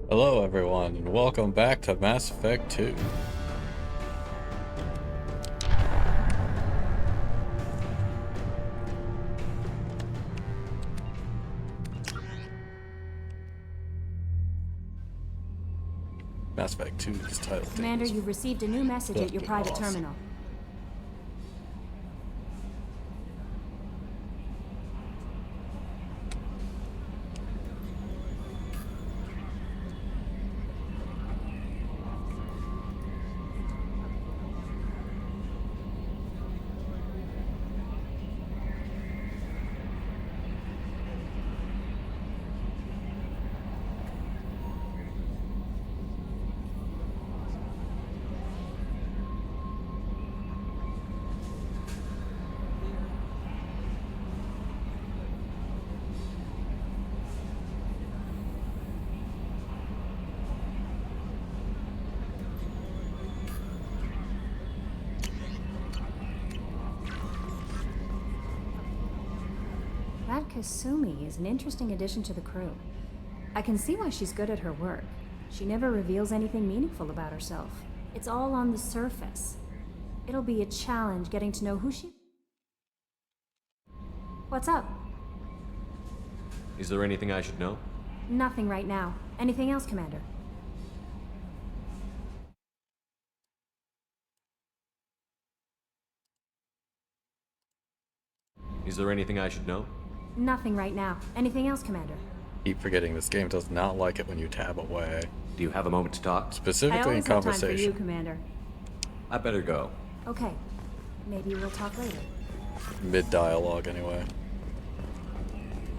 Hello everyone, and welcome back to Mass Effect 2. Mass Effect 2's title. Commander, you've received a new message at your private terminal. That Kasumi is an interesting addition to the crew. I can see why she's good at her work. She never reveals anything meaningful about herself. It's all on the surface. It'll be a challenge getting to know who she... What's up? Is there anything I should know? Nothing right now. Anything else, Commander? Is there anything I should know? Nothing right now. Anything else, Commander? Keep forgetting this game does not like it when you tab away. Do you have a moment to talk? I Specifically in always have time for conversation. you, Commander. I better go. Okay. Maybe we'll talk later. Mid-dialogue anyway.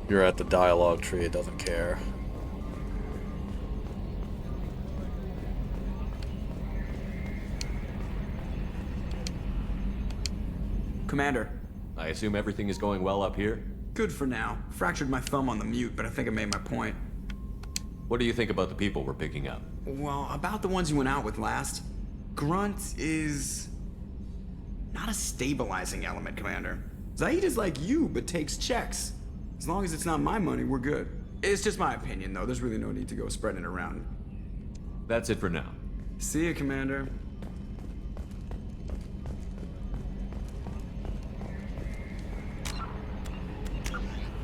You're at the dialogue tree, it doesn't care. Commander. I assume everything is going well up here? Good for now. Fractured my thumb on the mute, but I think I made my point. What do you think about the people we're picking up? Well, about the ones you went out with last. Grunt is... not a stabilizing element, Commander. Zaid is like you, but takes checks. As long as it's not my money, we're good. It's just my opinion, though. There's really no need to go spreading it around. That's it for now. See ya, Commander.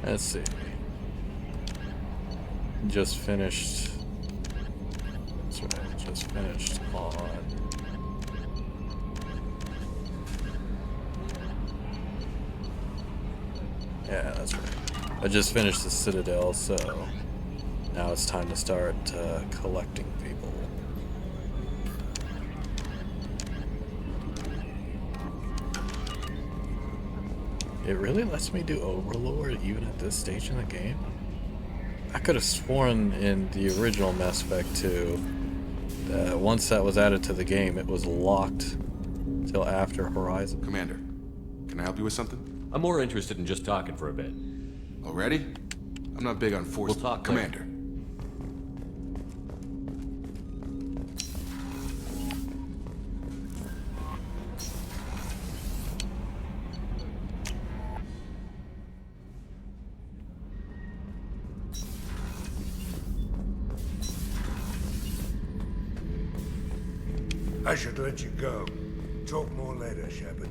Let's see. Just finished. That's right, just finished on. Yeah, that's right. I just finished the Citadel, so now it's time to start collecting people. It really lets me do Overlord even at this stage in the game? I could have sworn in the original Mass Effect 2 that once that was added to the game, it was locked till after Horizon. Commander, can I help you with something? I'm more interested in just talking for a bit. Already? I'm not big on force. We'll talk later. Commander. I should let you go. Talk more later, Shepard.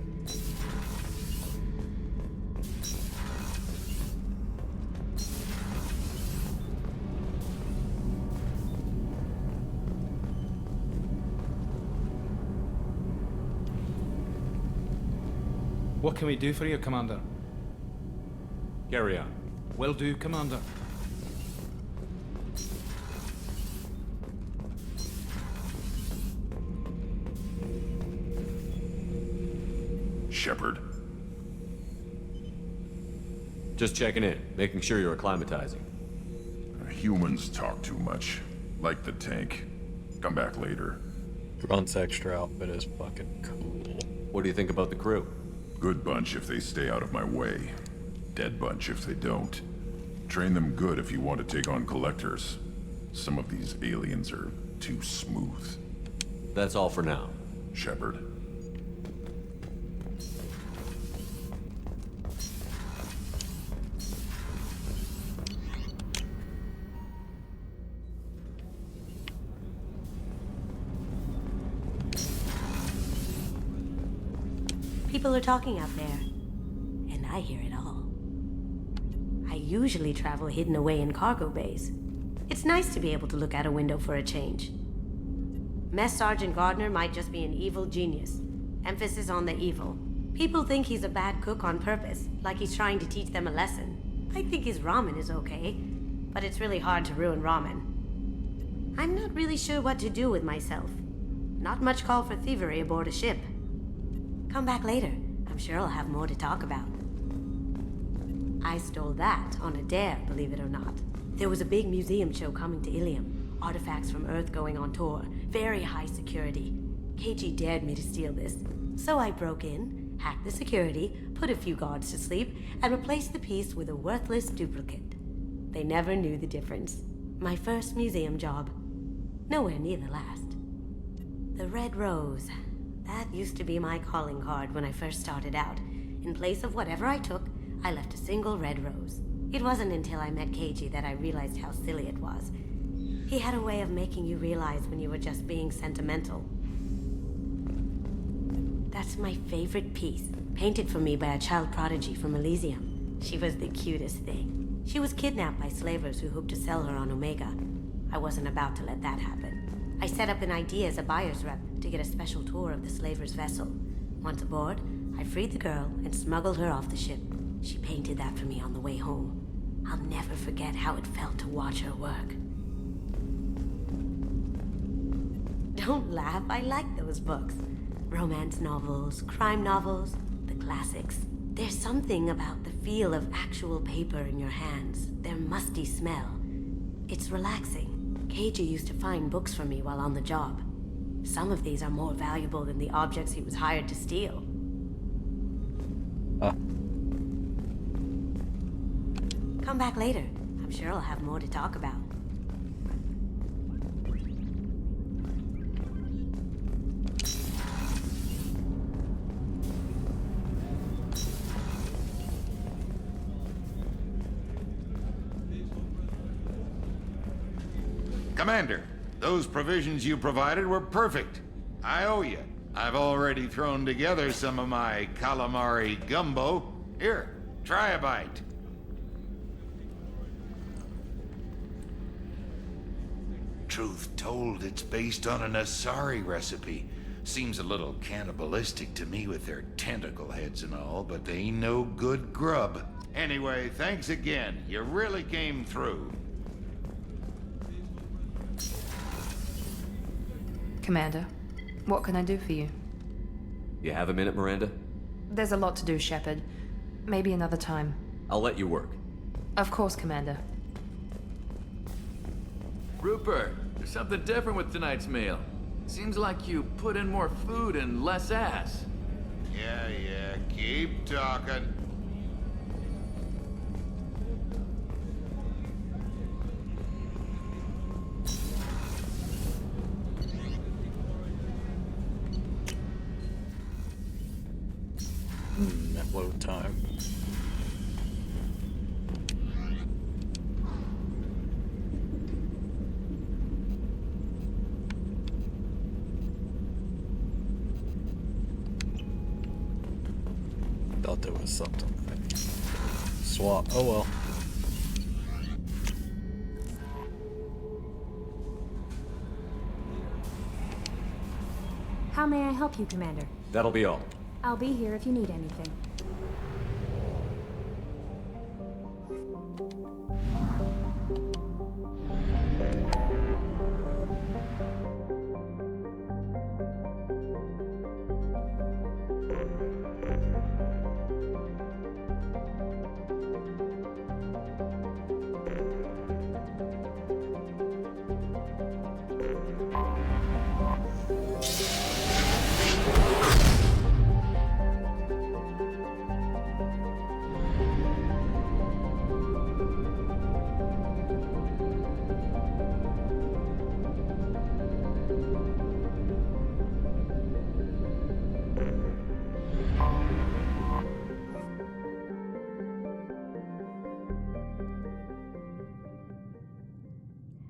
What can we do for you, Commander? Carry on. Will do, Commander. Shepard. Just checking in, making sure you're acclimatizing. Humans talk too much. Like the tank. Come back later. Grunt's extra outfit is fucking cool. What do you think about the crew? Good bunch if they stay out of my way. Dead bunch if they don't. Train them good if you want to take on collectors. Some of these aliens are too smooth. That's all for now. Shepard. People are talking out there, and I hear it all. I usually travel hidden away in cargo bays. It's nice to be able to look out a window for a change. Mess Sergeant Gardner might just be an evil genius. Emphasis on the evil. People think he's a bad cook on purpose, like he's trying to teach them a lesson. I think his ramen is okay, but it's really hard to ruin ramen. I'm not really sure what to do with myself. Not much call for thievery aboard a ship. Come back later. I'm sure I'll have more to talk about. I stole that on a dare, believe it or not. There was a big museum show coming to Ilium. Artifacts from Earth going on tour. Very high security. KG dared me to steal this. So I broke in, hacked the security, put a few guards to sleep, and replaced the piece with a worthless duplicate. They never knew the difference. My first museum job. Nowhere near the last. The Red Rose. That used to be my calling card when I first started out. In place of whatever I took, I left a single red rose. It wasn't until I met KG that I realized how silly it was. He had a way of making you realize when you were just being sentimental. That's my favorite piece, painted for me by a child prodigy from Elysium. She was the cutest thing. She was kidnapped by slavers who hoped to sell her on Omega. I wasn't about to let that happen. I set up an idea as a buyer's rep to get a special tour of the slaver's vessel. Once aboard, I freed the girl and smuggled her off the ship. She painted that for me on the way home. I'll never forget how it felt to watch her work. Don't laugh, I like those books. Romance novels, crime novels, the classics. There's something about the feel of actual paper in your hands, their musty smell. It's relaxing. KG used to find books for me while on the job. Some of these are more valuable than the objects he was hired to steal. Come back later. I'm sure I'll have more to talk about. Commander, those provisions you provided were perfect. I owe you. I've already thrown together some of my calamari gumbo. Here, try a bite. Truth told, it's based on an Asari recipe. Seems a little cannibalistic to me with their tentacle heads and all, but they ain't no good grub. Anyway, thanks again. You really came through. Commander, what can I do for you? You have a minute, Miranda? There's a lot to do, Shepard. Maybe another time. I'll let you work. Of course, Commander. Rupert, there's something different with tonight's meal. Seems like you put in more food and less ass. Yeah, keep talking. At load time. Thought there was something. Swap. Oh well. How may I help you, Commander? That'll be all. I'll be here if you need anything.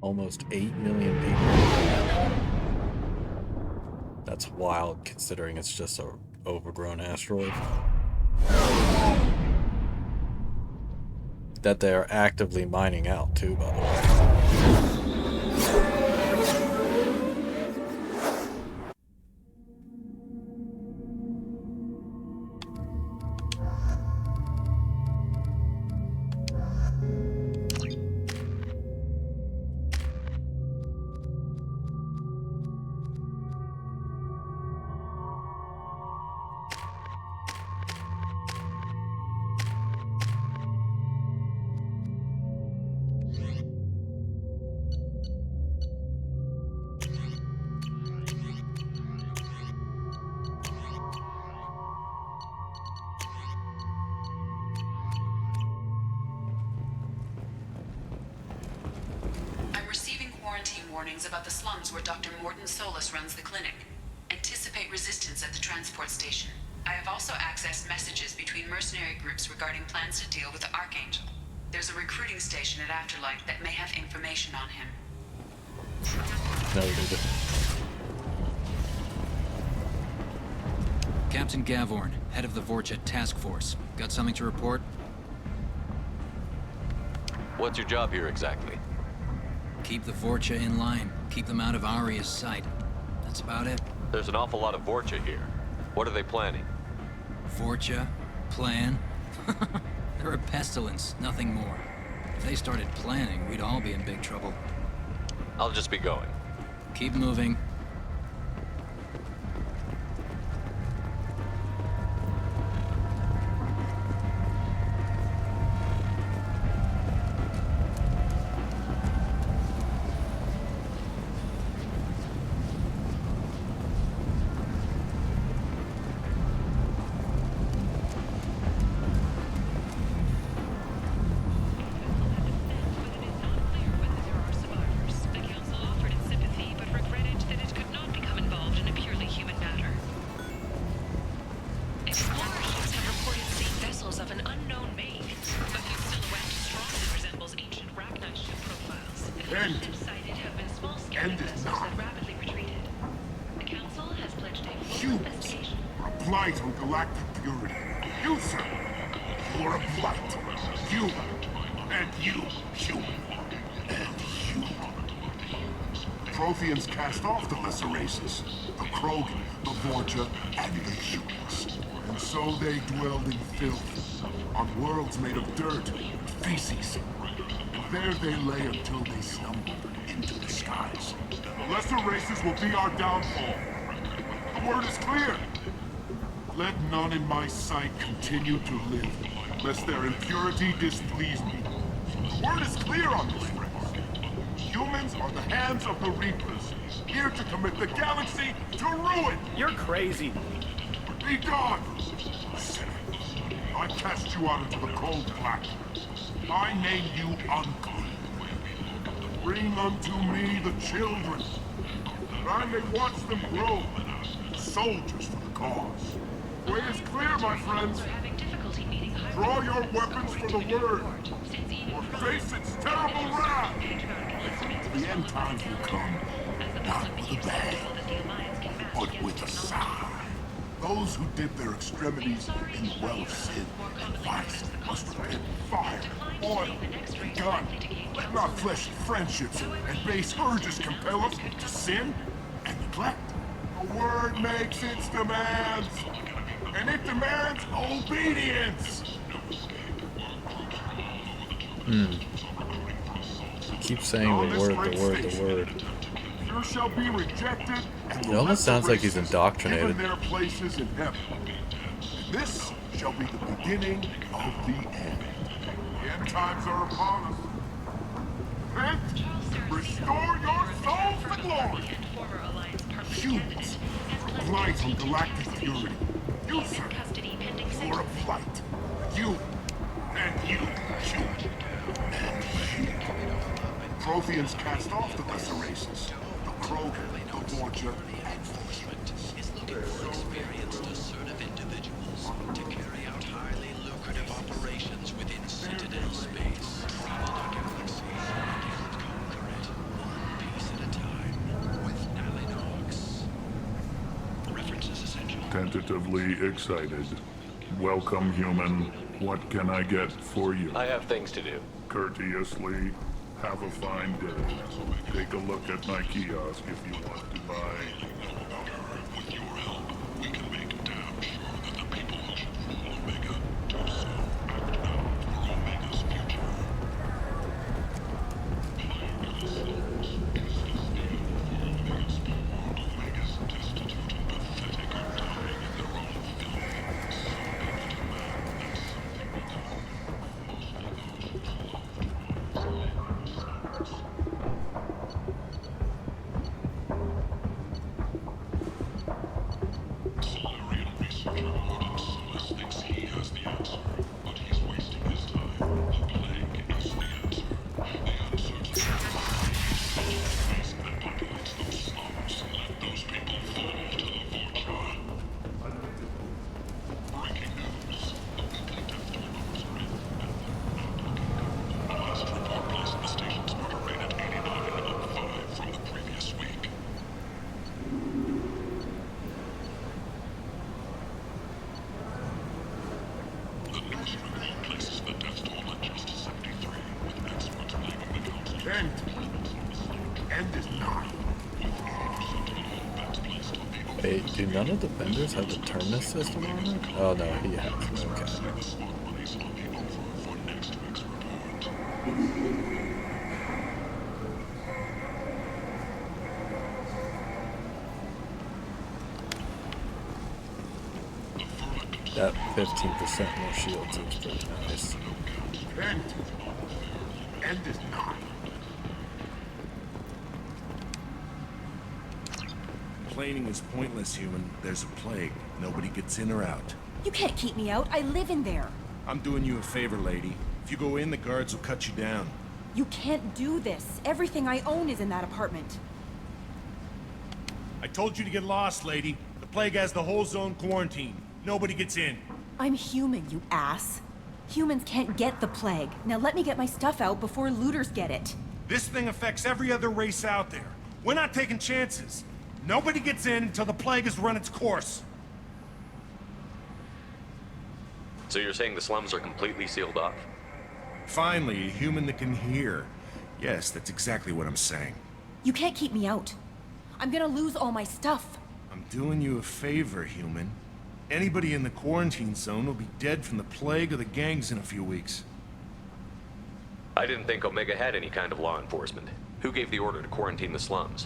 Almost 8 million people. That's wild considering it's just a overgrown asteroid. That they are actively mining out too, by the way. I'm receiving quarantine warnings about the slums where Dr. Morton Solus runs the clinic. Anticipate resistance at the transport station. I have also accessed messages between mercenary groups regarding plans to deal with the Archangel. There's a recruiting station at Afterlight that may have information on him. Noted. Captain Gavorn, head of the Vorcha Task Force. Got something to report? What's your job here exactly? Keep the Vorcha in line. Keep them out of Aria's sight. That's about it. There's an awful lot of Vorcha here. What are they planning? Vorcha? Plan? They're a pestilence, nothing more. If they started planning, we'd all be in big trouble. I'll just be going. Keep moving. End is not. Humans are a blight on galactic purity. You, sir, you are a blight. You, and you, human, and you. Protheans cast off the lesser races, the Krogan, the Vorcha, and the humans. And so they dwelled in filth, on worlds made of dirt and feces. And there they lay until they stumbled into the skies. The lesser races will be our downfall. The word is clear. Let none in my sight continue to live, lest their impurity displease me. The word is clear on this, friends. Humans are the hands of the Reapers, here to commit the galaxy to ruin. You're crazy. Be gone! Sinner. I cast you out into the cold blackness. I name you unclean. Bring unto me the children, that I may watch them grow, soldiers for the cause. The way is clear, my friends. Draw your weapons for the word, or face its terrible wrath. The end times will come, not with a bang, but with a sigh. Those who dip their extremities in the well of sin and vice must repent fire, oil, and gun. Let not fleshly friendships and base urges compel us to sin and neglect. The word makes its demands, and it demands obedience. Keep saying the word. You shall be rejected. It almost sounds like he's indoctrinated. Given their places in heaven. This shall be the beginning of the end. The end times are upon us. Repent, restore your souls to glory. Humans are a blight on galactic purity. You, sir, you are a blight. You, and you, human, and you. Protheans cast off the lesser races. The Krogan, the Vorcha, and is looking for experienced, assertive individuals to carry out highly lucrative operations within Citadel space. Travel the galaxy and conquer it one piece at a time with Alinox. Reference is essential. tentatively excited. Welcome, human. What can I get for you? I have things to do. Courteously, have a fine day. Take a look at my kiosk if you want to buy. With your help, we can make damn sure that the people who should rule Omega do so. Act now for Omega's future. Omega's destitute and pathetic are dying in their own filth. Some people demand that something be done. Mostly those who Solarian researcher Morden Solis thinks he has the answer, but he's wasting his time. The plague is the answer. The uncertainty space that populates those slums and let those people fall to the vulture. Breaking news. The weekly death toll numbers are in, and they're not looking. The last report placed the station's murder rate at 89, up 5 from the previous week. The news review places the death toll at just 73, with experts blaming the council. End is nigh. With 80% of all bets placed on the Wait, do none of the vendors have the terminus system on it? Oh no, he has. Okay. the slot money's on the over for next week's report. That 15% more shield seems pretty nice. End is nigh. Complaining is pointless, human. There's a plague. Nobody gets in or out. You can't keep me out. I live in there. I'm doing you a favor, lady. If you go in, the guards will cut you down. You can't do this. Everything I own is in that apartment. I told you to get lost, lady. The plague has the whole zone quarantined. Nobody gets in. I'm human, you ass. Humans can't get the plague. Now let me get my stuff out before looters get it. This thing affects every other race out there. We're not taking chances. Nobody gets in until the plague has run its course. So you're saying the slums are completely sealed off? Finally, a human that can hear. Yes, that's exactly what I'm saying. You can't keep me out. I'm gonna lose all my stuff. I'm doing you a favor, human. Anybody in the quarantine zone will be dead from the plague or the gangs in a few weeks. I didn't think Omega had any kind of law enforcement. Who gave the order to quarantine the slums?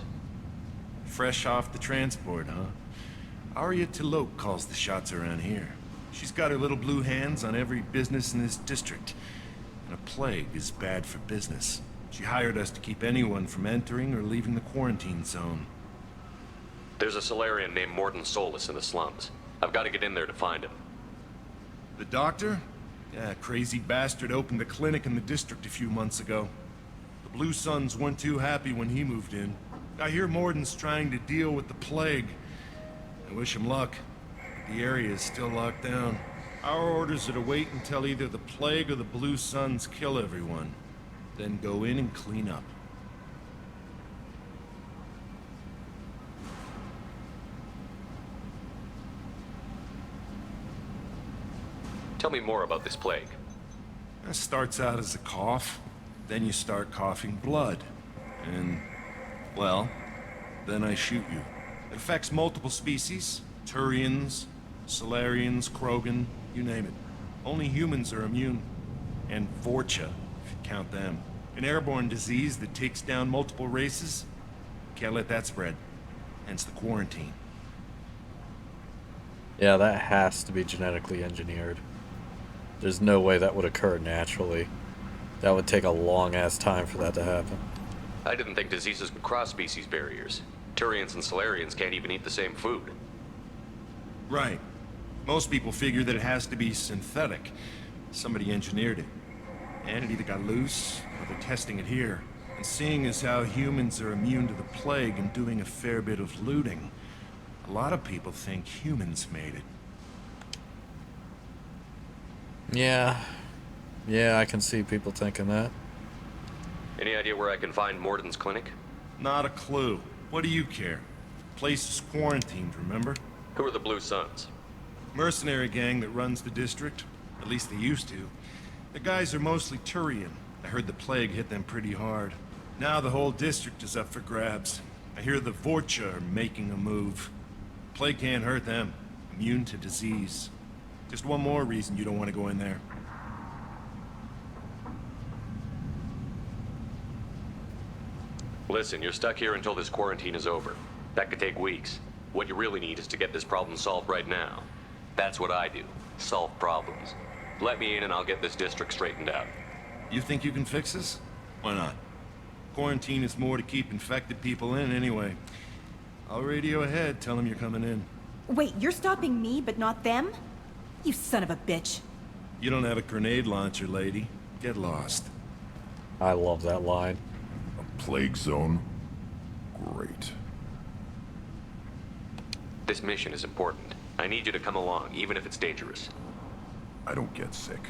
Fresh off the transport, huh? Arya Tilok calls the shots around here. She's got her little blue hands on every business in this district. And a plague is bad for business. She hired us to keep anyone from entering or leaving the quarantine zone. There's a Solarian named Morden Solis in the slums. I've got to get in there to find him. The doctor? Yeah, crazy bastard opened a clinic in the district a few months ago. The Blue Suns weren't too happy when he moved in. I hear Morden's trying to deal with the plague. I wish him luck. The area is still locked down. Our orders are to wait until either the plague or the Blue Suns kill everyone. Then go in and clean up. Tell me more about this plague. It starts out as a cough, then you start coughing blood. And, well, then I shoot you. It affects multiple species. Turians, Solarians, Krogan, you name it. Only humans are immune. And Vorcha, if you count them. An airborne disease that takes down multiple races. Can't let that spread. Hence the quarantine. Yeah, that has to be genetically engineered. There's no way that would occur naturally. That would take a long-ass time for that to happen. I didn't think diseases could cross species barriers. Turians and Solarians can't even eat the same food. Right. Most people figure that it has to be synthetic. Somebody engineered it. And it either got loose, or they're testing it here. And seeing as how humans are immune to the plague and doing a fair bit of looting, a lot of people think humans made it. Yeah. Yeah, I can see people thinking that. Any idea where I can find Morden's clinic? Not a clue. What do you care? The place is quarantined, remember? Who are the Blue Suns? Mercenary gang that runs the district. At least they used to. The guys are mostly Turian. I heard the plague hit them pretty hard. Now the whole district is up for grabs. I hear the Vorcha are making a move. Plague can't hurt them. Immune to disease. Just one more reason you don't want to go in there. Listen, you're stuck here until this quarantine is over. That could take weeks. What you really need is to get this problem solved right now. That's what I do. Solve problems. Let me in and I'll get this district straightened out. You think you can fix this? Why not? Quarantine is more to keep infected people in anyway. I'll radio ahead, tell them you're coming in. Wait, you're stopping me, but not them? You son of a bitch. You don't have a grenade launcher, lady. Get lost. I love that line. A plague zone? Great. This mission is important. I need you to come along, even if it's dangerous. I don't get sick.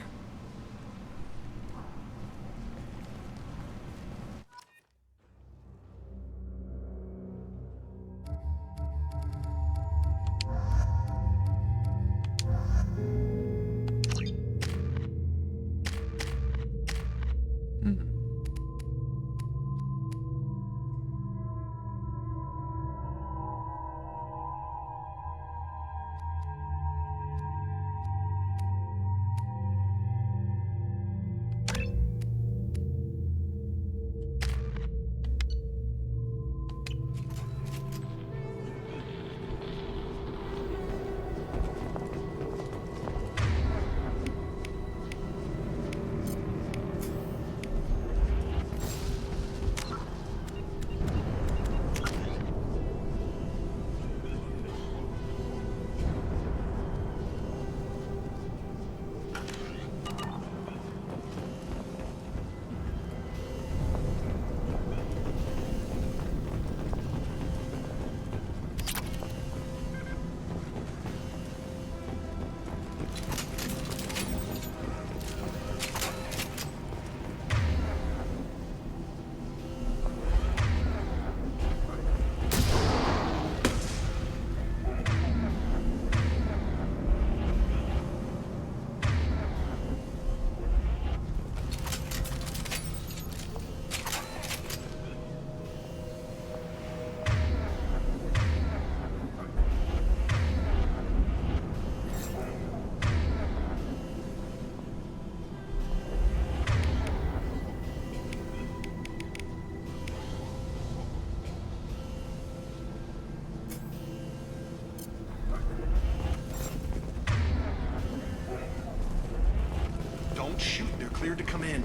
Don't shoot, they're cleared to come in.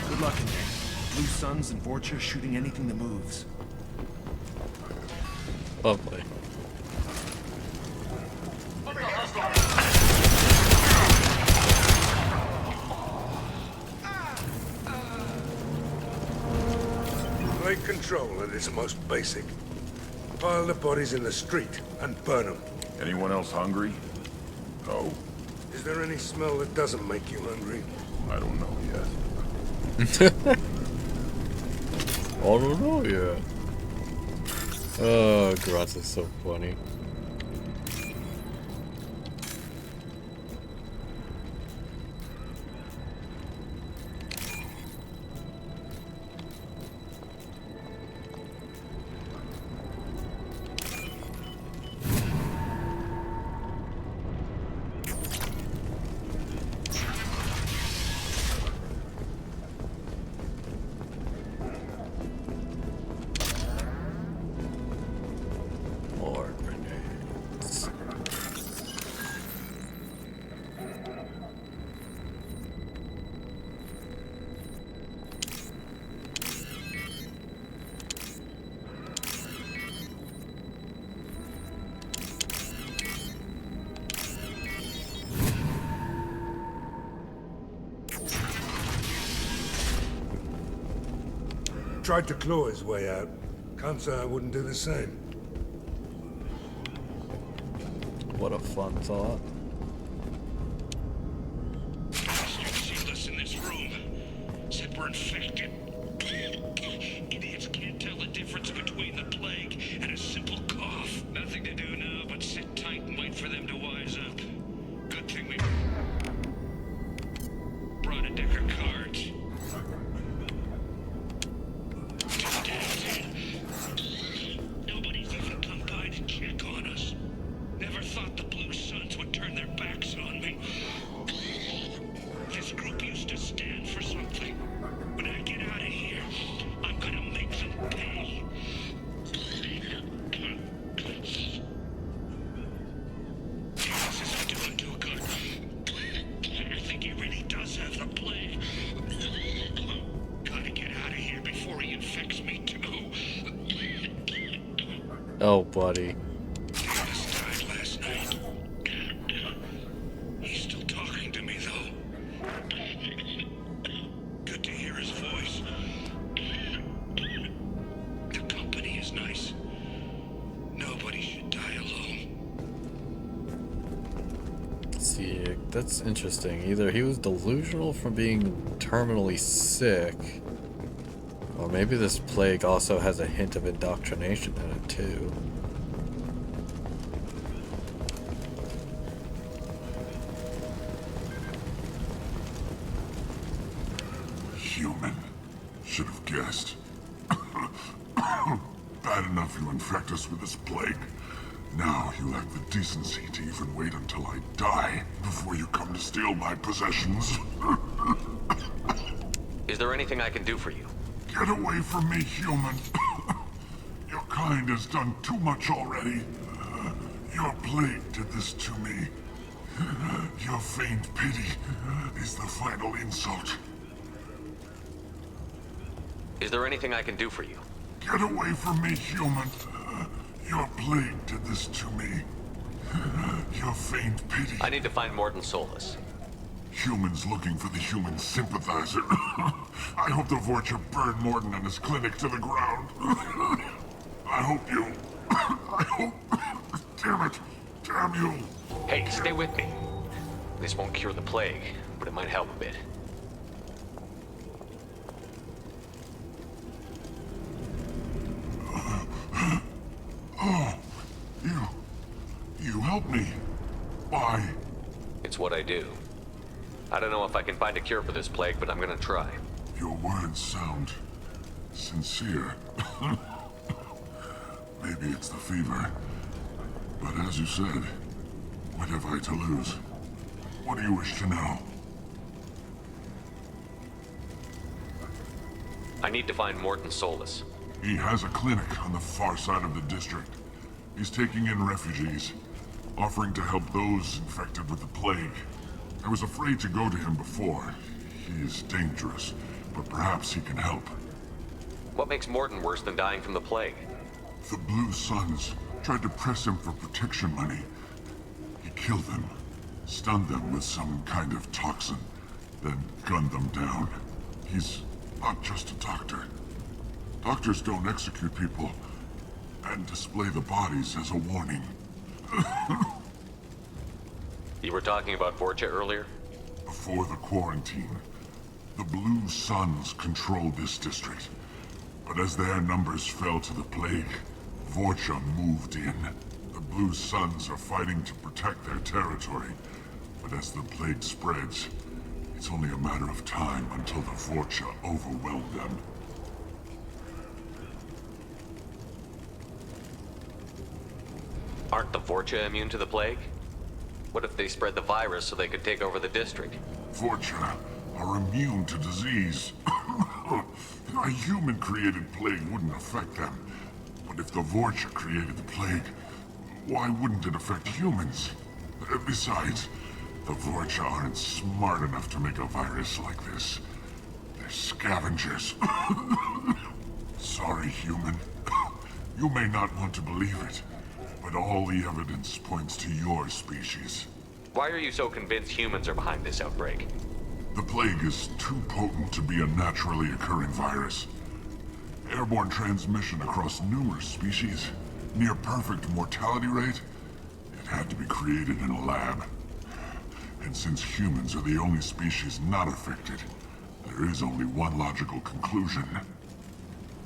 Good luck in there. Blue Suns and Vorcha shooting anything that moves. Lovely. Take control at its most basic. Pile the bodies in the street and burn them. Anyone else hungry? No? Is there any smell that doesn't make you hungry? I don't know yet. I don't know yet. Oh, Gratz is so funny. More grenades. tried to claw his way out. Can't say I wouldn't do the same. What a fun thought. Sealed us in this room. Said we're infected. Idiots can't tell the difference between the plague and a simple cough. Nothing to do now but sit tight and wait for them to wise up. Good thing we brought a deck of cards. Nobody's even come by to check on us. Never thought the Blue Suns would turn their backs on me. This group used to stand for something. When I get out of here, I'm gonna make them pay. This isn't doing too good. I think he really does have the plague. Gotta get out of here before he infects me too. Oh, buddy. Dennis died last night. He's still talking to me, though. Good to hear his voice. The company is nice. Nobody should die alone. See, that's interesting. Either he was delusional from being terminally sick, or maybe this plague also has a hint of indoctrination in it too. Human. Should have guessed. Bad enough you infect us with this plague. Now you lack the decency to even wait until I die before you come to steal my possessions. Is there anything I can do for you? Get away from me, human. Your kind has done too much already. Your plague did this to me. Your feigned pity is the final insult. Is there anything I can do for you? Get away from me, human. Your plague did this to me. Your feigned pity. I need to find Morton Solus. Humans looking for the human sympathizer. I hope the Vorcha burn Morton and his clinic to the ground. I hope you... I hope... Damn it. Damn you. Hey, stay with me. This won't cure the plague, but it might help a bit. Oh, you helped me. Why? It's what I do. I don't know if I can find a cure for this plague, but I'm gonna try. Your words sound sincere. Maybe it's the fever. But as you said, what have I to lose? What do you wish to know? I need to find Morton Solus. He has a clinic on the far side of the district. He's taking in refugees, offering to help those infected with the plague. I was afraid to go to him before. He is dangerous, but perhaps he can help. What makes Morton worse than dying from the plague? The Blue Suns tried to press him for protection money. He killed them, stunned them with some kind of toxin, then gunned them down. He's not just a doctor. Doctors don't execute people and display the bodies as a warning. You were talking about Vorcha earlier? Before the quarantine, the Blue Suns controlled this district. But as their numbers fell to the plague, Vorcha moved in. The Blue Suns are fighting to protect their territory. But as the plague spreads, it's only a matter of time until the Vorcha overwhelm them. Aren't the Vorcha immune to the plague? What if they spread the virus so they could take over the district? Vorcha are immune to disease. A human-created plague wouldn't affect them. But if the Vorcha created the plague, why wouldn't it affect humans? Besides, the Vorcha aren't smart enough to make a virus like this. They're scavengers. Sorry, human. You may not want to believe it, but all the evidence points to your species. Why are you so convinced humans are behind this outbreak? The plague is too potent to be a naturally occurring virus. Airborne transmission across numerous species. Near perfect mortality rate. It had to be created in a lab. And since humans are the only species not affected, there is only one logical conclusion.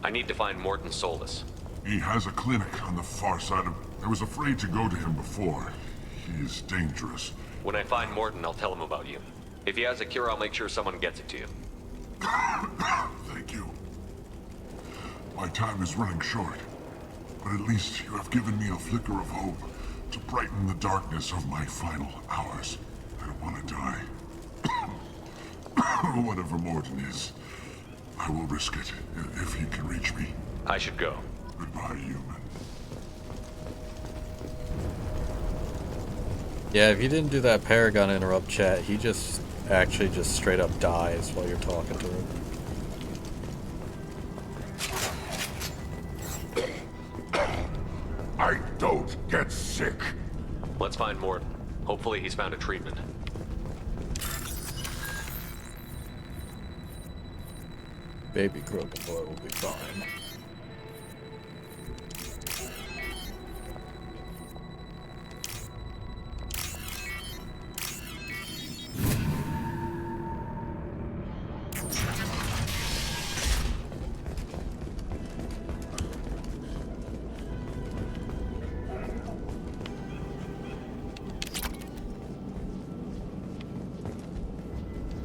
I need to find Morton Solus. He has a clinic on the far side of... I was afraid to go to him before. He is dangerous. When I find Morton, I'll tell him about you. If he has a cure, I'll make sure someone gets it to you. Thank you. My time is running short, but at least you have given me a flicker of hope to brighten the darkness of my final hours. I don't want to die. Whatever Morton is, I will risk it if he can reach me. I should go. Goodbye, human. Yeah, if you didn't do that Paragon interrupt chat, he just actually just straight up dies while you're talking to him. I don't get sick. Let's find Morton. Hopefully he's found a treatment. Baby Krogan boy will be fine.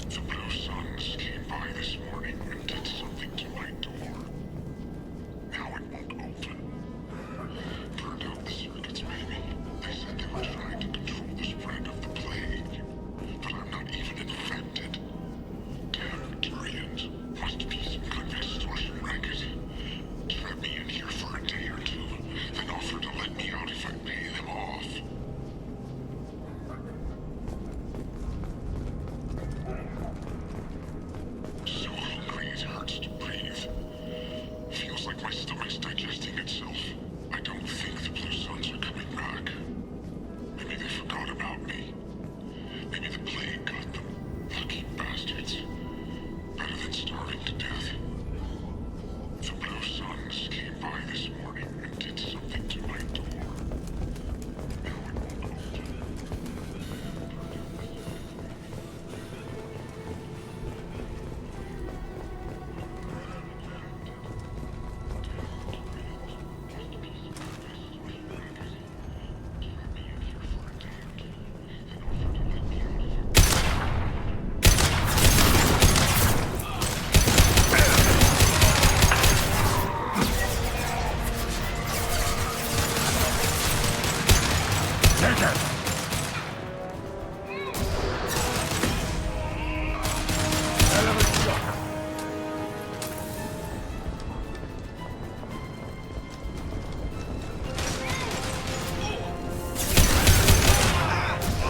The Blue Suns came by this morning and did something to my door. Now it won't open. Turned out the circuits maybe. They said they were trying to control the spread of the plague. But I'm not even infected. Damn Turians. Must be some kind of extortion racket. Trap me in here for a day or two, then offer to let me out if I pay them off. So hungry it hurts to breathe. Feels like my stomach's digesting itself. I don't think the Blue Suns are coming back. Maybe they forgot about me. Maybe the plague got them. Lucky bastards. Better than starving to death. The Blue Suns came by this morning and did something to my door. Now it won't open.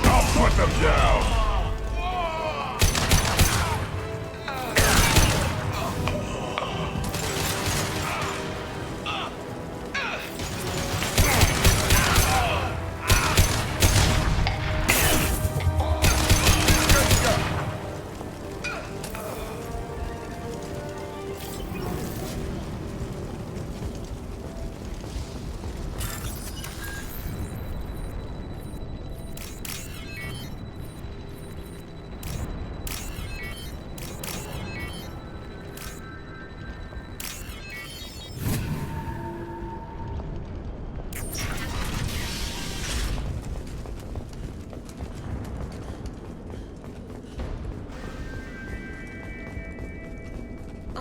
I'll put them down!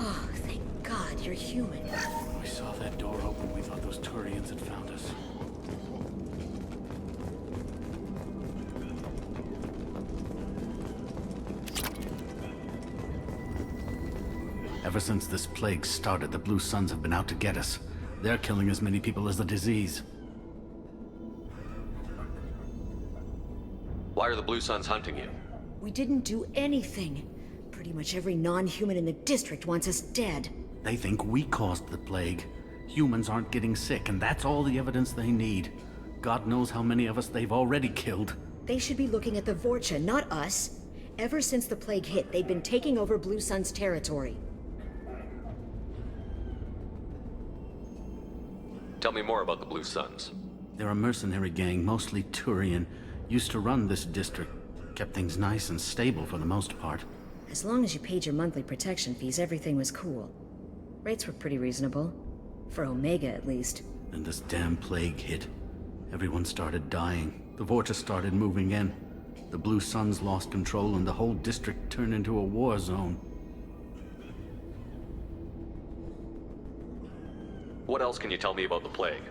Oh, thank God you're human. When we saw that door open, we thought those Turians had found us. Ever since this plague started, the Blue Suns have been out to get us. They're killing as many people as the disease. Why are the Blue Suns hunting you? We didn't do anything. Pretty much every non-human in the district wants us dead. They think we caused the plague. Humans aren't getting sick, and that's all the evidence they need. God knows how many of us they've already killed. They should be looking at the Vorcha, not us. Ever since the plague hit, they've been taking over Blue Sun's territory. Tell me more about the Blue Suns. They're a mercenary gang, mostly Turian. Used to run this district. Kept things nice and stable for the most part. As long as you paid your monthly protection fees, everything was cool. Rates were pretty reasonable. For Omega, at least. Then this damn plague hit. Everyone started dying. The Vorta started moving in. The Blue Suns lost control and the whole district turned into a war zone. What else can you tell me about the plague?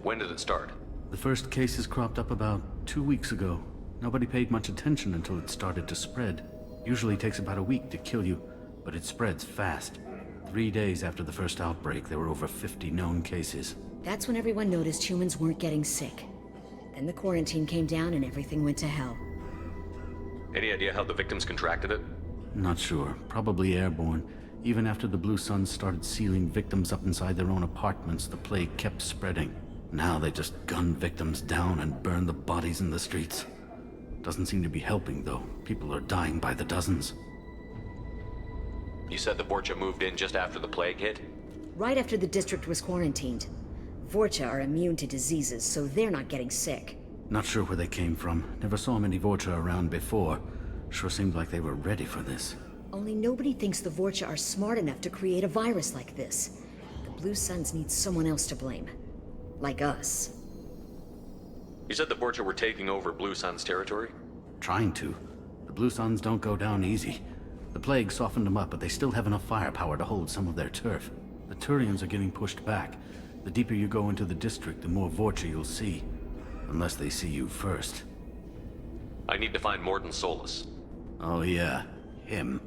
When did it start? The first cases cropped up about 2 weeks ago. Nobody paid much attention until it started to spread. Usually takes about a week to kill you, but it spreads fast. 3 days after the first outbreak, there were over 50 known cases. That's when everyone noticed humans weren't getting sick. Then the quarantine came down and everything went to hell. Any idea how the victims contracted it? Not sure. Probably airborne. Even after the Blue Suns started sealing victims up inside their own apartments, the plague kept spreading. Now they just gun victims down and burn the bodies in the streets. Doesn't seem to be helping, though. People are dying by the dozens. You said the Vorcha moved in just after the plague hit? Right after the district was quarantined. Vorcha are immune to diseases, so they're not getting sick. Not sure where they came from. Never saw many Vorcha around before. Sure seemed like they were ready for this. Only nobody thinks the Vorcha are smart enough to create a virus like this. The Blue Suns need someone else to blame. Like us. You said the Vorcha were taking over Blue Suns territory? Trying to. The Blue Suns don't go down easy. The plague softened them up, but they still have enough firepower to hold some of their turf. The Turians are getting pushed back. The deeper you go into the district, the more Vorcha you'll see. Unless they see you first. I need to find Morden Solus. Oh yeah, him.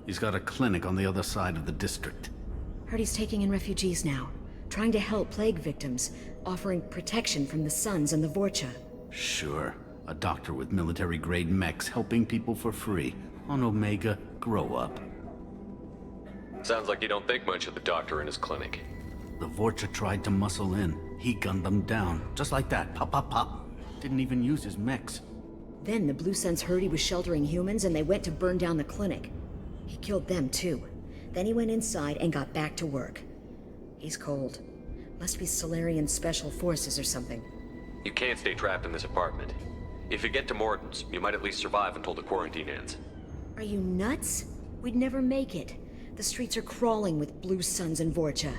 He's got a clinic on the other side of the district. Heard he's taking in refugees now. Trying to help plague victims. Offering protection from the Suns and the Vorcha. Sure. A doctor with military-grade mechs helping people for free. On Omega, grow up. Sounds like you don't think much of the doctor in his clinic. The Vorcha tried to muscle in. He gunned them down. Just like that. Pop, pop, pop. Didn't even use his mechs. Then the Blue Suns heard he was sheltering humans and they went to burn down the clinic. He killed them too. Then he went inside and got back to work. He's cold. Must be Solarian Special Forces or something. You can't stay trapped in this apartment. If you get to Morden's, you might at least survive until the quarantine ends. Are you nuts? We'd never make it. The streets are crawling with Blue Suns and Vorcha.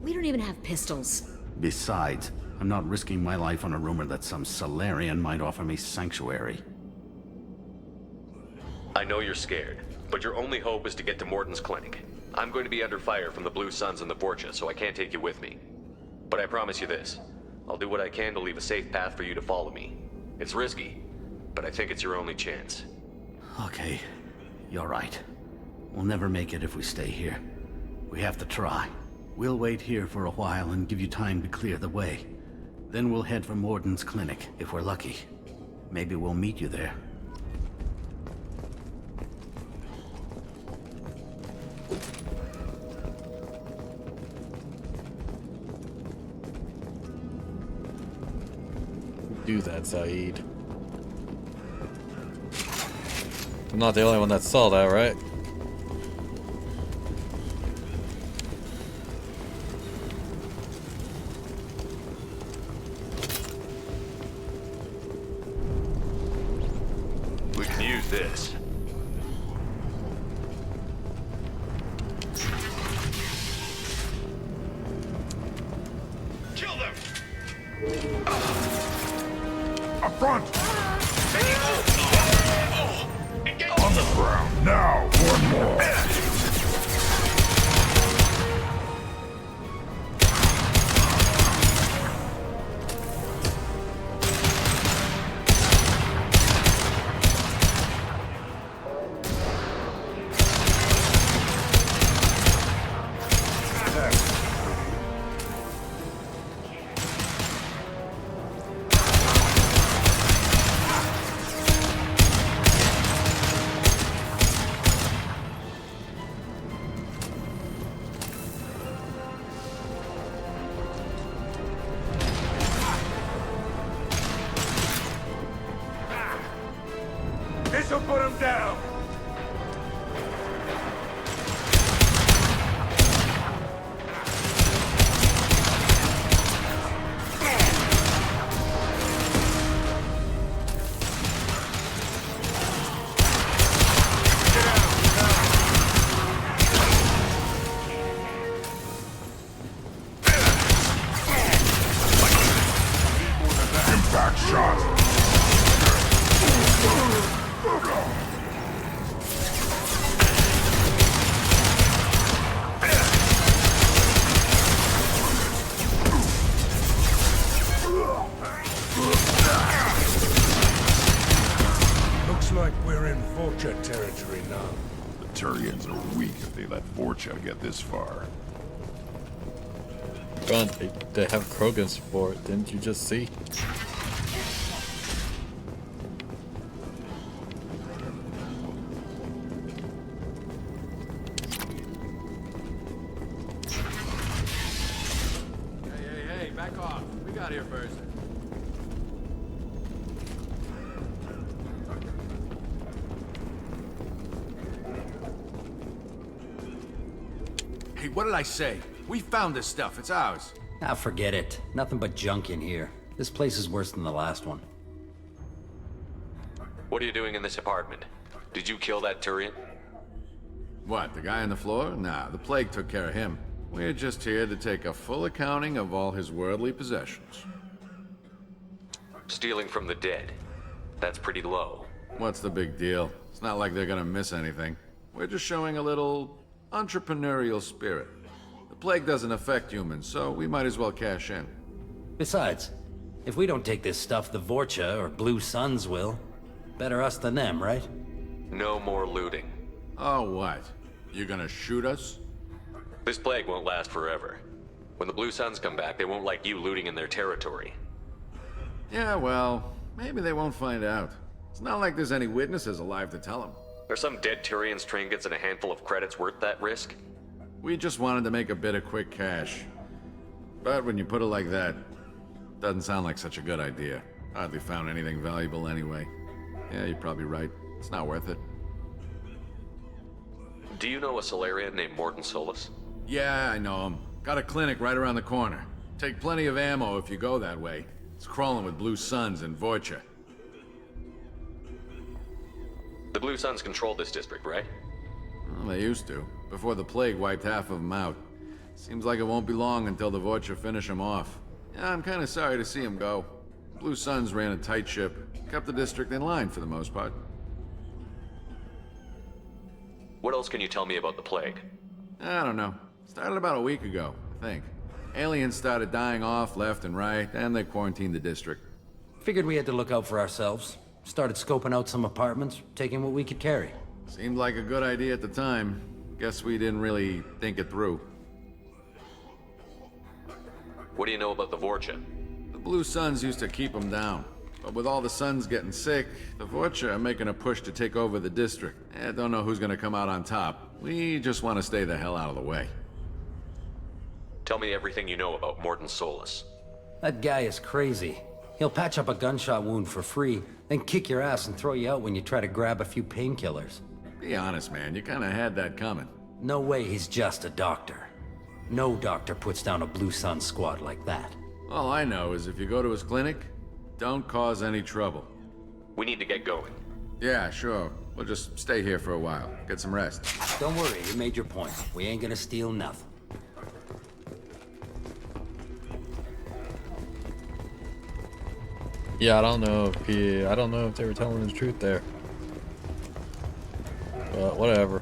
We don't even have pistols. Besides, I'm not risking my life on a rumor that some Solarian might offer me sanctuary. I know you're scared, but your only hope is to get to Morden's clinic. I'm going to be under fire from the Blue Suns and the Vorcha, so I can't take you with me. But I promise you this. I'll do what I can to leave a safe path for you to follow me. It's risky, but I think it's your only chance. Okay, you're right. We'll never make it if we stay here. We have to try. We'll wait here for a while and give you time to clear the way. Then we'll head for Morden's clinic, if we're lucky. Maybe we'll meet you there. Do that, Saeed. I'm not the only one that saw that, right? We can use this. Kill them! Up front! On the ground, now! One more! Turians are weak if they let Vorcha get this far. Grunt, they have Krogan support, didn't you just see? Hey, back off. We got here first. Hey, what did I say? We found this stuff. It's ours. Ah, forget it. Nothing but junk in here. This place is worse than the last one. What are you doing in this apartment? Did you kill that Turian? What, the guy on the floor? Nah, the plague took care of him. We're just here to take a full accounting of all his worldly possessions. Stealing from the dead. That's pretty low. What's the big deal? It's not like they're gonna miss anything. We're just showing a little entrepreneurial spirit. The plague doesn't affect humans, so we might as well cash in. Besides, if we don't take this stuff, the Vorcha or Blue Suns will. Better us than them, right? No more looting. Oh, what? You gonna shoot us? This plague won't last forever. When the Blue Suns come back, they won't like you looting in their territory. Yeah, well, maybe they won't find out. It's not like there's any witnesses alive to tell them. Are some dead Turian's trinkets and a handful of credits worth that risk? We just wanted to make a bit of quick cash. But when you put it like that, doesn't sound like such a good idea. Hardly found anything valuable anyway. Yeah, you're probably right. It's not worth it. Do you know a Solarian named Morton Solus? Yeah, I know him. Got a clinic right around the corner. Take plenty of ammo if you go that way. It's crawling with Blue Suns and Vorcha. The Blue Suns control this district, right? Well, they used to, before the plague wiped half of them out. Seems like it won't be long until the Vorcha finish them off. Yeah, I'm kind of sorry to see them go. Blue Suns ran a tight ship, kept the district in line for the most part. What else can you tell me about the plague? I don't know. Started about a week ago, I think. Aliens started dying off left and right, and they quarantined the district. Figured we had to look out for ourselves. Started scoping out some apartments, taking what we could carry. Seemed like a good idea at the time. Guess we didn't really think it through. What do you know about the Vorcha? The Blue Suns used to keep them down. But with all the Suns getting sick, the Vorcha are making a push to take over the district. Don't know who's gonna come out on top. We just want to stay the hell out of the way. Tell me everything you know about Morton Solus. That guy is crazy. He'll patch up a gunshot wound for free, then kick your ass and throw you out when you try to grab a few painkillers. Be honest, man. You kinda had that coming. No way he's just a doctor. No doctor puts down a Blue Sun squad like that. All I know is if you go to his clinic, don't cause any trouble. We need to get going. Yeah, sure. We'll just stay here for a while. Get some rest. Don't worry, you made your point. We ain't gonna steal nothing. Yeah, I don't know if they were telling the truth there. But whatever.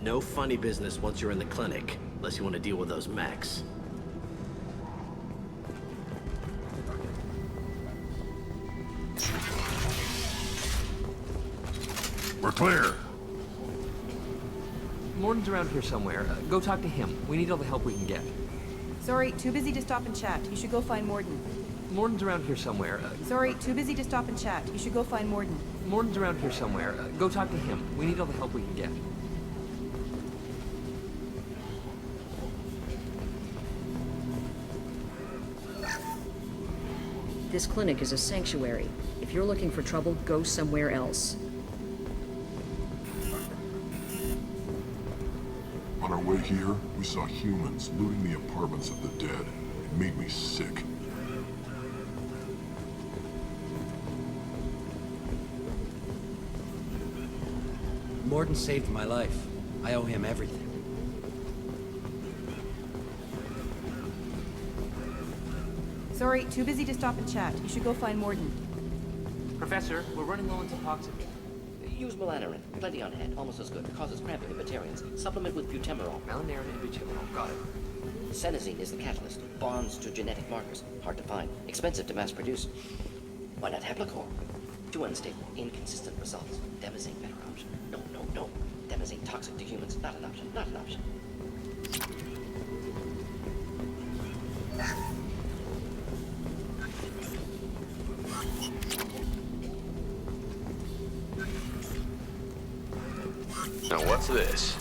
No funny business once you're in the clinic, unless you want to deal with those mechs. We're clear. Morton's around here somewhere. Go talk to him. We need all the help we can get. Sorry, too busy to stop and chat. You should go find Morton. Morton's around here somewhere. Sorry, too busy to stop and chat. You should go find Morton. Morton's around here somewhere. Go talk to him. We need all the help we can get. This clinic is a sanctuary. If you're looking for trouble, go somewhere else. On our way here, we saw humans looting the apartments of the dead. It made me sick. Morden saved my life. I owe him everything. Sorry, too busy to stop and chat. You should go find Morden. Professor, we're running low on toxin. Use melanorin. Plenty on hand. Almost as good. Causes cramping in Batarians. Supplement with butemerol. Melanorin and butemerol. Got it. Senesine is the catalyst. Bonds to genetic markers. Hard to find. Expensive to mass produce. Why not Heplicor? Too unstable. Inconsistent results. Demazine better option. No, no, no. Demazine toxic to humans. Not an option. Not an option. Now what's this?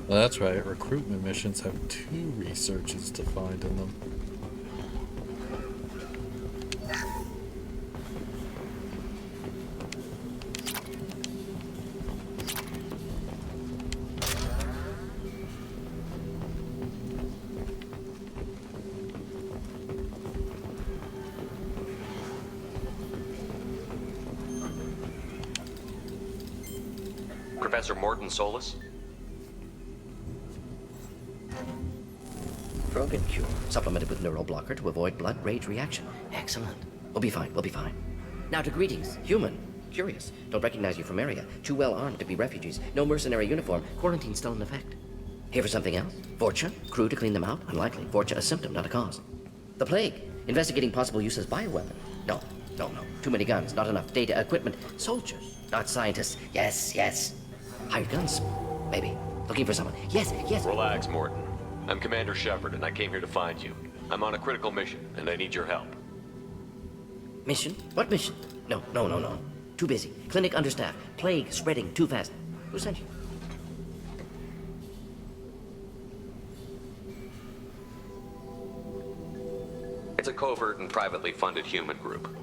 Well, that's right. Recruitment missions have 2 researches defined in them. Professor Morden Solus? Drug and cure. Supplemented with neuroblocker to avoid blood rage reaction. Excellent. We'll be fine. We'll be fine. Now to greetings. Human. Curious. Don't recognize you from area. Too well armed to be refugees. No mercenary uniform. Quarantine still in effect. Here for something else? Vorcha? Crew to clean them out? Unlikely. Vorcha a symptom, not a cause. The plague. Investigating possible use as bioweapon. No. No, no. Too many guns. Not enough data. Equipment. Soldiers. Not scientists. Yes, yes. Hired guns? Maybe. Looking for someone. Yes, yes. Relax, Morden. I'm Commander Shepard, and I came here to find you. I'm on a critical mission, and I need your help. Mission? What mission? No, no, no, no. Too busy. Clinic understaffed. Plague spreading too fast. Who sent you? It's a covert and privately funded human group.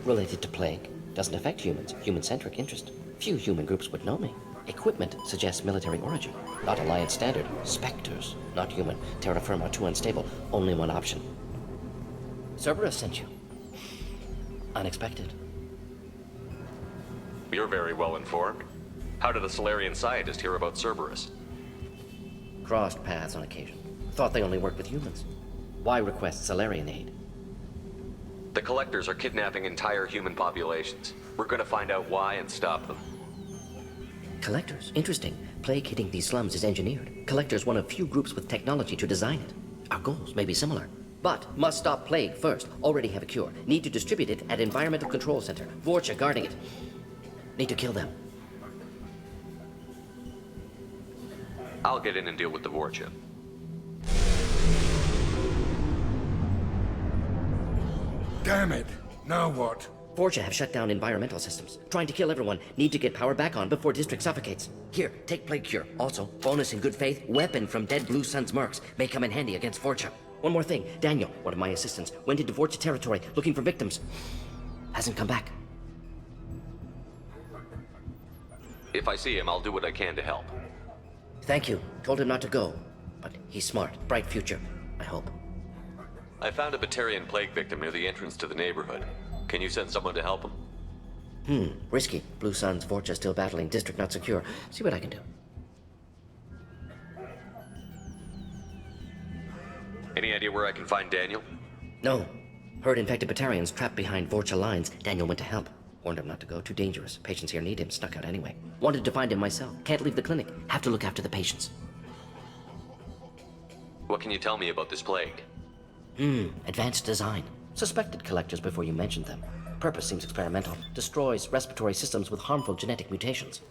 Related to plague. Doesn't affect humans. Human-centric interest. Few human groups would know me. Equipment suggests military origin. Not Alliance standard. Spectres. Not human. Terra firma too unstable. Only one option. Cerberus sent you. Unexpected. You're very well informed. How did a Solarian scientist hear about Cerberus? Crossed paths on occasion. Thought they only worked with humans. Why request Solarian aid? The Collectors are kidnapping entire human populations. We're gonna find out why and stop them. Collectors? Interesting. Plague hitting these slums is engineered. Collectors one of few groups with technology to design it. Our goals may be similar. But must stop plague first. Already have a cure. Need to distribute it at Environmental Control Center. Vorcha guarding it. Need to kill them. I'll get in and deal with the Vorcha. Damn it! Now what? Vorcha have shut down environmental systems. Trying to kill everyone. Need to get power back on before district suffocates. Here, take plague cure. Also, bonus in good faith, weapon from dead Blue Sun's mercs. May come in handy against Vorcha. One more thing. Daniel, one of my assistants, went into Vorcha territory looking for victims. Hasn't come back. If I see him, I'll do what I can to help. Thank you. Told him not to go. But he's smart. Bright future. I hope. I found a Batarian plague victim near the entrance to the neighborhood. Can you send someone to help him? Risky. Blue Sun's Vorcha still battling. District not secure. See what I can do. Any idea where I can find Daniel? No. Heard infected Batarians trapped behind Vorcha lines. Daniel went to help. Warned him not to go. Too dangerous. Patients here need him. Snuck out anyway. Wanted to find him myself. Can't leave the clinic. Have to look after the patients. What can you tell me about this plague? Advanced design. Suspected Collectors before you mentioned them. Purpose seems experimental. Destroys respiratory systems with harmful genetic mutations.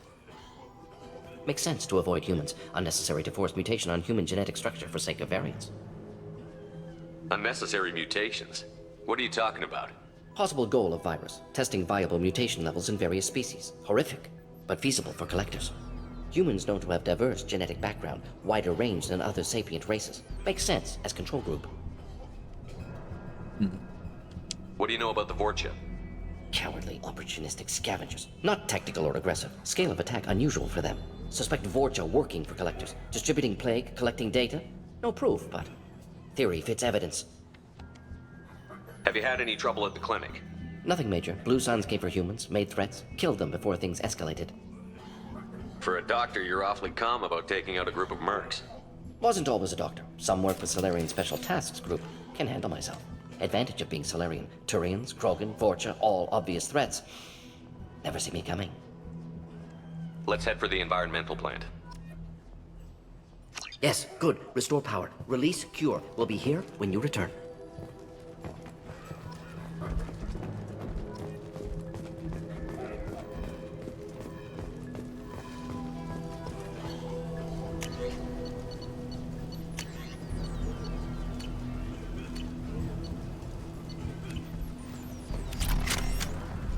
Makes sense to avoid humans. Unnecessary to force mutation on human genetic structure for sake of variance. Unnecessary mutations? What are you talking about? Possible goal of virus, testing viable mutation levels in various species. Horrific, but feasible for collectors. Humans known to have diverse genetic background, wider range than other sapient races. Makes sense as control group. What do you know about the Vorcha? Cowardly, opportunistic scavengers. Not tactical or aggressive. Scale of attack unusual for them. Suspect Vorcha working for collectors. Distributing plague, collecting data. No proof, but theory fits evidence. Have you had any trouble at the clinic? Nothing major. Blue Suns came for humans, made threats, killed them before things escalated. For a doctor, you're awfully calm about taking out a group of mercs. Wasn't always a doctor. Some work with Solarian Special Tasks Group. Can handle myself. Advantage of being Solarian. Turians, Krogan, Vorcha, all obvious threats. Never see me coming. Let's head for the environmental plant. Yes, good. Restore power. Release cure. We'll be here when you return.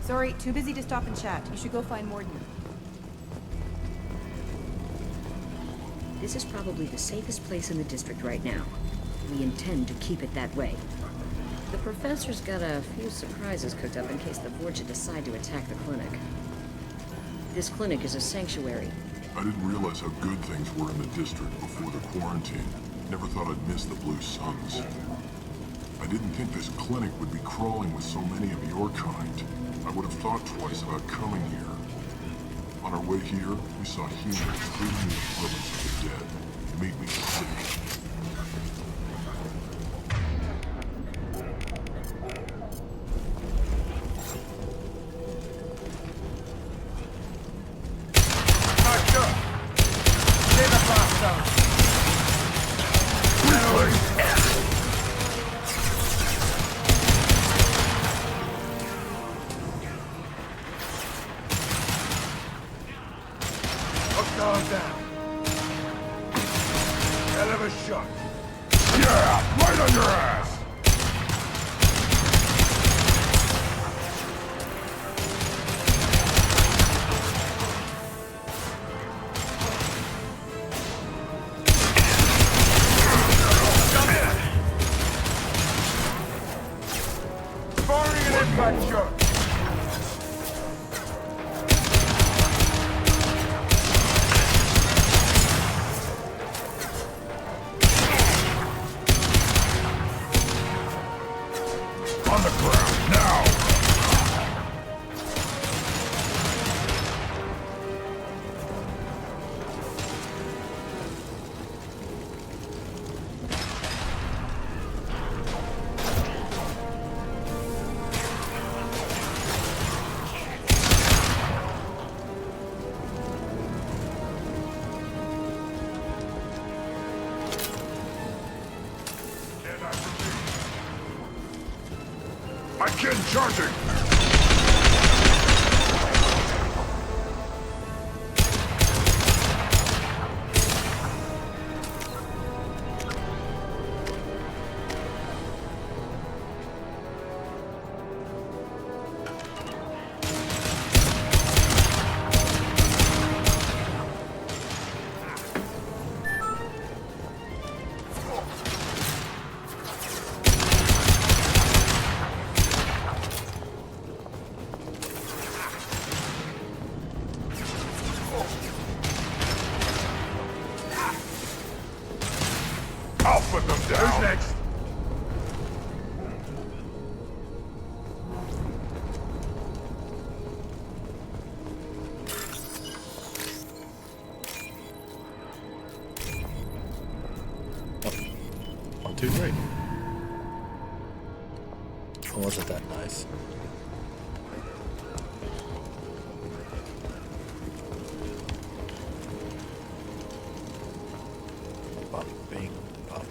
Sorry, too busy to stop and chat. You should go find Morden. This is probably the safest place in the district right now. We intend to keep it that way. The professor's got a few surprises cooked up in case the Vorcha decide to attack the clinic. This clinic is a sanctuary. I didn't realize how good things were in the district before the quarantine. Never thought I'd miss the Blue Suns. I didn't think this clinic would be crawling with so many of your kind. I would have thought twice about coming here. On our way here, we saw humans cleaning the apartments of the dead. It made me sick. Charging! Who's next? Oh. 1, 2, 3. Or wasn't that nice? Bop, bing, bop.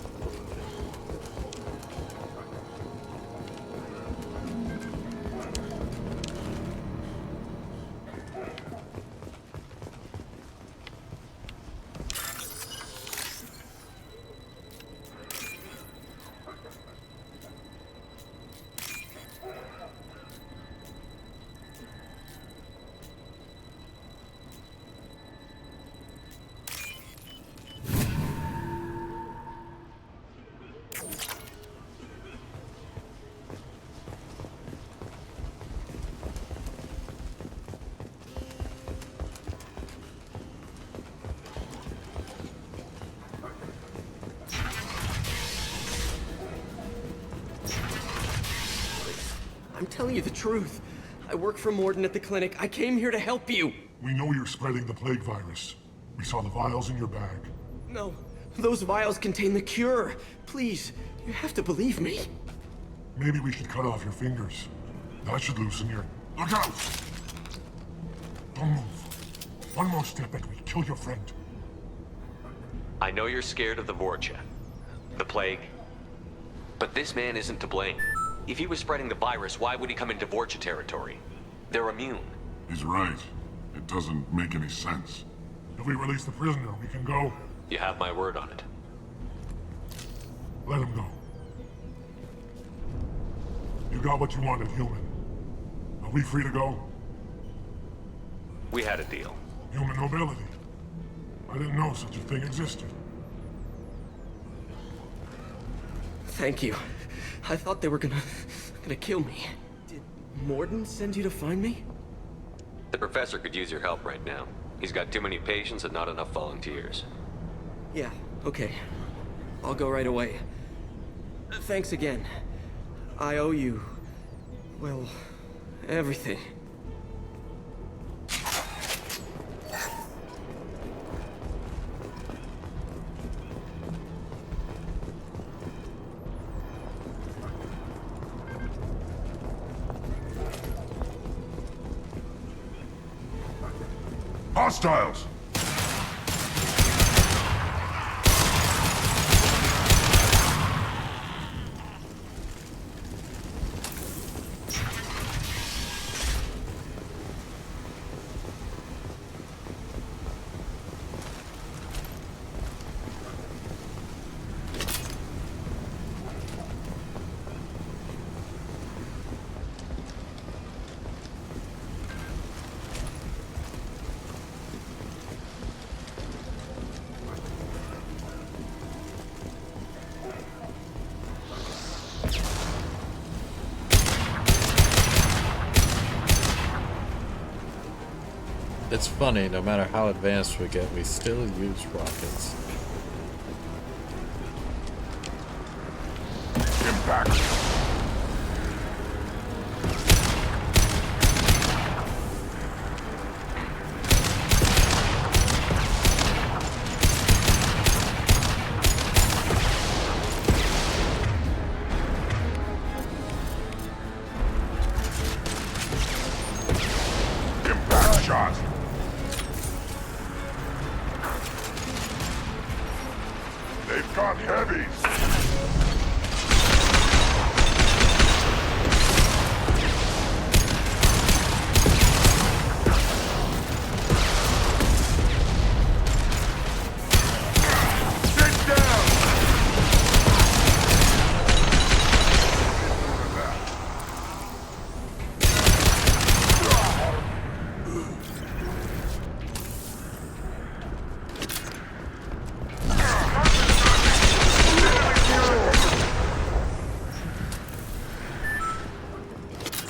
tell you the truth. I work for Morden at the clinic. I came here to help you. We know you're spreading the plague virus. We saw the vials in your bag. No, those vials contain the cure. Please, you have to believe me. Maybe we should cut off your fingers. That should loosen your... Look out! Don't move. One more step and we kill your friend. I know you're scared of the Vorcha, the plague, but this man isn't to blame. If he was spreading the virus, why would he come into Vorcha territory? They're immune. He's right. It doesn't make any sense. If we release the prisoner, we can go. You have my word on it. Let him go. You got what you wanted, human. Are we free to go? We had a deal. Human nobility. I didn't know such a thing existed. Thank you. I thought they were gonna kill me. Did Morden send you to find me? The professor could use your help right now. He's got too many patients and not enough volunteers. Yeah, okay. I'll go right away. Thanks again. I owe you... well, everything. Hostiles! It's funny, no matter how advanced we get, we still use rockets. Impact! Impact shot! They've got heavies!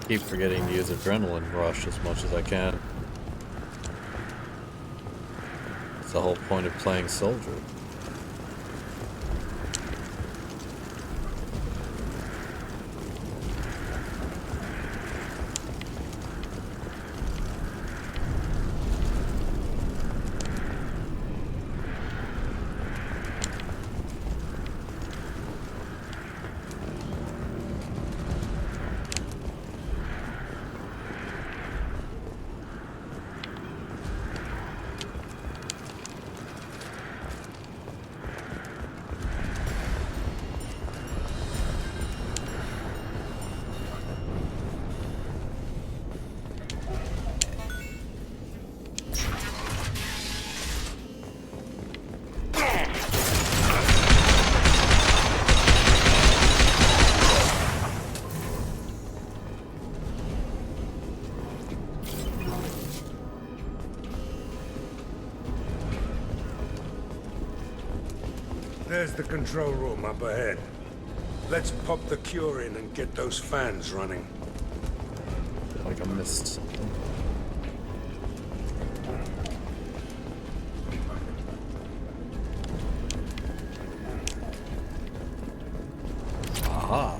Keep forgetting to use adrenaline rush as much as I can. It's the whole point of playing soldier. There's the control room up ahead. Let's pop the cure in and get those fans running. Like I missed something. Aha.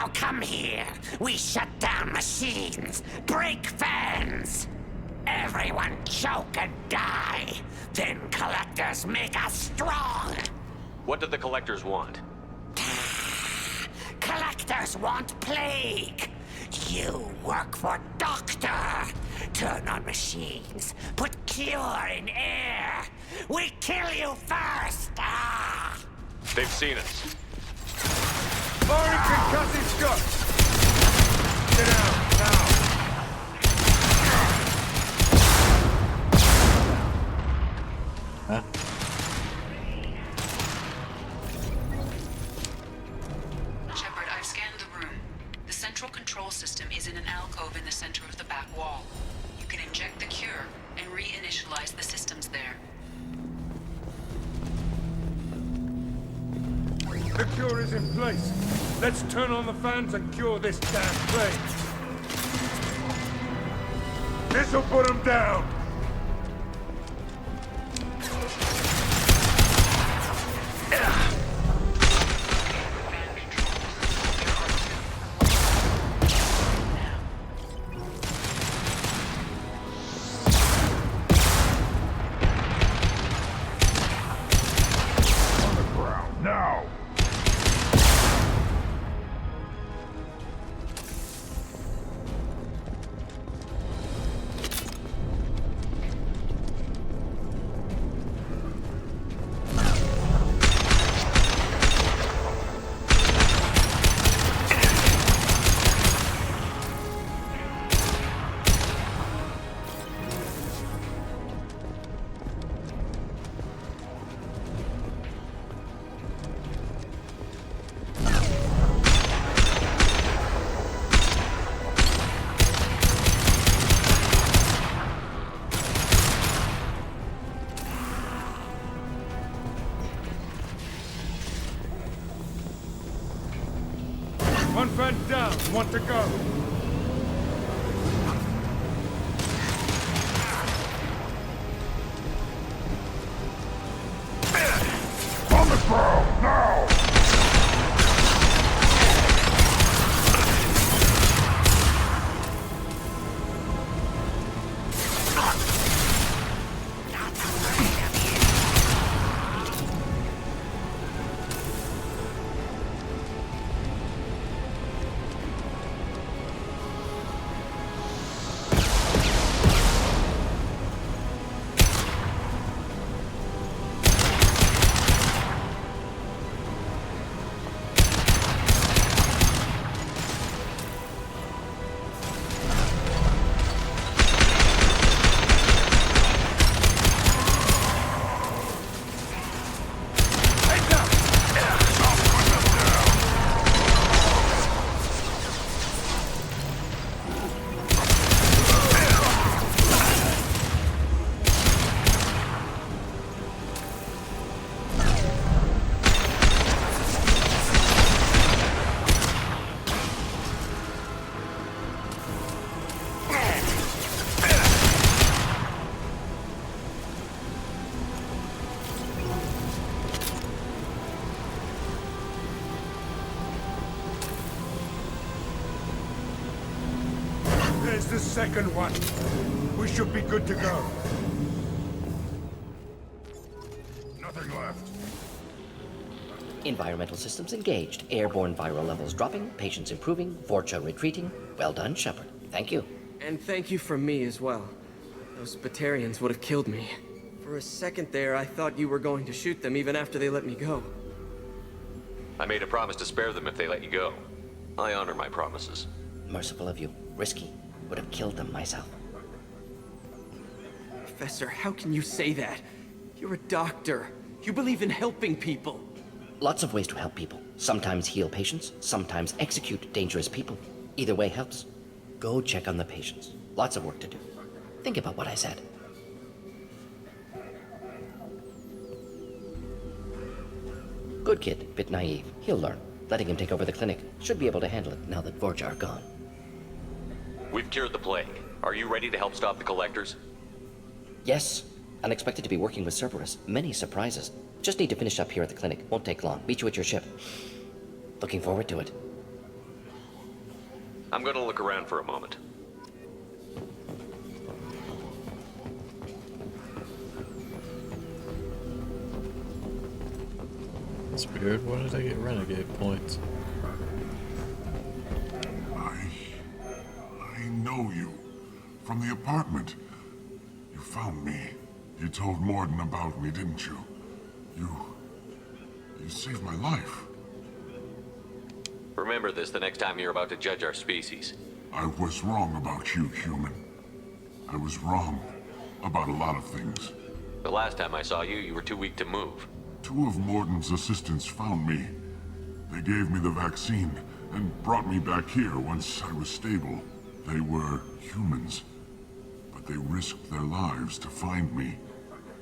Now come here. We shut down machines, break fans. Everyone choke and die. Then collectors make us strong. What do the collectors want? Collectors want plague. You work for Doctor. Turn on machines. Put cure in air. We kill you first. Ah! They've seen us. Firing concussive shots! Get out, now! Huh? Shepard, I've scanned the room. The central control system is in an alcove in the center of the back wall. You can inject the cure and reinitialize the systems there. The cure is in place. Let's turn on the fans and cure this damn plague. This'll put them down. On the ground, now! One fan down. Want to go? On the ground, now! There's the second one. We should be good to go. Nothing left. Environmental systems engaged. Airborne viral levels dropping. Patients improving. Vorcha retreating. Well done, Shepard. Thank you. And thank you from me as well. Those Batarians would have killed me. For a second there, I thought you were going to shoot them even after they let me go. I made a promise to spare them if they let you go. I honor my promises. Merciful of you. Risky. Would have killed them myself. Professor, how can you say that? You're a doctor. You believe in helping people. Lots of ways to help people. Sometimes heal patients, sometimes execute dangerous people. Either way helps. Go check on the patients. Lots of work to do. Think about what I said. Good kid, bit naive. He'll learn. Letting him take over the clinic. Should be able to handle it now that Vorja are gone. We've cured the plague. Are you ready to help stop the collectors? Yes. Unexpected to be working with Cerberus. Many surprises. Just need to finish up here at the clinic. Won't take long. Meet you at your ship. Looking forward to it. I'm gonna look around for a moment. That's weird. Why did I get renegade points? I know you. From the apartment. You found me. You told Morden about me, didn't you? You saved my life. Remember this the next time you're about to judge our species. I was wrong about you, human. I was wrong about a lot of things. The last time I saw you, you were too weak to move. 2 of Morden's assistants found me. They gave me the vaccine and brought me back here once I was stable. They were humans, but they risked their lives to find me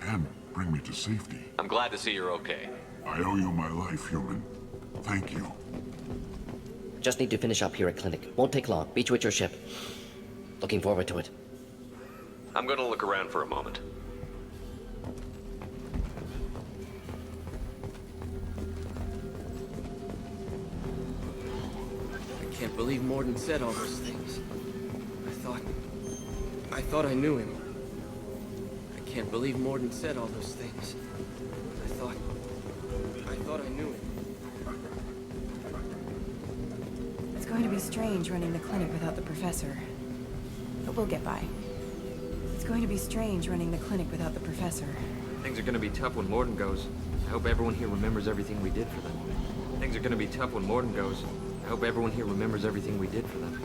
and bring me to safety. I'm glad to see you're okay. I owe you my life, human. Thank you. Just need to finish up here at Clinic. Won't take long. Meet you at your ship. Looking forward to it. I'm gonna look around for a moment. I can't believe Morden said all those things. I thought I knew him. I can't believe Morden said all those things. I thought I knew him. It's going to be strange running the clinic without the professor. But we'll get by. It's going to be strange running the clinic without the professor. Things are gonna be tough when Morden goes. I hope everyone here remembers everything we did for them. Things are gonna be tough when Morden goes. I hope everyone here remembers everything we did for them.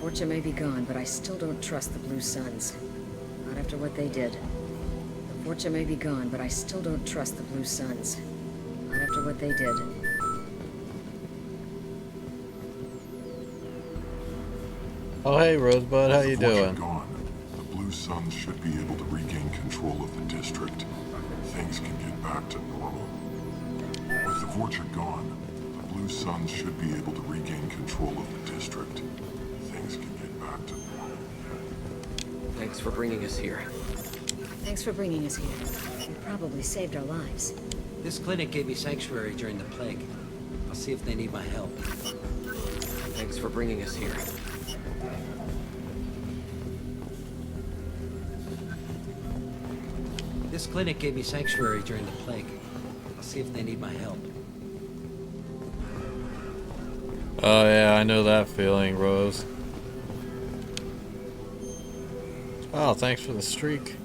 Fortune may be gone, but I still don't trust the Blue Suns. Not after what they did. Fortune may be gone, but I still don't trust the Blue Suns. Not after what they did. Oh, hey, Rosebud, how you doing? Gone. The Blue Suns should be able to regain control of the district. Things can get back to normal. With the Fortune gone, the Blue Suns should be able to regain control of the district. Things can get back to normal. Thanks for bringing us here. Thanks for bringing us here. You probably saved our lives. This clinic gave me sanctuary during the plague. I'll see if they need my help. Thanks for bringing us here. This clinic gave me sanctuary during the plague. I'll see if they need my help. Oh yeah, I know that feeling, Rose. Oh, thanks for the streak.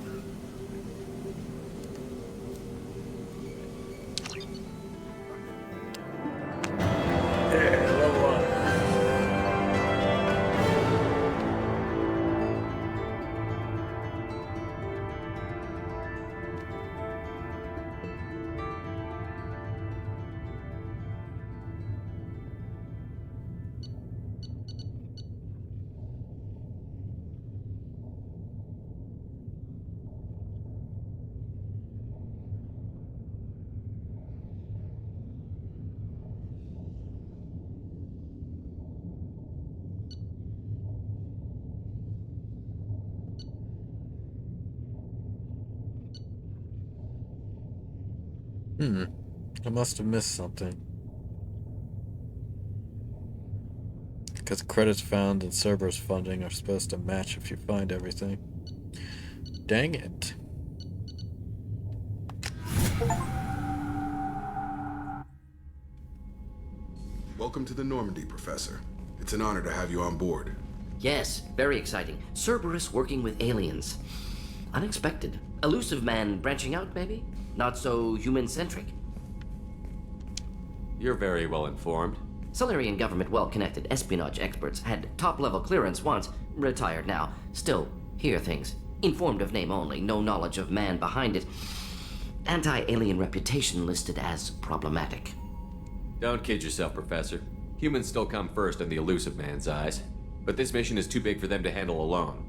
I must have missed something. Because credits found and Cerberus funding are supposed to match if you find everything. Dang it. Welcome to the Normandy, Professor. It's an honor to have you on board. Yes, very exciting. Cerberus working with aliens. Unexpected. Elusive man branching out, maybe? Not so human-centric. You're very well informed. Solarian government well-connected espionage experts had top-level clearance once, retired now. Still, hear things. Informed of name only, no knowledge of man behind it. Anti-alien reputation listed as problematic. Don't kid yourself, Professor. Humans still come first in the elusive man's eyes. But this mission is too big for them to handle alone.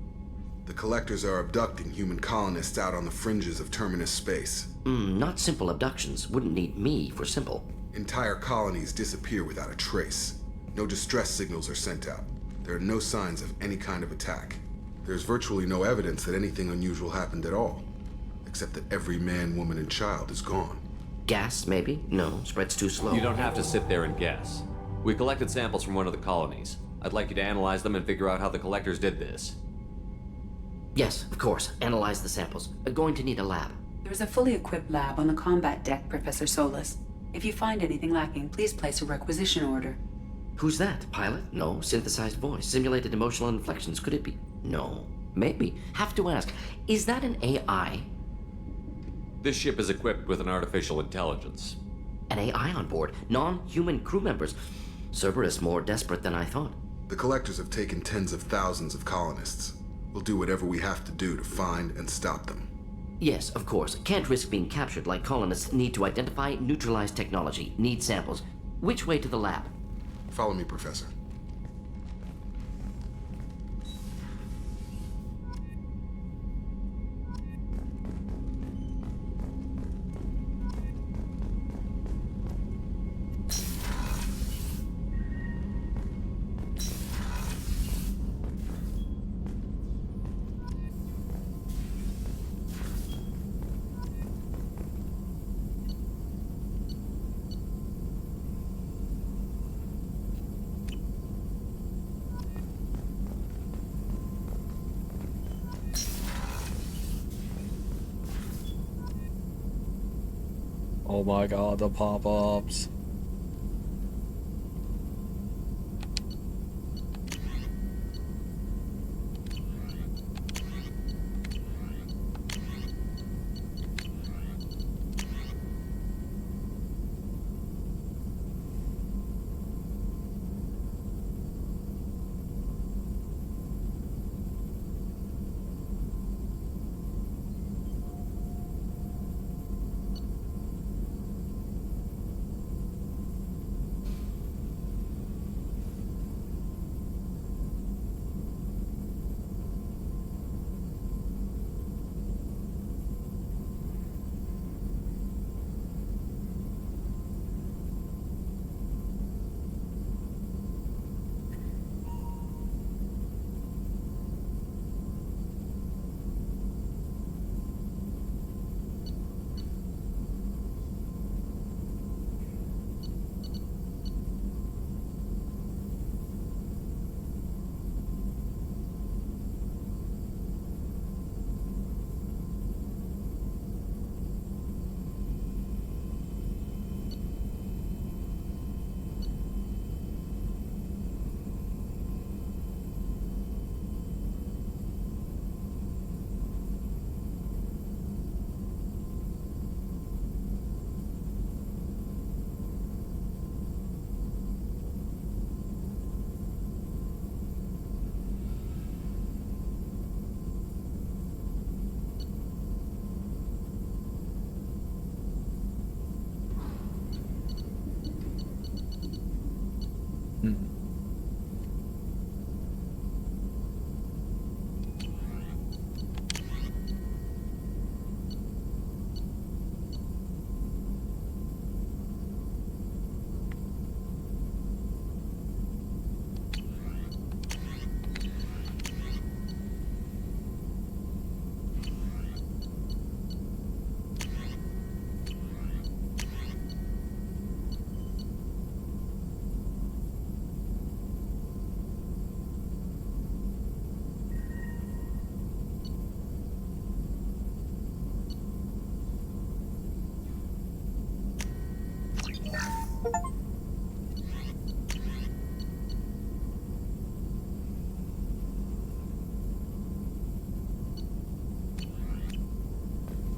The Collectors are abducting human colonists out on the fringes of Terminus space. Not simple abductions. Wouldn't need me for simple. Entire colonies disappear without a trace. No distress signals are sent out. There are no signs of any kind of attack. There's virtually no evidence that anything unusual happened at all. Except that every man, woman, and child is gone. Gas, maybe? No, spreads too slow. You don't have to sit there and guess. We collected samples from one of the colonies. I'd like you to analyze them and figure out how the collectors did this. Yes, of course. Analyze the samples. Going to need a lab. There's a fully equipped lab on the combat deck, Professor Solis. If you find anything lacking, please place a requisition order. Who's that? Pilot? No. Synthesized voice. Simulated emotional inflections. Could it be? No. Maybe. Have to ask. Is that an AI? This ship is equipped with an artificial intelligence. An AI on board? Non-human crew members? Cerberus more desperate than I thought. The collectors have taken tens of thousands of colonists. We'll do whatever we have to do to find and stop them. Yes, of course. Can't risk being captured like colonists need to identify, neutralize technology, need samples. Which way to the lab? Follow me, Professor. Oh my god, the pop-ups.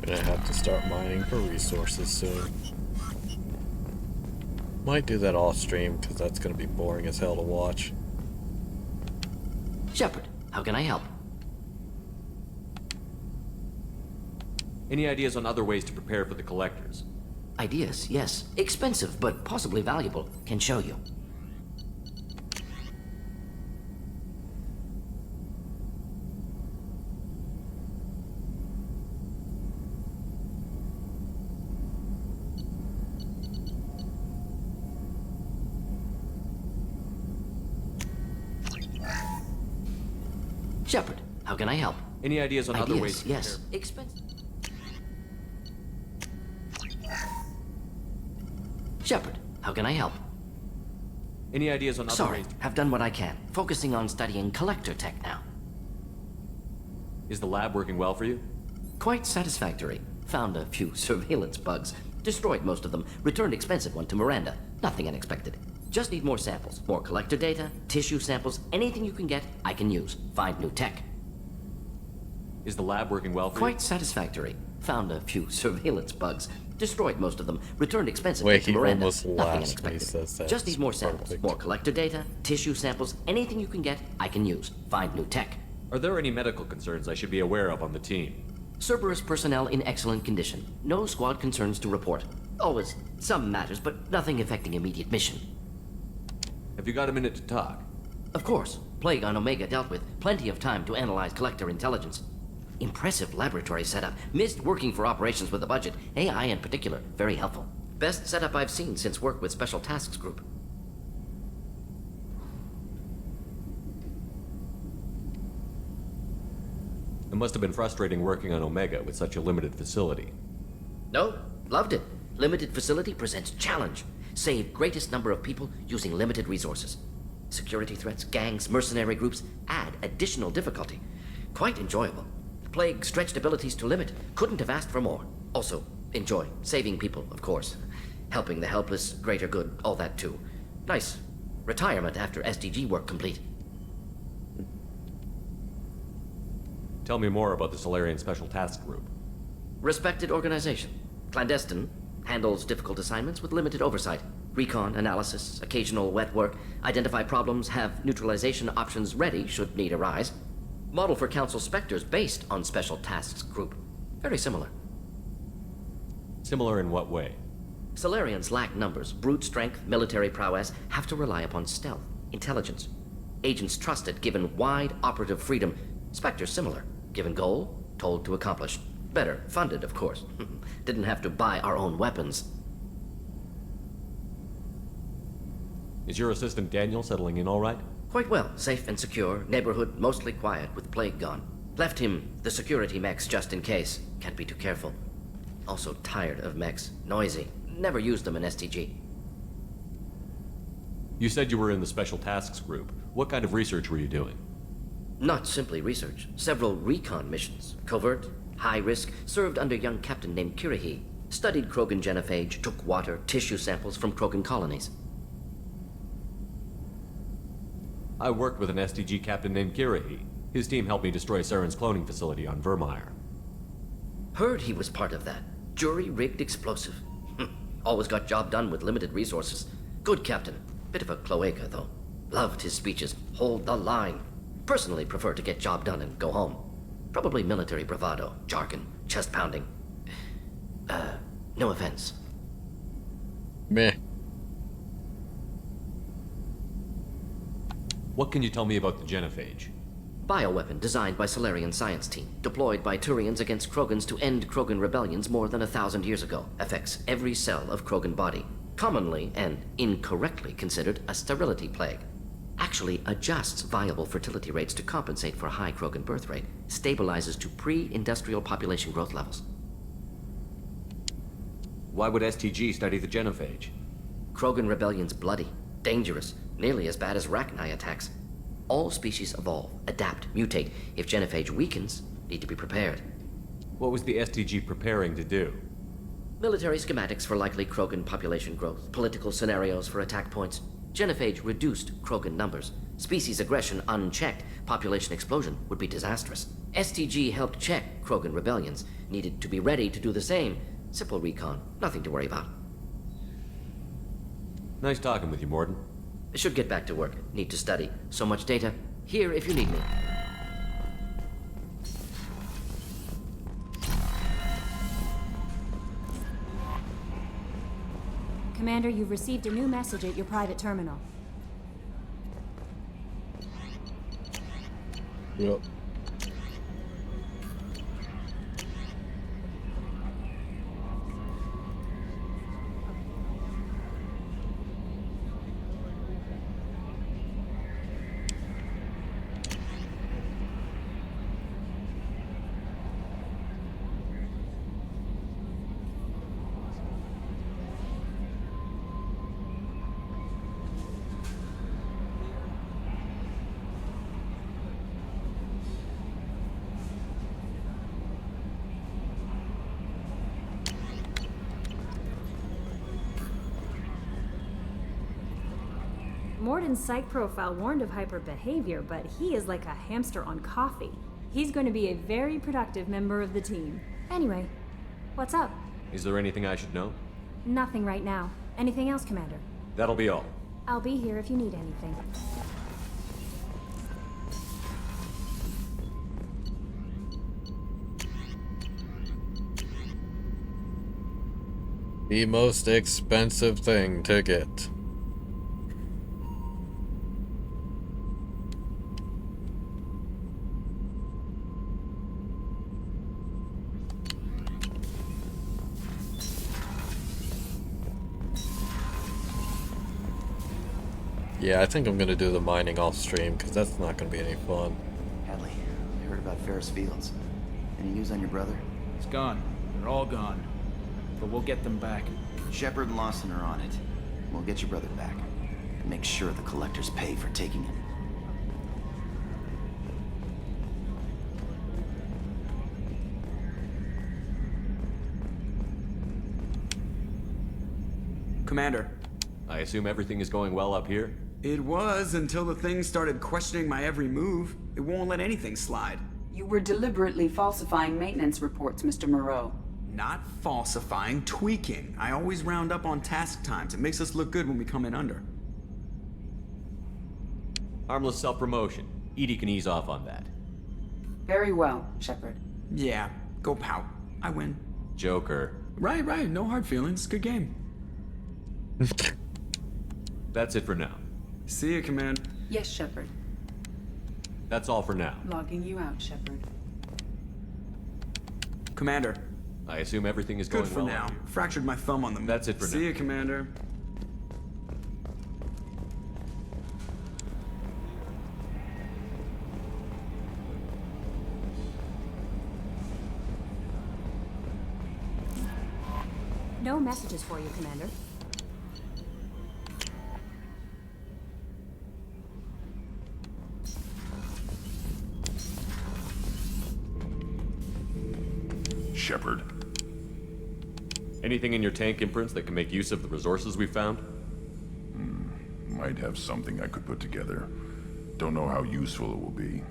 Gonna have to start mining for resources soon. Might do that off stream because that's gonna be boring as hell to watch. Shepard, how can I help? Any ideas on other ways to prepare for the collectors? Ideas, yes. Expensive, but possibly valuable. Can show you. Shepard, how can I help? Any ideas on other ways to yes. prepare? Expensive. Shepard, how can I help? Any ideas on other Sorry, ways? have done what I can. Focusing on studying collector tech now. Is the lab working well for you? Quite satisfactory. Found a few surveillance bugs. Destroyed most of them. Returned expensive one to Miranda. Nothing unexpected. Just need more samples. More collector data, tissue samples, anything you can get, I can use. Find new tech. Is the lab working well for you? Quite satisfactory. Found a few surveillance bugs. Destroyed most of them. Returned expensive Wait, to he Miranda. almost Nothing laughs when he unexpected. says that. Just need more It's samples. perfect. More collector data, tissue samples, anything you can get, I can use. Find new tech. Are there any medical concerns I should be aware of on the team? Cerberus personnel in excellent condition. No squad concerns to report. Always some matters, but nothing affecting immediate mission. Have you got a minute to talk? Of course. Plague on Omega dealt with. Plenty of time to analyze collector intelligence. Impressive laboratory setup. Missed working for operations with a budget. AI in particular. Very helpful. Best setup I've seen since work with Special Tasks Group. It must have been frustrating working on Omega with such a limited facility. No, loved it. Limited facility presents challenge. Save greatest number of people using limited resources. Security threats, gangs, mercenary groups add additional difficulty. Quite enjoyable. Plague stretched abilities to limit. Couldn't have asked for more. Also, enjoy. Saving people, of course. Helping the helpless, greater good, all that too. Nice. Retirement after SDG work complete. Tell me more about the Solarian Special Task Group. Respected organization. Clandestine. Handles difficult assignments with limited oversight. Recon, analysis, occasional wet work. Identify problems, have neutralization options ready should need arise. Model for Council Spectres based on Special Tasks Group. Very similar. Similar in what way? Solarians lack numbers, brute strength, military prowess, have to rely upon stealth, intelligence. Agents trusted, given wide operative freedom. Spectres similar, given goal, told to accomplish. Better, funded, of course. Didn't have to buy our own weapons. Is your assistant Daniel settling in all right? Quite well, safe and secure, neighborhood mostly quiet with plague gone. Left him the security mechs just in case. Can't be too careful. Also tired of mechs, noisy. Never used them in STG. You said you were in the Special Tasks Group. What kind of research were you doing? Not simply research. Several recon missions. Covert, high risk, served under young captain named Kirahi. Studied Krogan genophage, took water, tissue samples from Krogan colonies. I worked with an SDG captain named Kirahi. His team helped me destroy Saren's cloning facility on Vermeer. Heard he was part of that. Jury-rigged explosive. Always got job done with limited resources. Good captain. Bit of a cloaca, though. Loved his speeches. Hold the line. Personally prefer to get job done and go home. Probably military bravado, jargon, chest pounding. No offense. Meh. What can you tell me about the genophage? Bioweapon designed by Solarian science team, deployed by Turians against Krogans to end Krogan rebellions more than 1,000 years ago. Affects every cell of Krogan body. Commonly and incorrectly considered a sterility plague. Actually adjusts viable fertility rates to compensate for a high Krogan birth rate. Stabilizes to pre-industrial population growth levels. Why would STG study the genophage? Krogan rebellion's bloody, dangerous, nearly as bad as Rachni attacks. All species evolve, adapt, mutate. If genophage weakens, need to be prepared. What was the STG preparing to do? Military schematics for likely Krogan population growth, political scenarios for attack points. Genophage reduced Krogan numbers. Species aggression unchecked, population explosion would be disastrous. STG helped check Krogan rebellions, needed to be ready to do the same. Simple recon, nothing to worry about. Nice talking with you, Morden. Should get back to work. Need to study. So much data. Here if you need me. Commander, you've received a new message at your private terminal. Yep. Morden's psych profile warned of hyper behavior, but he is like a hamster on coffee. He's going to be a very productive member of the team. Anyway, what's up? Is there anything I should know? Nothing right now. Anything else, Commander? That'll be all. I'll be here if you need anything. The most expensive thing to get. Yeah, I think I'm gonna do the mining off stream because that's not gonna be any fun. Hadley, I heard about Ferris Fields. Any news on your brother? He's gone. They're all gone. But we'll get them back. Shepard and Lawson are on it. We'll get your brother back. And make sure the collectors pay for taking him. Commander. I assume everything is going well up here? It was until the thing started questioning my every move. It won't let anything slide. You were deliberately falsifying maintenance reports, Mr. Moreau. Not falsifying, tweaking. I always round up on task times. It makes us look good when we come in under. Harmless self-promotion. EDI can ease off on that. Very well, Shepard. Yeah, go pout. I win. Joker. Right, no hard feelings. Good game. That's it for now. See you, Command. Yes, Shepard. That's all for now. Logging you out, Shepard. Commander. I assume everything is going good for well. now. Fractured my thumb on the... That's it for now. See you, Commander. No messages for you, Commander. Shepard. Anything in your tank imprints that can make use of the resources we found? Might have something I could put together. Don't know how useful it will be.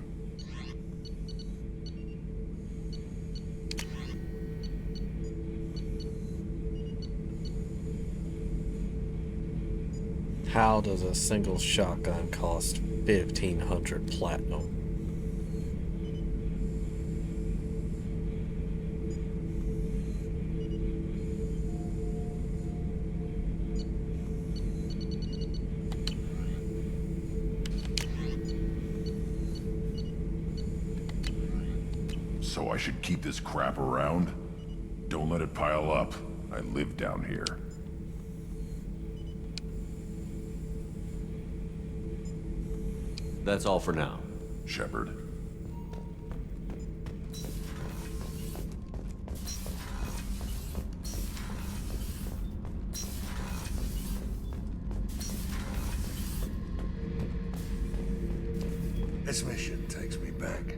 How does a single shotgun cost 1,500 platinum? So I should keep this crap around? Don't let it pile up. I live down here. That's all for now. Shepard. This mission takes me back.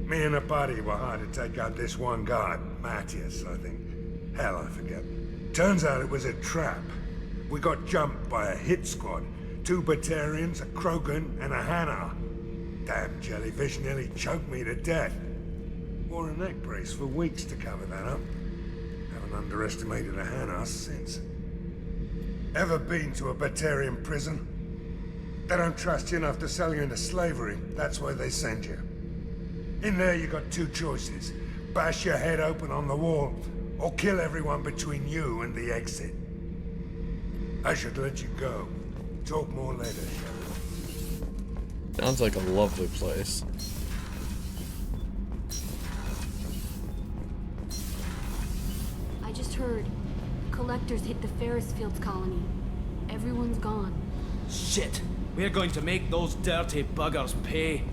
Me and a buddy were hired to take out this one guard, Matthias, I think. Hell, I forget. Turns out it was a trap. We got jumped by a hit squad. 2 Batarians, a Krogan, and a Hanar. Damn jellyfish nearly choked me to death. Wore a neck brace for weeks to cover that up. Haven't underestimated a Hanar since. Ever been to a Batarian prison? They don't trust you enough to sell you into slavery. That's where they send you. In there you got 2 choices. Bash your head open on the wall, or kill everyone between you and the exit. I should let you go. Talk more later, Shepard. Sounds like a lovely place. I just heard. Collectors hit the Ferris Fields colony. Everyone's gone. Shit! We're going to make those dirty buggers pay.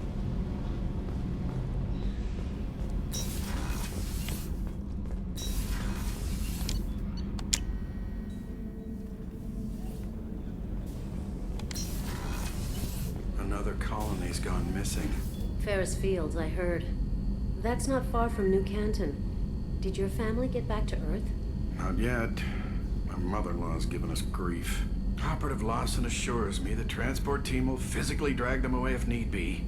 Another colony's gone missing. Ferris Fields, I heard. That's not far from New Canton. Did your family get back to Earth? Not yet. My mother-in-law's given us grief. Operative Lawson assures me the transport team will physically drag them away if need be.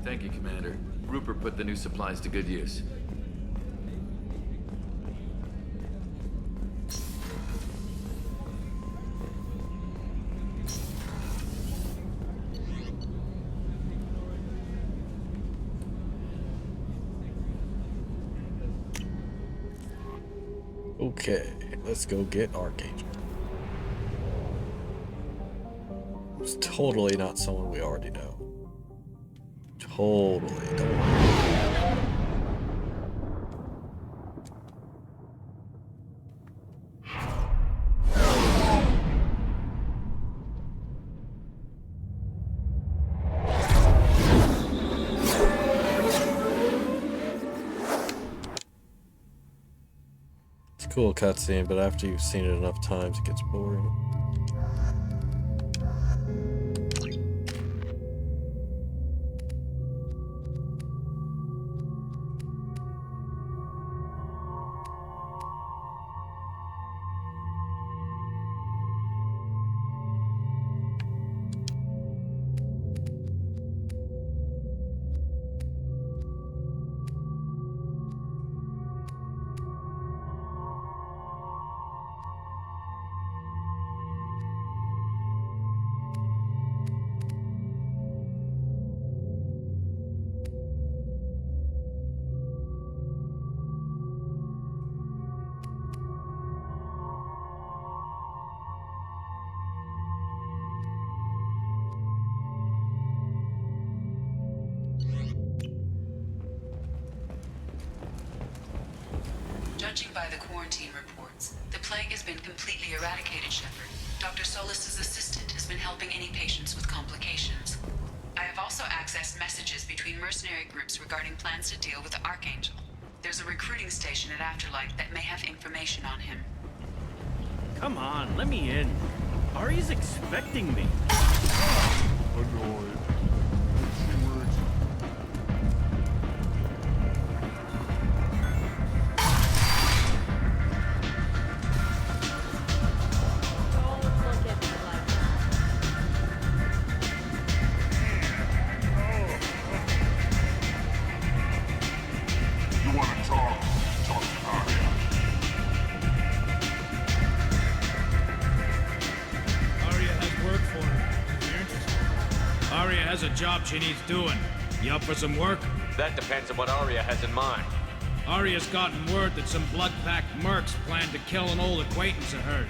Thank you, Commander. Rupert put the new supplies to good use. Okay, let's go get Archangel. It's totally not someone we already know. Totally, don't worry. It's a cool cutscene, but after you've seen it enough times, it gets boring. Judging by the quarantine reports, the plague has been completely eradicated, Shepard. Dr. Solis's assistant has been helping any patients with complications. I have also accessed messages between mercenary groups regarding plans to deal with the Archangel. There's a recruiting station at Afterlight that may have information on him. Come on, let me in. Ari's expecting me. Annoyed. Job she needs doing. You up for some work? That depends on what Arya has in mind. Arya's gotten word that some blood-packed mercs plan to kill an old acquaintance of hers,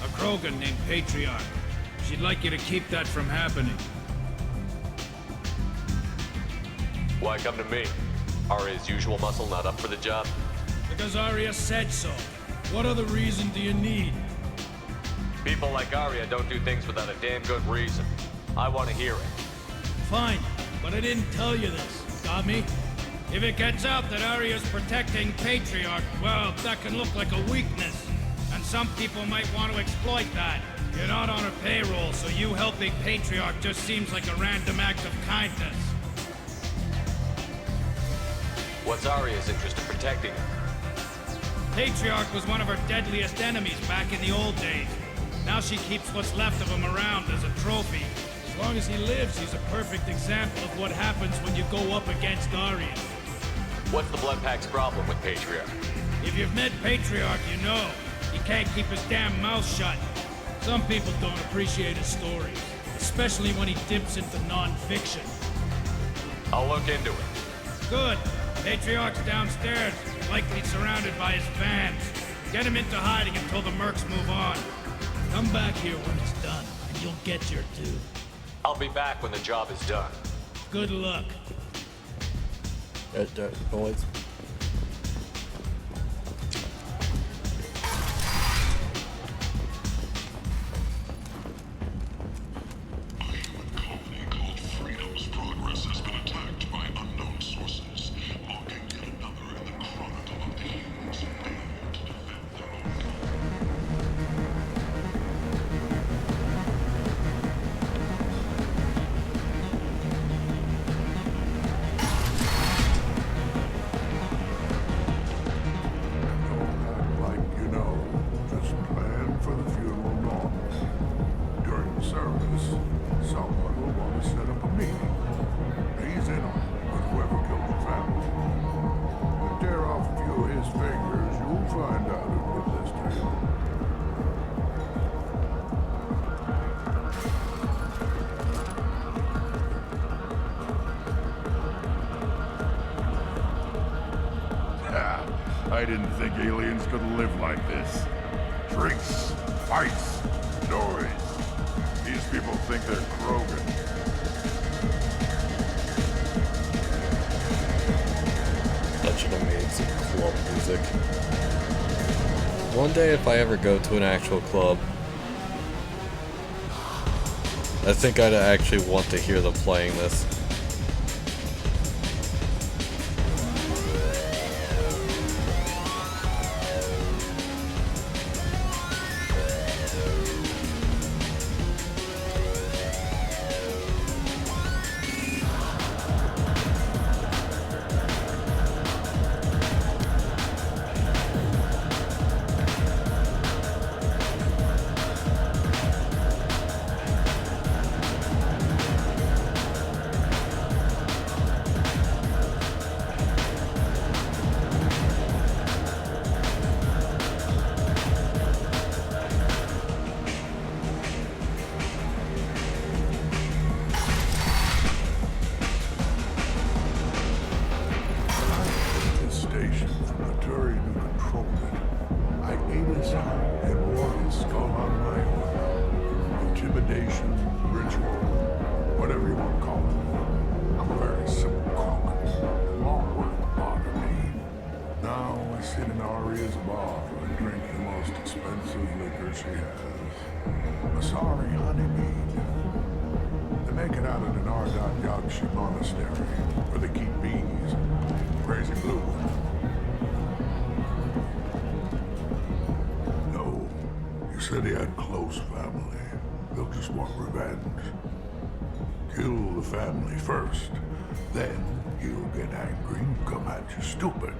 a Krogan named Patriarch. She'd like you to keep that from happening. Why come to me? Arya's usual muscle not up for the job? Because Arya said so. What other reason do you need? People like Arya don't do things without a damn good reason. I want to hear it. Fine, but I didn't tell you this. Got me? If it gets out that Arya's protecting Patriarch, well, that can look like a weakness. And some people might want to exploit that. You're not on her payroll, so you helping Patriarch just seems like a random act of kindness. What's Arya's interest in protecting him? Patriarch was one of her deadliest enemies back in the old days. Now she keeps what's left of him around as a trophy. As long as he lives, he's a perfect example of what happens when you go up against Arya. What's the Blood Pack's problem with Patriarch? If you've met Patriarch, you know. He can't keep his damn mouth shut. Some people don't appreciate his stories, especially when he dips into non-fiction. I'll look into it. Good. Patriarch's downstairs, likely surrounded by his fans. Get him into hiding until the mercs move on. Come back here when it's done, and you'll get your due. I'll be back when the job is done. Good luck. Boys. figures, you'll find out who did this to you. I didn't think aliens could live like this. Drinks, fights, noise. These people think they're Krogan. That should have made some club music. One day if I ever go to an actual club, I think I'd actually want to hear them playing this. Said he had close family. They'll just want revenge. Kill the family first. Then he'll get angry and come at you stupid.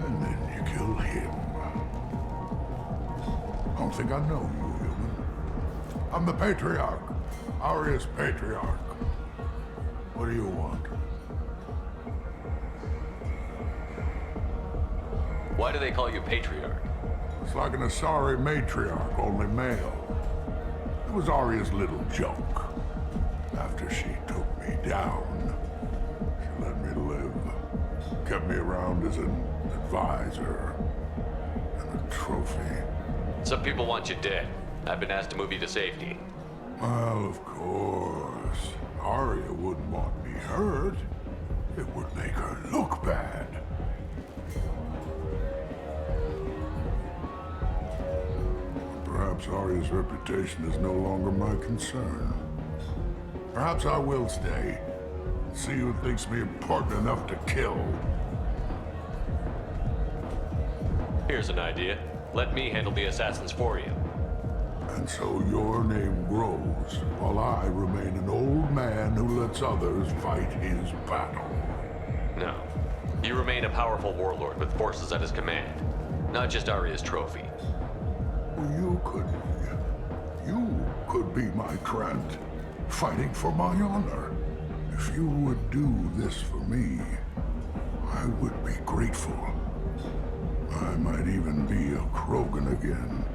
And then you kill him. I don't think I know you, human. I'm the Patriarch. Aria's Patriarch. What do you want? Why do they call you Patriarch? It's like an Asari matriarch, only male. It was Aria's little joke. After she took me down, she let me live. Kept me around as an advisor and a trophy. Some people want you dead. I've been asked to move you to safety. Well, of course. Aria wouldn't want me hurt. It would make her look bad. Perhaps Aria's reputation is no longer my concern. Perhaps I will stay. See who thinks me important enough to kill. Here's an idea. Let me handle the assassins for you. And so your name grows, while I remain an old man who lets others fight his battle. No. You remain a powerful warlord with forces at his command. Not just Aria's trophy. You could be my Trent, fighting for my honor. If you would do this for me, I would be grateful. I might even be a Krogan again.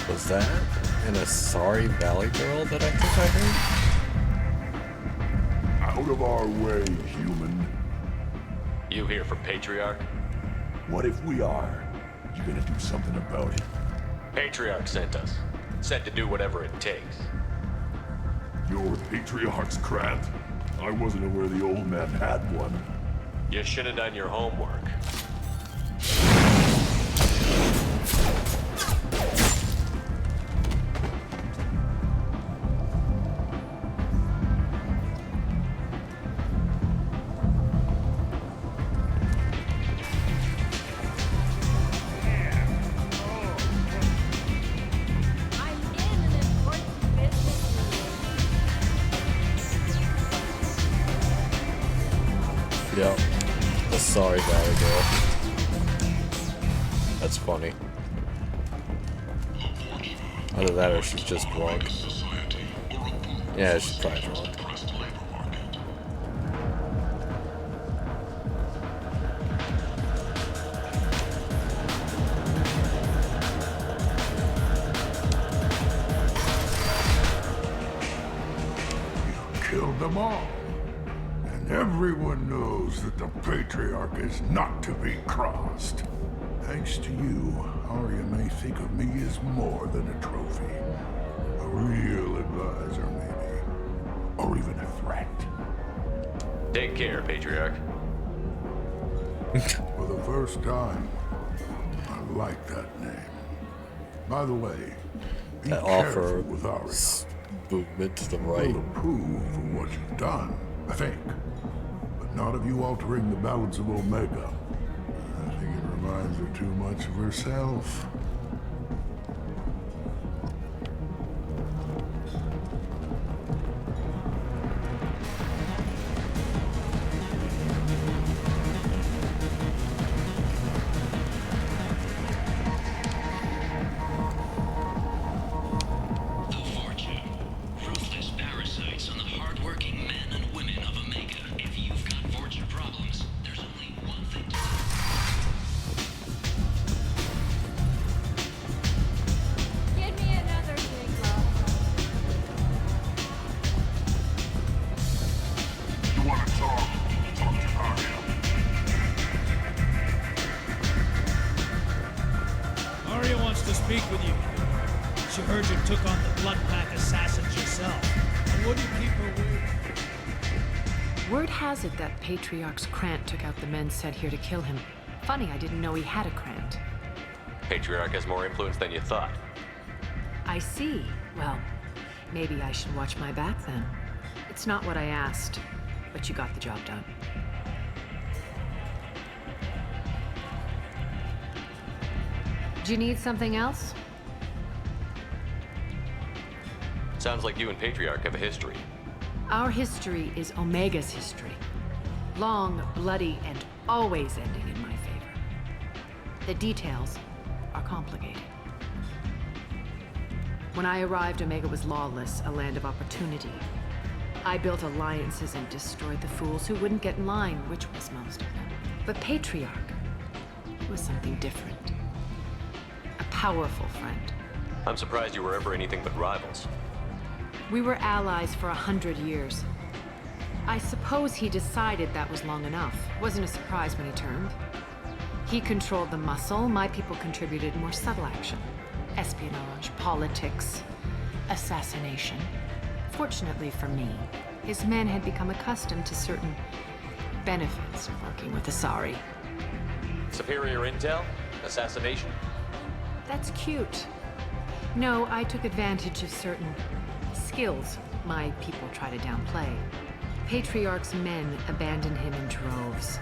Was that an Asari Valley girl that I think I heard? Out of our way, human. You here for Patriarch? What if we are? You gonna do something about it? Patriarch sent us. Said to do whatever it takes. You're Patriarch's Krat? I wasn't aware the old man had one. You should have done your homework. Yep. The sorry valley girl. That's funny. Either that or she's just drunk. Yeah, she's probably drunk. Killed them all. And everyone knows that the Patriarch is not to be crossed. Thanks to you, Arya may think of me as more than a trophy. A real advisor, maybe. Or even a threat. Take care, Patriarch. For the first time, I like that name. By the way, be That careful offer with Arya. movement to the right. Will approve of what you've done, I think. But not of you altering the balance of Omega. I think it reminds her too much of herself. Arya wants to speak with you. She heard you took on the Blood Pack assassins yourself. I wouldn't keep her waiting. Word has it that Patriarch's Krant took out the men sent here to kill him. Funny, I didn't know he had a Krant. Patriarch has more influence than you thought. I see. Well, maybe I should watch my back then. It's not what I asked, but you got the job done. Do you need something else? Sounds like you and Patriarch have a history. Our history is Omega's history. Long, bloody, and always ending in my favor. The details are complicated. When I arrived, Omega was lawless, a land of opportunity. I built alliances and destroyed the fools who wouldn't get in line, which was most of them. But Patriarch was something different. A powerful friend. I'm surprised you were ever anything but rivals. We were allies for 100 years. I suppose he decided that was long enough. Wasn't a surprise when he turned. He controlled the muscle, my people contributed more subtle action. Espionage, politics, assassination. Fortunately for me, his men had become accustomed to certain benefits of working with Asari. Superior intel? Assassination? That's cute. No, I took advantage of certain skills my people try to downplay. Patriarch's men abandoned him in droves.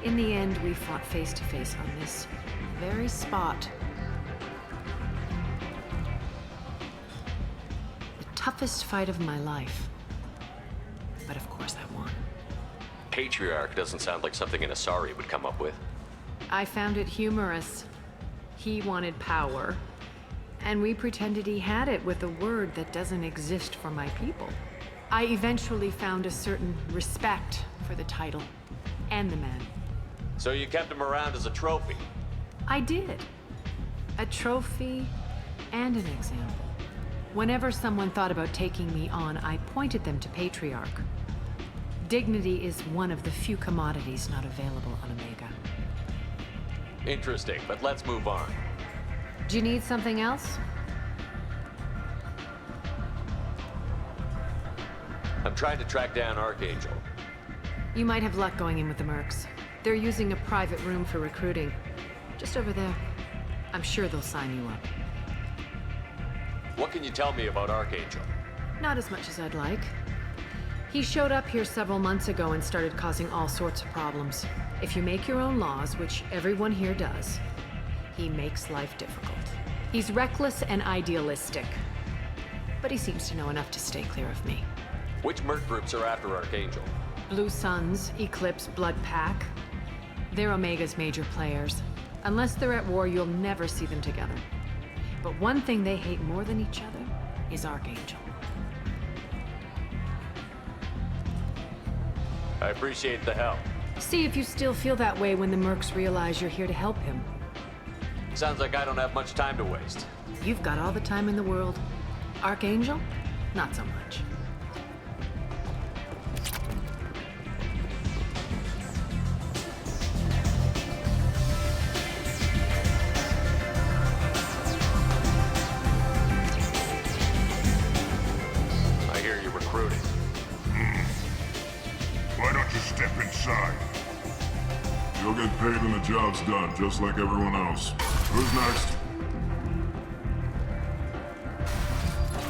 In the end, we fought face to face on this very spot. The toughest fight of my life. But of course I won. Patriarch doesn't sound like something an Asari would come up with. I found it humorous. He wanted power, and we pretended he had it with a word that doesn't exist for my people. I eventually found a certain respect for the title and the man. So you kept him around as a trophy? I did. A trophy and an example. Whenever someone thought about taking me on, I pointed them to Patriarch. Dignity is one of the few commodities not available on Omega. Interesting, but let's move on. Do you need something else? I'm trying to track down Archangel. You might have luck going in with the mercs. They're using a private room for recruiting. Just over there. I'm sure they'll sign you up. What can you tell me about Archangel? Not as much as I'd like. He showed up here several months ago and started causing all sorts of problems. If you make your own laws, which everyone here does, he makes life difficult. He's reckless and idealistic. But he seems to know enough to stay clear of me. Which merc groups are after Archangel? Blue Suns, Eclipse, Blood Pack. They're Omega's major players. Unless they're at war, you'll never see them together. But one thing they hate more than each other is Archangel. I appreciate the help. See if you still feel that way when the mercs realize you're here to help him. Sounds like I don't have much time to waste. You've got all the time in the world. Archangel? Not so much. I hear you're recruiting. Why don't you step inside? You'll get paid when the job's done, just like everyone else. Who's next?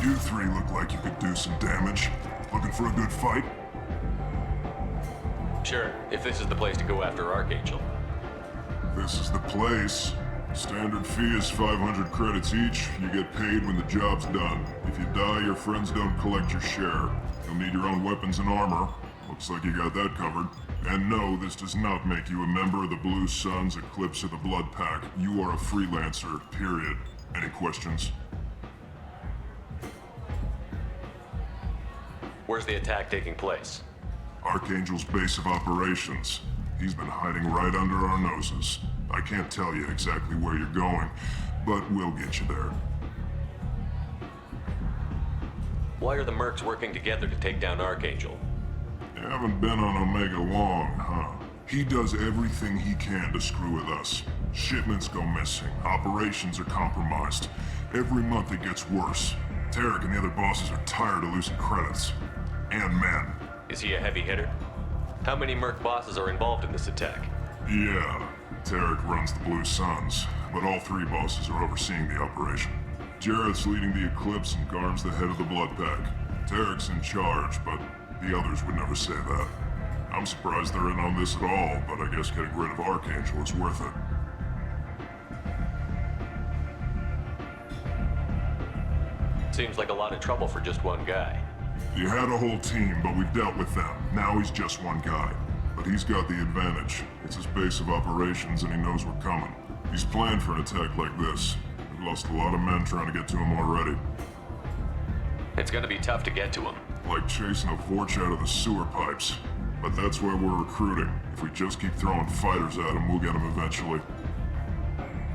You three look like you could do some damage. Looking for a good fight? Sure, if this is the place to go after Archangel. This is the place. Standard fee is 500 credits each. You get paid when the job's done. If you die, your friends don't collect your share. You'll need your own weapons and armor. Looks like you got that covered. And no, this does not make you a member of the Blue Suns, Eclipse, or the Blood Pack. You are a freelancer, period. Any questions? Where's the attack taking place? Archangel's base of operations. He's been hiding right under our noses. I can't tell you exactly where you're going, but we'll get you there. Why are the mercs working together to take down Archangel? You haven't been on Omega long, huh? He does everything he can to screw with us. Shipments go missing, operations are compromised. Every month it gets worse. Tarek and the other bosses are tired of losing credits. And men. Is he a heavy hitter? How many merc bosses are involved in this attack? Yeah, Tarek runs the Blue Suns, but all three bosses are overseeing the operation. Jarrett's leading the Eclipse and Garm's the head of the Blood Pack. Tarek's in charge, but the others would never say that. I'm surprised they're in on this at all, but I guess getting rid of Archangel is worth it. Seems like a lot of trouble for just one guy. You had a whole team, but we've dealt with them. Now he's just one guy. But he's got the advantage. It's his base of operations and he knows we're coming. He's planned for an attack like this. We've lost a lot of men trying to get to him already. It's gonna be tough to get to him. Like chasing a Vorch out of the sewer pipes. But that's why we're recruiting. If we just keep throwing fighters at him, we'll get him eventually.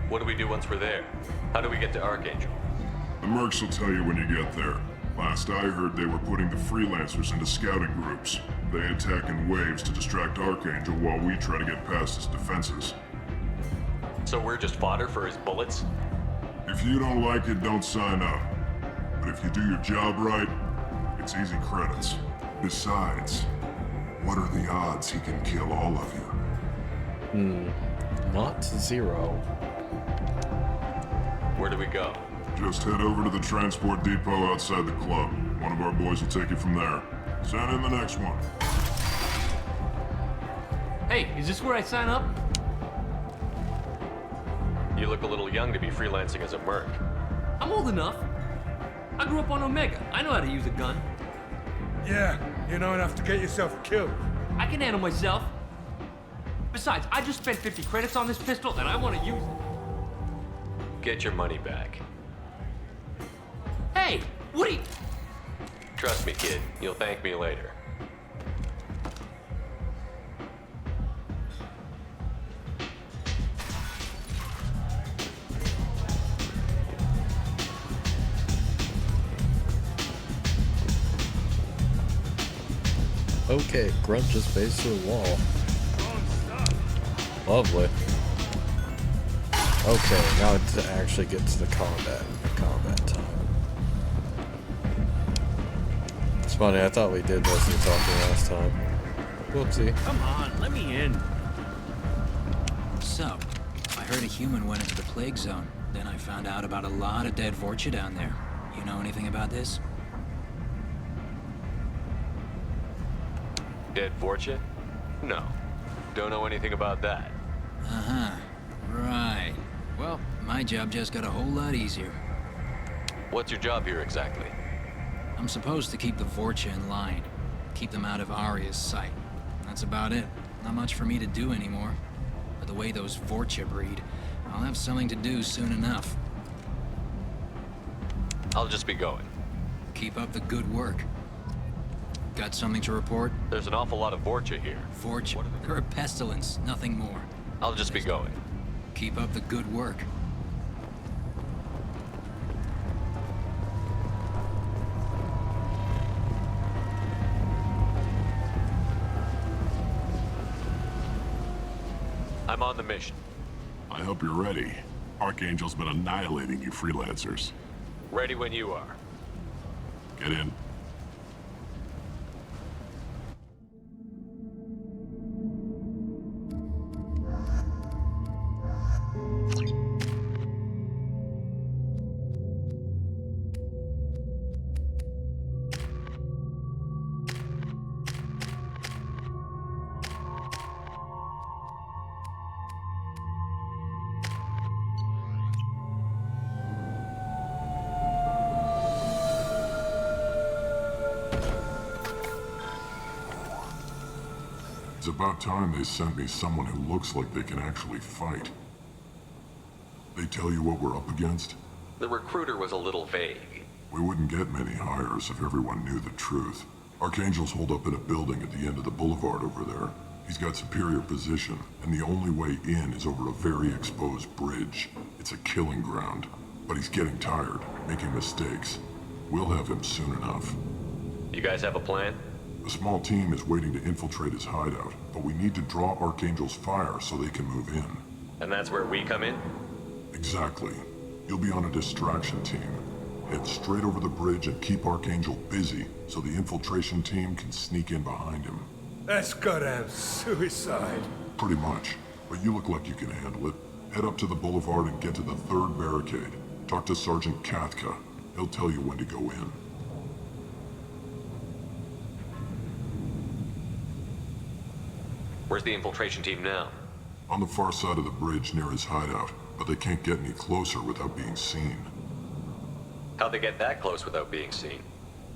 What do we do once we're there? How do we get to Archangel? The mercs will tell you when you get there. Last I heard, they were putting the freelancers into scouting groups. They attack in waves to distract Archangel while we try to get past his defenses. So we're just fodder for his bullets? If you don't like it, don't sign up. But if you do your job right, it's easy credits. Besides, what are the odds he can kill all of you? Not zero. Where do we go? Just head over to the transport depot outside the club. One of our boys will take you from there. Send in the next one. Hey, is this where I sign up? You look a little young to be freelancing as a merc. I'm old enough. I grew up on Omega. I know how to use a gun. Yeah, you know enough to get yourself killed. I can handle myself. Besides, I just spent 50 credits on this pistol and I want to use it. Get your money back. Hey, what are you... Trust me, kid. You'll thank me later. Okay, Grunt just faced to the wall. Lovely. Okay, now to actually get to the combat time. It's funny, I thought we did most of the talking last time. Whoopsie. Come on, let me in. So, I heard a human went into the plague zone. Then I found out about a lot of dead Vorcha down there. You know anything about this? Dead Vorcha? No. Don't know anything about that. Uh-huh. Right. Well, my job just got a whole lot easier. What's your job here exactly? I'm supposed to keep the Vorcha in line. Keep them out of Arya's sight. That's about it. Not much for me to do anymore. But the way those Vorcha breed, I'll have something to do soon enough. I'll just be going. Keep up the good work. Got something to report? There's an awful lot of Vorcha here. Vorcha? They're a pestilence, nothing more. I'll just be going. Keep up the good work. I'm on the mission. I hope you're ready. Archangel's been annihilating you freelancers. Ready when you are. Get in. It's about time they sent me someone who looks like they can actually fight. They tell you what we're up against? The recruiter was a little vague. We wouldn't get many hires if everyone knew the truth. Archangel's holed up in a building at the end of the boulevard over there. He's got superior position, and the only way in is over a very exposed bridge. It's a killing ground. But he's getting tired, making mistakes. We'll have him soon enough. You guys have a plan? A small team is waiting to infiltrate his hideout, but we need to draw Archangel's fire so they can move in. And that's where we come in? Exactly. You'll be on a distraction team. Head straight over the bridge and keep Archangel busy so the infiltration team can sneak in behind him. That's goddamn suicide. Pretty much, but you look like you can handle it. Head up to the boulevard and get to the third barricade. Talk to Sergeant Katka. He'll tell you when to go in. Where's the infiltration team now? On the far side of the bridge near his hideout, but they can't get any closer without being seen. How'd they get that close without being seen?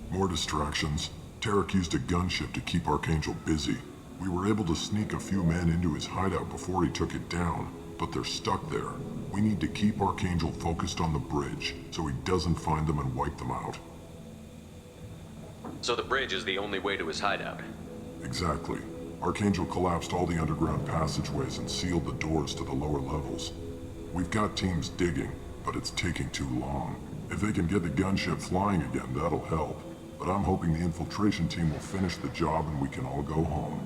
More distractions. Tarek used a gunship to keep Archangel busy. We were able to sneak a few men into his hideout before he took it down, but they're stuck there. We need to keep Archangel focused on the bridge, so he doesn't find them and wipe them out. So the bridge is the only way to his hideout? Exactly. Archangel collapsed all the underground passageways and sealed the doors to the lower levels. We've got teams digging, but it's taking too long. If they can get the gunship flying again, that'll help. But I'm hoping the infiltration team will finish the job and we can all go home.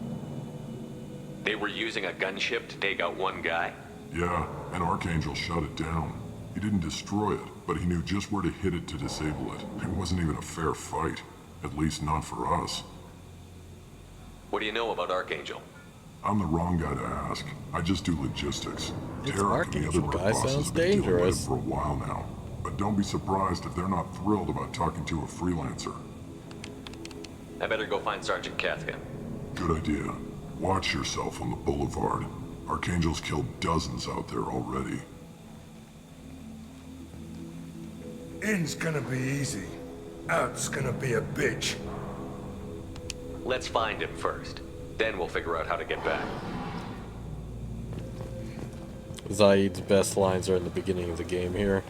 They were using a gunship to take out one guy? Yeah, and Archangel shut it down. He didn't destroy it, but he knew just where to hit it to disable it. It wasn't even a fair fight. At least not for us. What do you know about Archangel? I'm the wrong guy to ask. I just do logistics. It's Tarek and the other guy bosses sounds have been dealing with dangerous. it for a while now. But don't be surprised if they're not thrilled about talking to a freelancer. I better go find Sergeant Katka. Good idea. Watch yourself on the boulevard. Archangel's killed dozens out there already. In's gonna be easy. Out's gonna be a bitch. Let's find him first. Then we'll figure out how to get back. Zaid's best lines are in the beginning of the game here.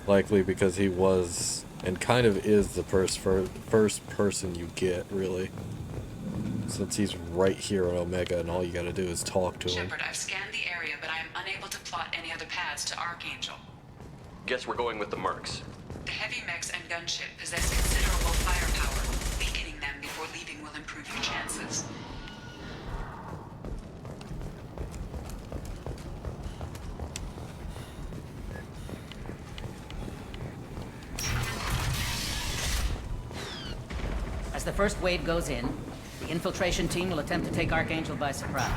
Likely because he was, and kind of is, the first person you get, really. Since he's right here on Omega and all you gotta do is talk to him. Shepard, I've scanned the area, but I am unable to plot any other paths to Archangel. Guess we're going with the mercs. The heavy mechs and gunship possess considerable firepower. Weakening them before leaving will improve your chances. the first wave goes in, the infiltration team will attempt to take Archangel by surprise.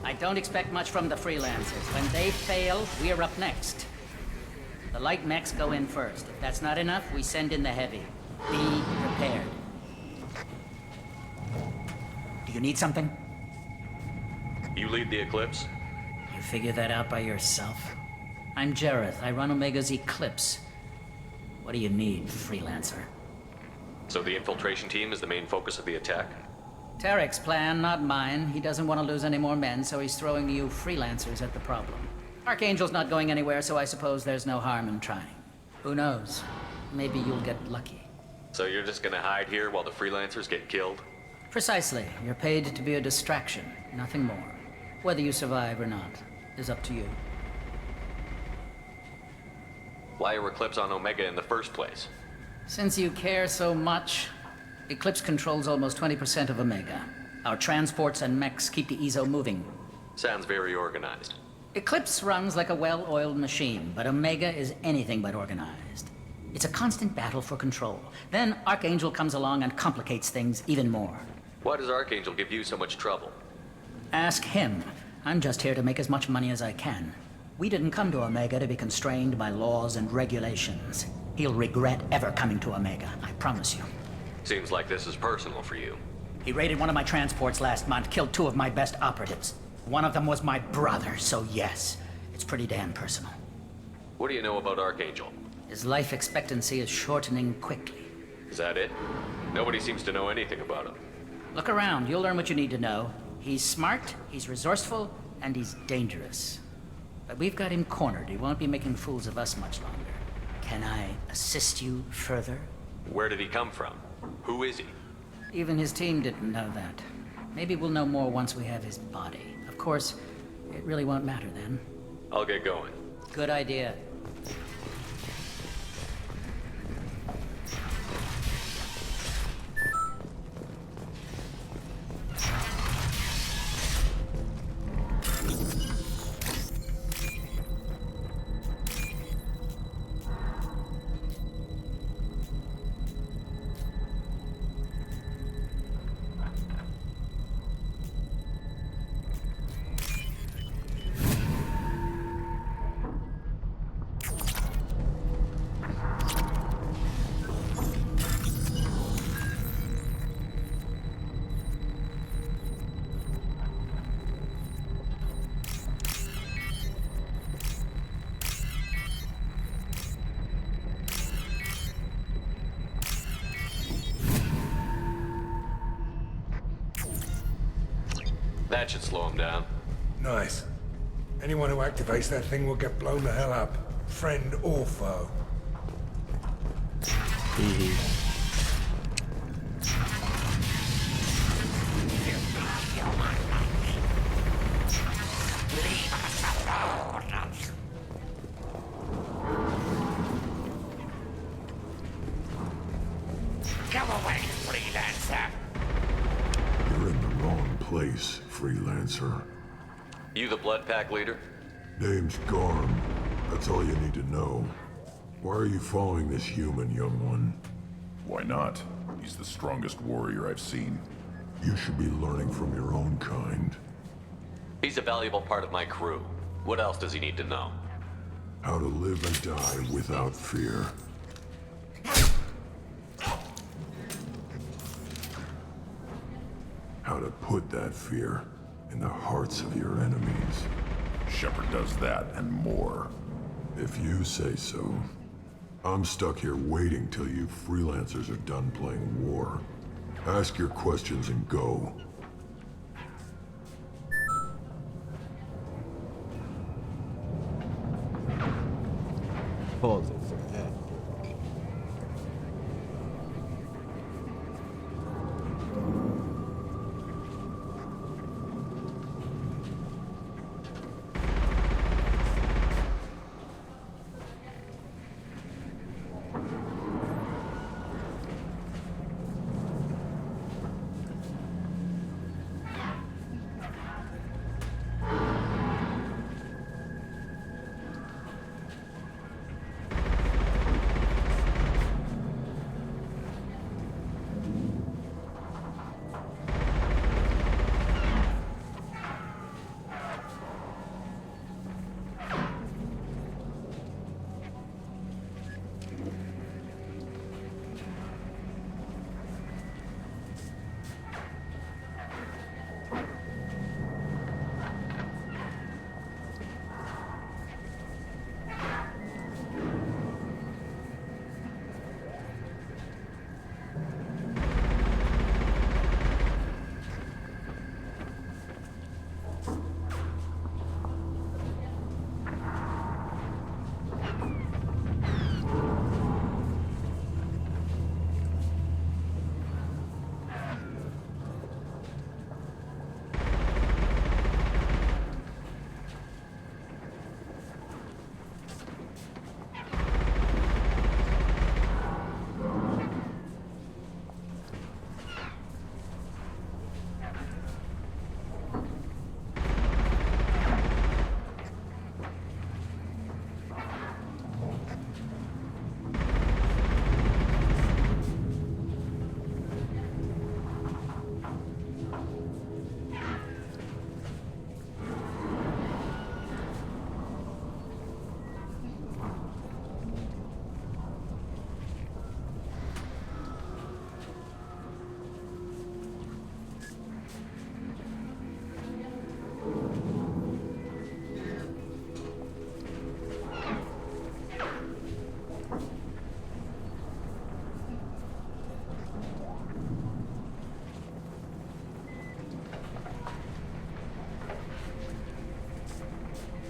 I don't expect much from the freelancers. When they fail, we're up next. The light mechs go in first. If that's not enough, we send in the heavy. Be prepared. Do you need something? You lead the Eclipse? You figure that out by yourself? I'm Jareth. I run Omega's Eclipse. What do you need, freelancer? So the infiltration team is the main focus of the attack? Tarek's plan, not mine. He doesn't want to lose any more men, so he's throwing you freelancers at the problem. Archangel's not going anywhere, so I suppose there's no harm in trying. Who knows? Maybe you'll get lucky. So you're just gonna hide here while the freelancers get killed? Precisely. You're paid to be a distraction, nothing more. Whether you survive or not is up to you. Why are Eclipse on Omega in the first place? Since you care so much, Eclipse controls almost 20% of Omega. Our transports and mechs keep the EZO moving. Sounds very organized. Eclipse runs like a well-oiled machine, but Omega is anything but organized. It's a constant battle for control. Then Archangel comes along and complicates things even more. Why does Archangel give you so much trouble? Ask him. I'm just here to make as much money as I can. We didn't come to Omega to be constrained by laws and regulations. He'll regret ever coming to Omega, I promise you. Seems like this is personal for you. He raided one of my transports last month, killed 2 of my best operatives. One of them was my brother, so yes, it's pretty damn personal. What do you know about Archangel? His life expectancy is shortening quickly. Is that it? Nobody seems to know anything about him. Look around, you'll learn what you need to know. He's smart, he's resourceful, and he's dangerous. But we've got him cornered. He won't be making fools of us much longer. Can I assist you further? Where did he come from? Who is he? Even his team didn't know that. Maybe we'll know more once we have his body. Of course, it really won't matter then. I'll get going. Good idea. That should slow him down. Nice. Anyone who activates that thing will get blown the hell up. Friend or foe. Go away, freelancer. You're in the wrong place, freelancer. You the Blood Pack leader? Name's Garm. That's all you need to know. Why are you following this human, young one? Why not? He's the strongest warrior I've seen. You should be learning from your own kind. He's a valuable part of my crew. What else does he need to know? How to live and die without fear. How to put that fear in the hearts of your enemies. Shepard does that and more. If you say so. I'm stuck here waiting till you freelancers are done playing war. Ask your questions and go. Pause it for that.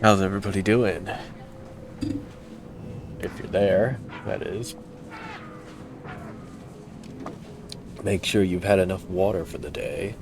How's everybody doing? If you're there, that is. Make sure you've had enough water for the day.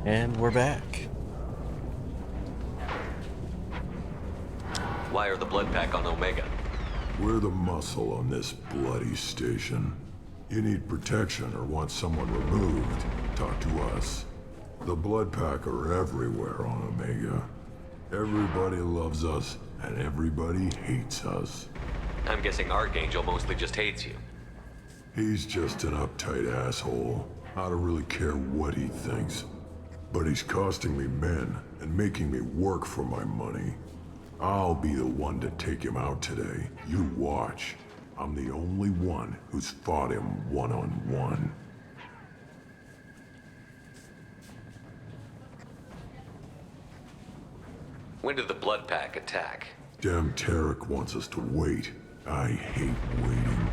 And we're back. Why are the blood pack on Omega? We're the muscle on this bloody station. You need protection or want someone removed, talk to us. The blood pack are everywhere on Omega. Everybody loves us, and everybody hates us. I'm guessing Archangel mostly just hates you. He's just an uptight asshole. I don't really care what he thinks. But he's costing me men and making me work for my money. I'll be the one to take him out today. You watch. I'm the only one who's fought him one-on-one. When did the blood pack attack? Damn Tarek wants us to wait. I hate waiting.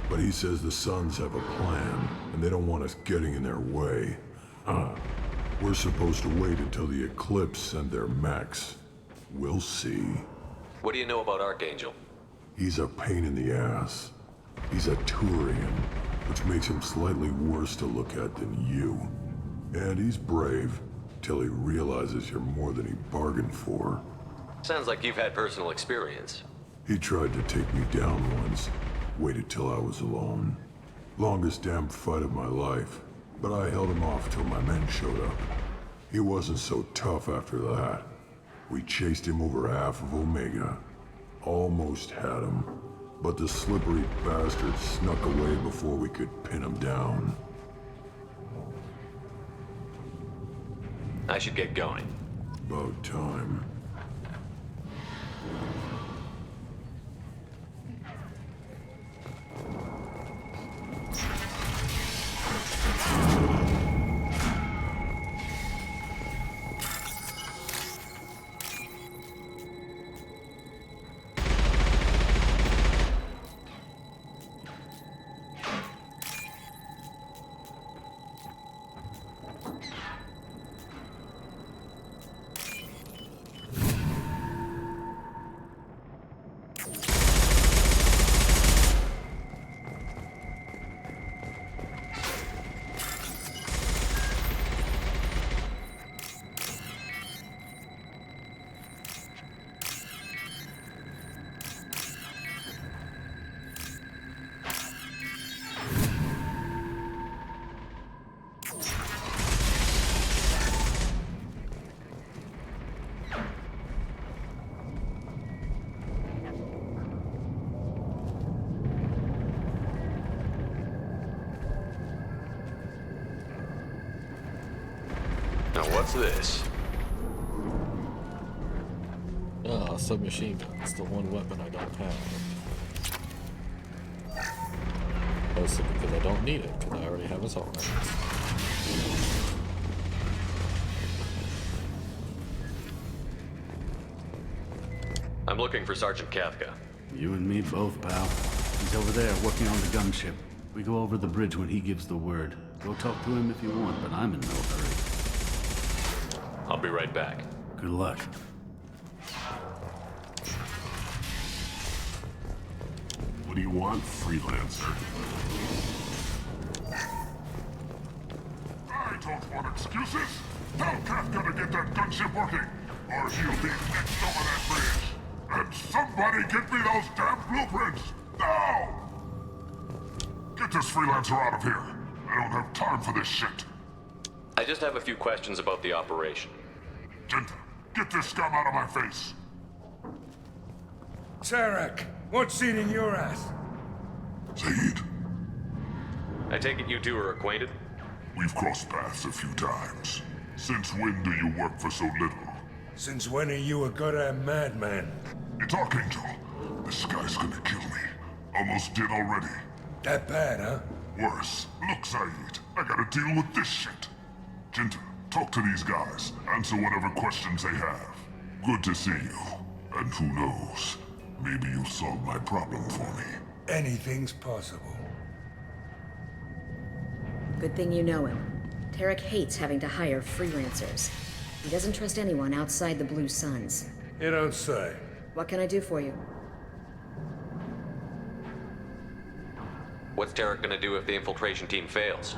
But he says the Suns have a plan, and they don't want us getting in their way. We're supposed to wait until the Eclipse send their mechs. We'll see. What do you know about Archangel? He's a pain in the ass. He's a Turian, which makes him slightly worse to look at than you. And he's brave, till he realizes you're more than he bargained for. Sounds like you've had personal experience. He tried to take me down once. Waited till I was alone. Longest damn fight of my life. But I held him off till my men showed up. He wasn't so tough after that. We chased him over half of Omega. Almost had him. But the slippery bastard snuck away before we could pin him down. I should get going. About time. Now what's this? Ah, submachine gun. It's the one weapon I don't have. Mostly because I don't need it, because I already have assault rifles. I'm looking for Sergeant Kafka. You and me both, pal. He's over there working on the gunship. We go over the bridge when he gives the word. Go talk to him if you want, but I'm in no hurry. I'll be right back. Good luck. What do you want, freelancer? I don't want excuses. Tell Kafka to get that gunship working, or he'll be next over that bridge. And somebody get me those damn blueprints! Now! Get this freelancer out of here. I don't have time for this shit. I just have a few questions about the operation. Genta, get this scum out of my face. Tarek, what's eating your ass? Zaid, I take it you two are acquainted? we've crossed paths a few times. Since when do you work for so little? Since when are you a goddamn madman? It's Archangel. This guy's gonna kill me. Almost did already. That bad, huh? Worse. Look, Zaid, I gotta deal with this shit. Agent, talk to these guys. Answer whatever questions they have. Good to see you. And who knows, maybe you'll solve my problem for me. Anything's possible. Good thing you know him. Tarek hates having to hire freelancers. He doesn't trust anyone outside the Blue Suns. You don't say. What can I do for you? What's Tarek gonna do if the infiltration team fails?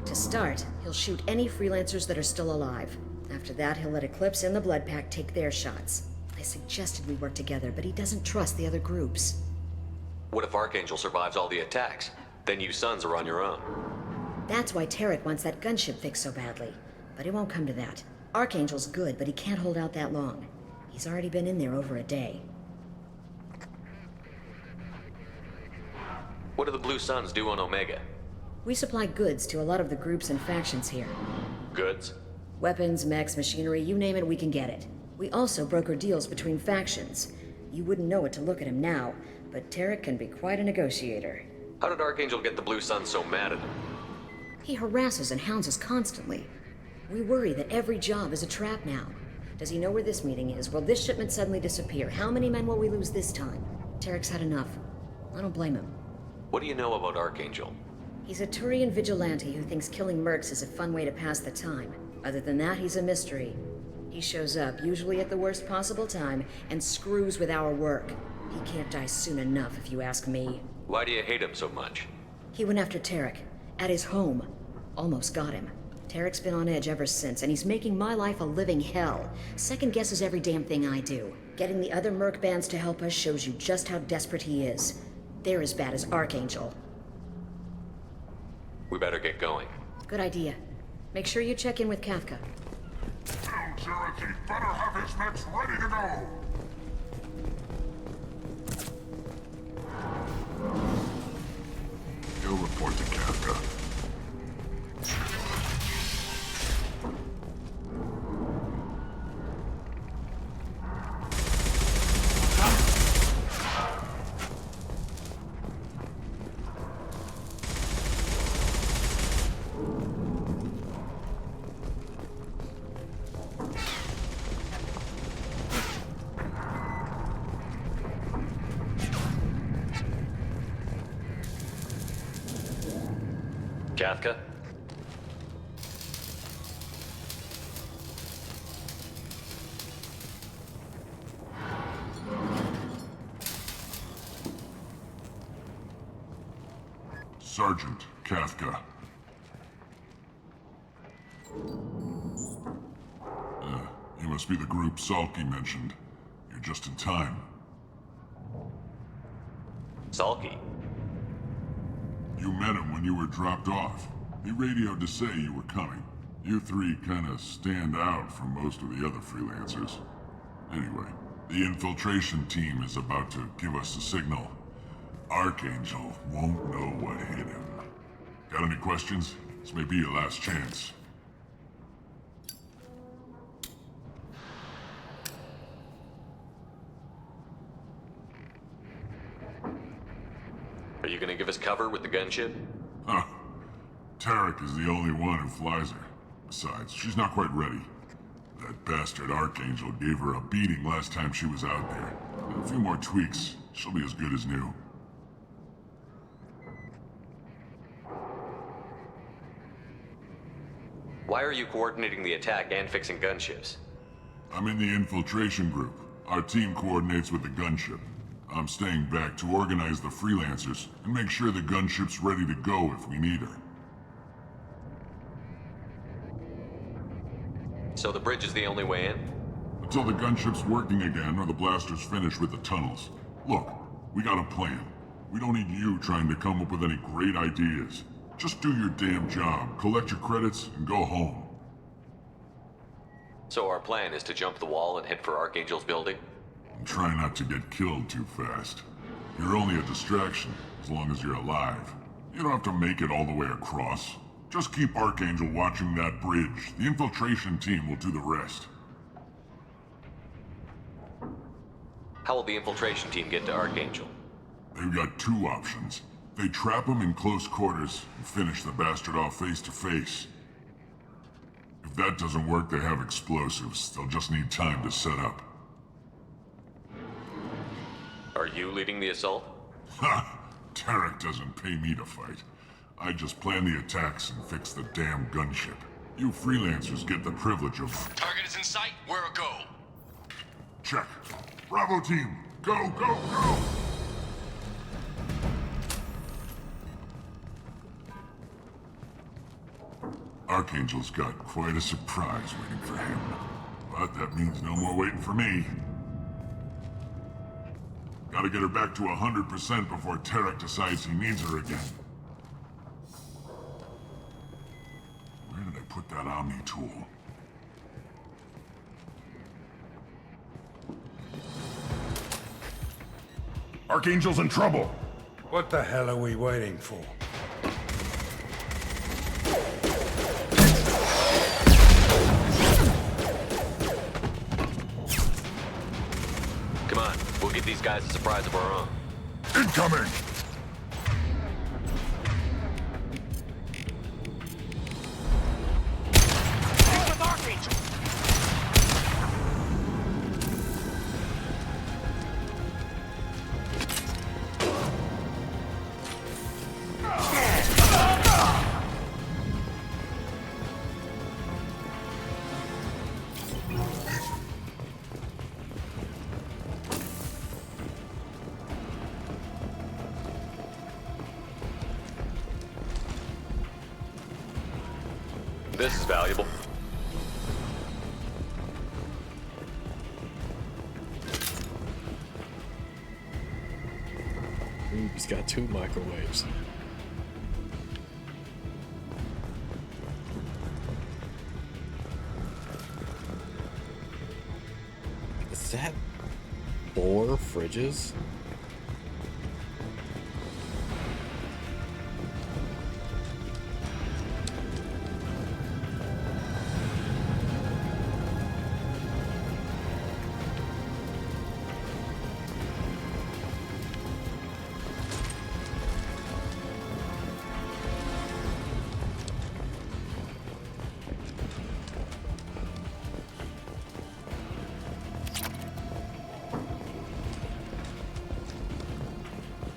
To start, he'll shoot any freelancers that are still alive. After that, he'll let Eclipse and the Blood Pack take their shots. I suggested we work together, but he doesn't trust the other groups. What if Archangel survives all the attacks? Then you Sons are on your own. That's why Tarek wants that gunship fixed so badly. But it won't come to that. Archangel's good, but he can't hold out that long. He's already been in there over a day. What do the Blue Suns do on Omega? We supply goods to a lot of the groups and factions here. Goods? Weapons, mechs, machinery, you name it, we can get it. We also broker deals between factions. You wouldn't know it to look at him now, but Tarek can be quite a negotiator. How did Archangel get the Blue Suns so mad at him? He harasses and hounds us constantly. We worry that every job is a trap now. Does he know where this meeting is? Will this shipment suddenly disappear? How many men will we lose this time? Tarek's had enough. I don't blame him. What do you know about Archangel? He's a Turian vigilante who thinks killing mercs is a fun way to pass the time. Other than that, he's a mystery. He shows up, usually at the worst possible time, and screws with our work. He can't die soon enough, if you ask me. Why do you hate him so much? He went after Tarek, at his home. Almost got him. Tarek's been on edge ever since, and he's making my life a living hell. Second guesses every damn thing I do. Getting the other merc bands to help us shows you just how desperate he is. They're as bad as Archangel. We better get going. Good idea. Make sure you check in with Kafka. Tell Jareth he better have his mechs ready to go! You'll report to Kafka. Kafka? Sergeant Kafka. You must be the group Salky mentioned. You're just in time. Salky? You met him when you were dropped off. He radioed to say you were coming. You three kinda stand out from most of the other freelancers. Anyway, the infiltration team is about to give us a signal. Archangel won't know what hit him. Got any questions? This may be your last chance. Are you gonna give us cover with the gunship? Huh. Tarek is the only one who flies her. Besides, she's not quite ready. That bastard Archangel gave her a beating last time she was out there. In a few more tweaks, she'll be as good as new. Why are you coordinating the attack and fixing gunships? I'm in the infiltration group. Our team coordinates with the gunship. I'm staying back to organize the freelancers and make sure the gunship's ready to go if we need her. So the bridge is the only way in? Until the gunship's working again or the blasters finish with the tunnels. Look, we got a plan. We don't need you trying to come up with any great ideas. Just do your damn job, collect your credits, and go home. So our plan is to jump the wall and head for Archangel's building? And try not to get killed too fast. You're only a distraction, as long as you're alive. You don't have to make it all the way across. Just keep Archangel watching that bridge. The infiltration team will do the rest. How will the infiltration team get to Archangel? They've got two options. They trap him in close quarters and finish the bastard off face to face. If that doesn't work, they have explosives. They'll just need time to set up. Are you leading the assault? Ha! Tarek doesn't pay me to fight. I just plan the attacks and fix the damn gunship. You freelancers get the privilege of... Target is in sight. Where a go? Check. Bravo team, go, go, go! Archangel's got quite a surprise waiting for him. But that means no more waiting for me. Gotta get her back to 100% before Tarek decides he needs her again. Where did I put that Omni tool? Archangel's in trouble! What the hell are we waiting for? Come on, we'll give these guys a surprise of our own. Incoming! With Archangel! This is valuable. Ooh, he's got 2 microwaves. Is that 4 fridges?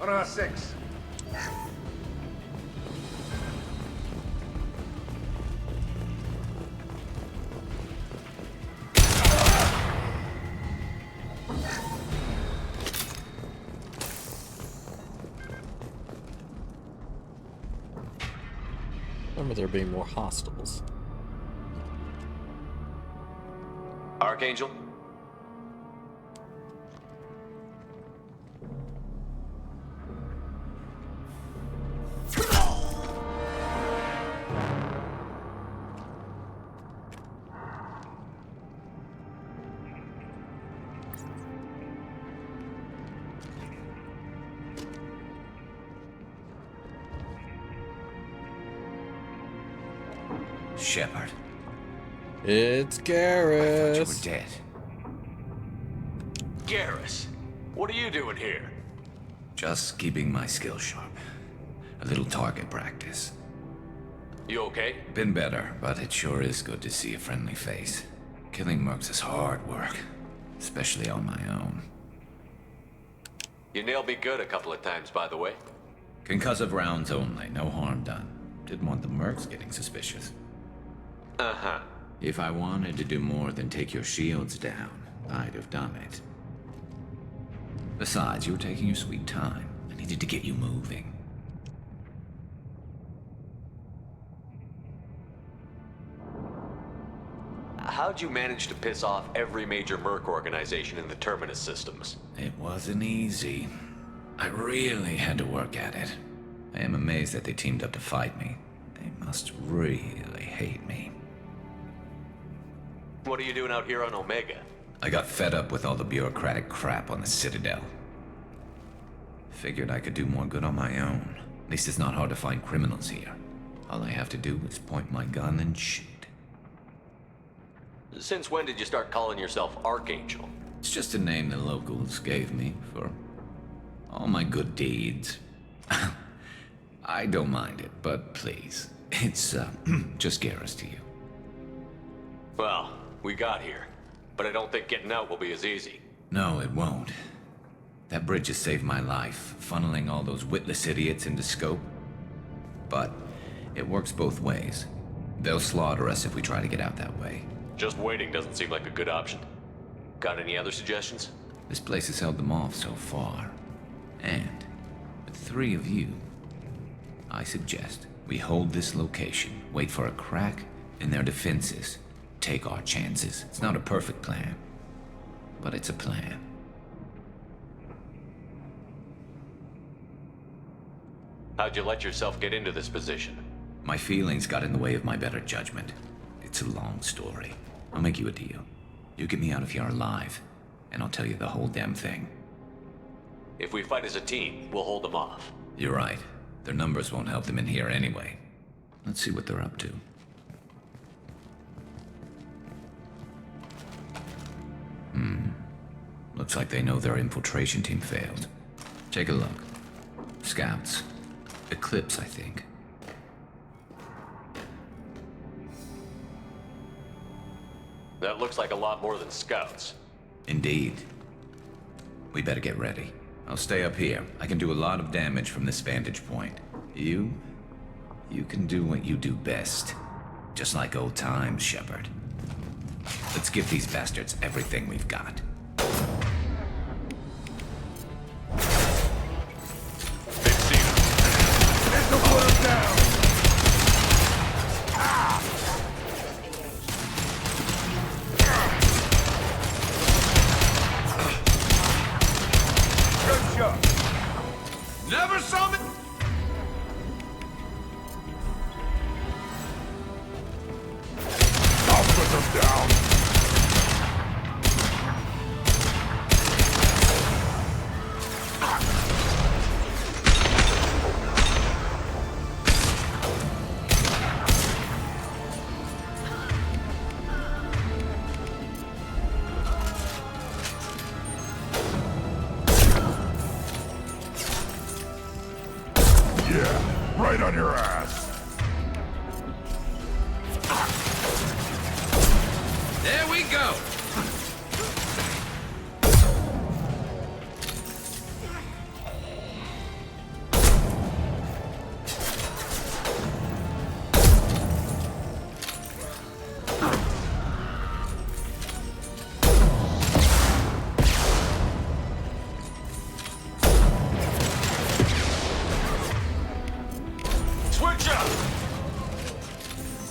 On our 6. Remember there being more hostiles. Archangel? Shepard. It's I Garrus. thought you were dead. Garrus, what are you doing here? Just keeping my skills sharp. A little target practice. You okay? Been better, but it sure is good to see a friendly face. Killing mercs is hard work, especially on my own. You nailed me good a couple of times, by the way. Concussive rounds only, no harm done. Didn't want the mercs getting suspicious. Uh-huh. If I wanted to do more than take your shields down, I'd have done it. Besides, you were taking your sweet time. I needed to get you moving. How'd you manage to piss off every major merc organization in the Terminus systems? It wasn't easy. I really had to work at it. I am amazed that they teamed up to fight me. They must really hate me. What are you doing out here on Omega? I got fed up with all the bureaucratic crap on the Citadel. Figured I could do more good on my own. At least it's not hard to find criminals here. All I have to do is point my gun and shoot. Since when did you start calling yourself Archangel? It's just a name the locals gave me for all my good deeds. I don't mind it, but please, it's just Garrus to you. Well, we got here. But I don't think getting out will be as easy. No, it won't. That bridge has saved my life, funneling all those witless idiots into scope. But it works both ways. They'll slaughter us if we try to get out that way. Just waiting doesn't seem like a good option. Got any other suggestions? This place has held them off so far. And with 3 of you, I suggest we hold this location, wait for a crack in their defenses, take our chances. It's not a perfect plan, but it's a plan. How'd you let yourself get into this position? My feelings got in the way of my better judgment. It's a long story. I'll make you a deal. You get me out of here alive, and I'll tell you the whole damn thing. If we fight as a team, we'll hold them off. You're right. Their numbers won't help them in here anyway. Let's see what they're up to. Looks like they know their infiltration team failed. Take a look. Scouts. Eclipse, I think. That looks like a lot more than scouts. Indeed. We better get ready. I'll stay up here. I can do a lot of damage from this vantage point. You can do what you do best. Just like old times, Shepard. Let's give these bastards everything we've got. Never saw me. I'll put them down. Yeah, right on your ass. There we go! Switch up.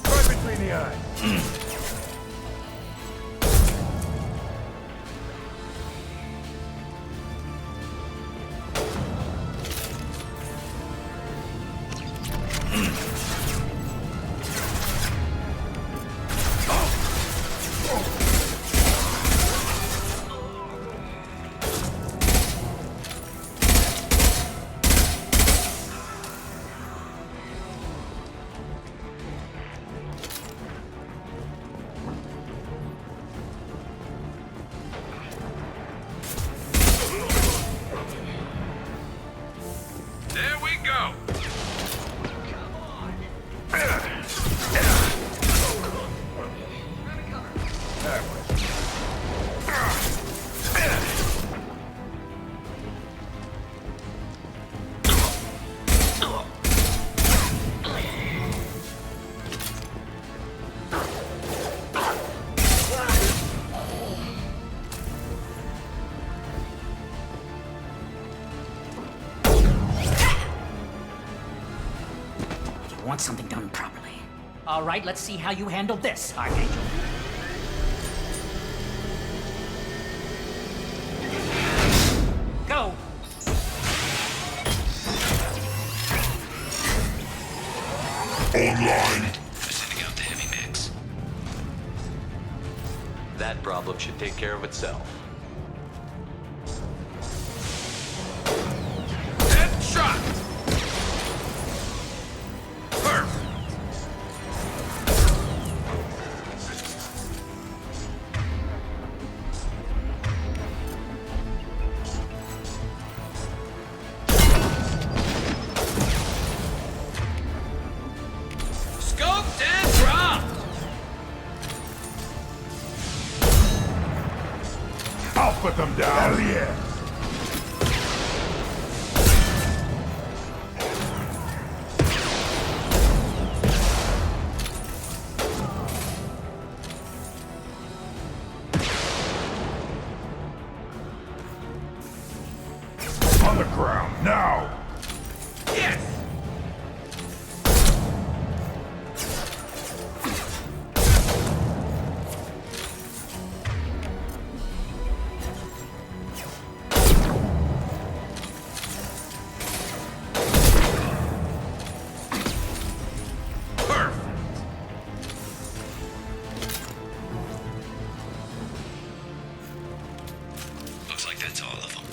Right between the eyes. There we go! Want something done properly. All right, let's see how you handle this, Archangel. Go! Online. Sending out the heavy mix. That problem should take care of itself. Headshot! Perfect! Scoped and dropped! On the ground, now! Yes! Looks like that's all of them.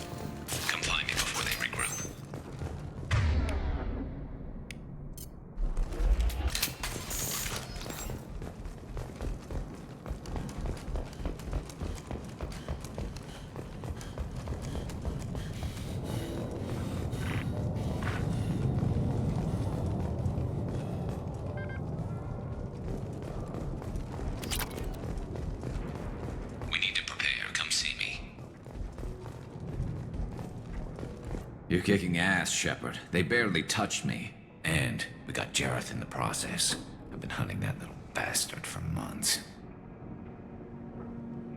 Come find me before they regroup. We need to prepare. Come see me. You're kicking ass, Shepard. They barely touched me. And we got Jareth in the process. I've been hunting that little bastard for months.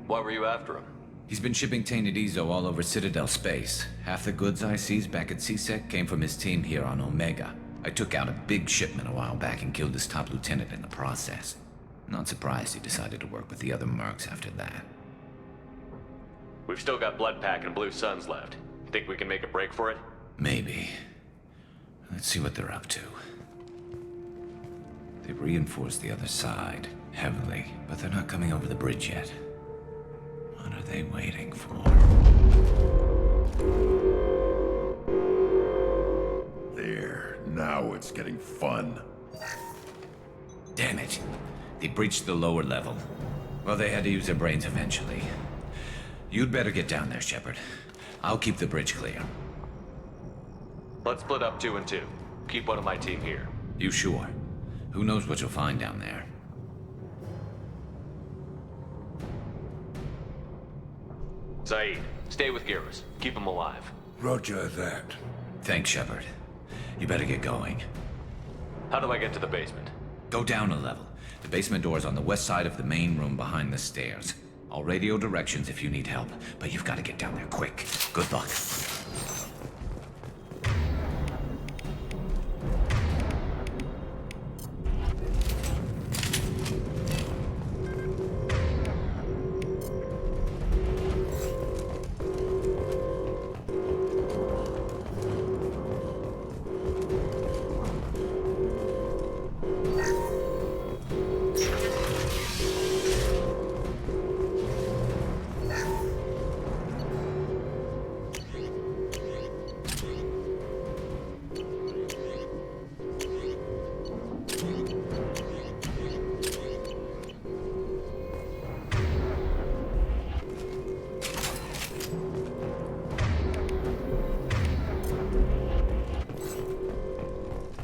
Why were you after him? He's been shipping tainted Ezo all over Citadel space. Half the goods I seized back at CSEC came from his team here on Omega. I took out a big shipment a while back and killed his top lieutenant in the process. Not surprised he decided to work with the other mercs after that. We've still got Bloodpack and Blue Suns left. Think we can make a break for it? Maybe. Let's see what they're up to. They've reinforced the other side, heavily, but they're not coming over the bridge yet. What are they waiting for? There, now it's getting fun. Damn it. They breached the lower level. Well, they had to use their brains eventually. You'd better get down there, Shepard. I'll keep the bridge clear. Let's split up 2 and 2. Keep one of my team here. You sure? Who knows what you'll find down there? Zaid, stay with Garrus. Keep him alive. Roger that. Thanks, Shepard. You better get going. How do I get to the basement? Go down a level. The basement door is on the west side of the main room behind the stairs. I'll radio directions if you need help, but you've got to get down there quick. Good luck.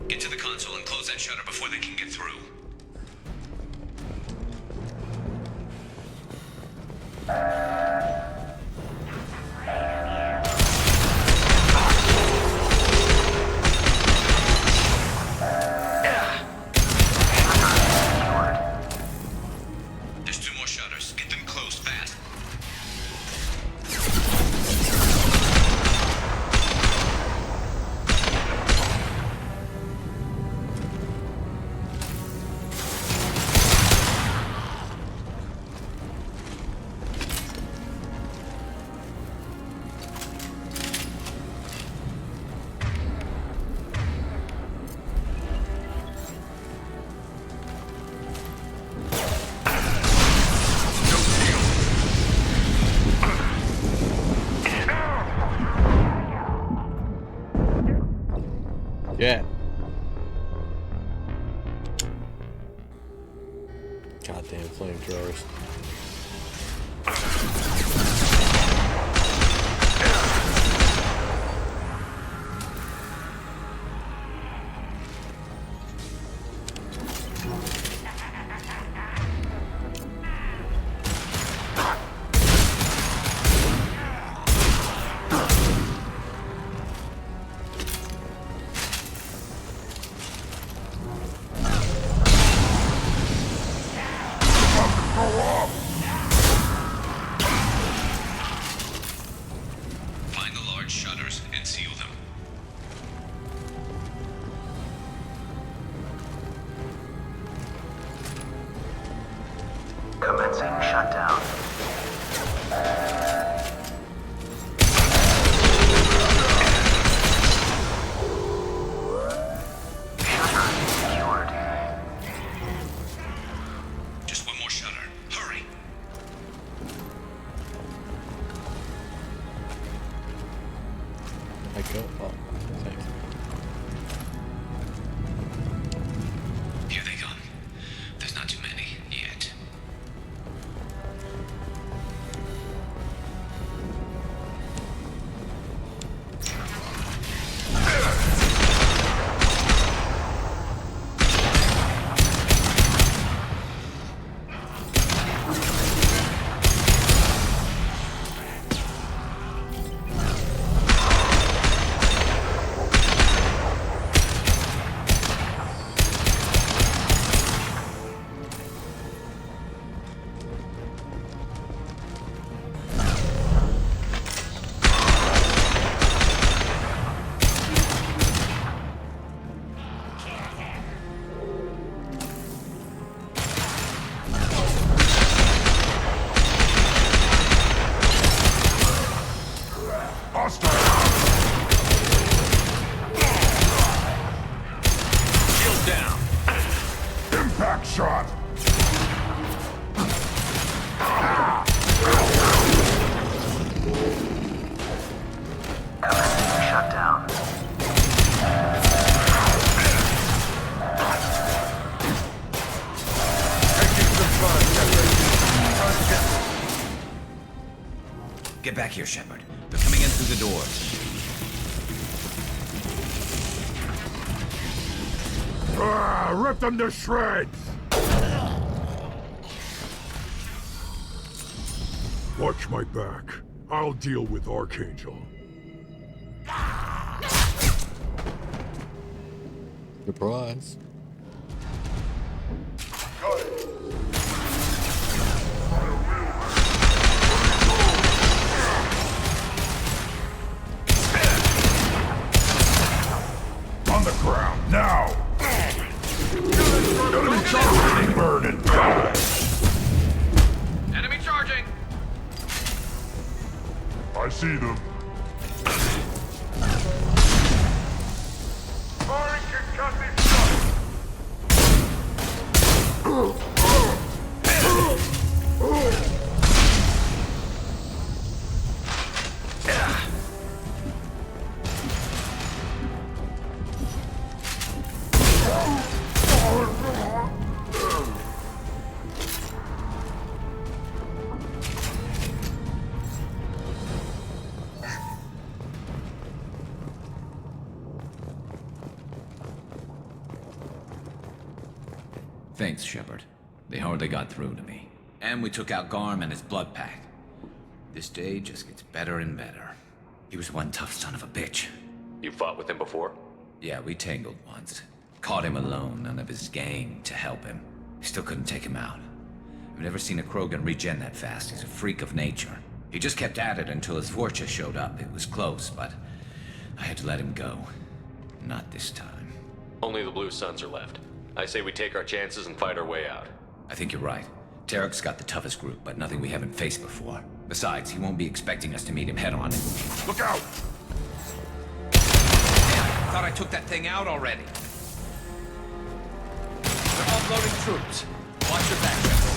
Get to the console and close that shutter before they can get through. There's 2 more shutters. Get them closed fast. Yeah. Goddamn flamethrowers. Go on! shutters and seal them. Commencing shutdown. Shutter secured. Just one more shutter. Hurry! I go. Oh, thanks. Here they come. There's not too many yet. Shield down. Impact shot. Commencing shutdown. Get back here, Shepard. They're coming in through the doors. Rip them to shreds! Watch my back. I'll deal with Archangel. Surprise. On the ground, now! Enemy charging! Burn and die! Enemy charging! I see them. Firing concussive Thanks, Shepard. They hardly got through to me. And we took out Garm and his blood pack. This day just gets better and better. He was one tough son of a bitch. You fought with him before? Yeah, we tangled once. Caught him alone, none of his gang to help him. Still couldn't take him out. I've never seen a Krogan regen that fast. He's a freak of nature. He just kept at it until his Vorcha showed up. It was close, but I had to let him go. Not this time. Only the Blue Suns are left. I say we take our chances and fight our way out. I think you're right. Tarek's got the toughest group, but nothing we haven't faced before. Besides, he won't be expecting us to meet him head-on. Look out! Damn, I thought I took that thing out already. They're offloading troops. Watch your back, Shepard.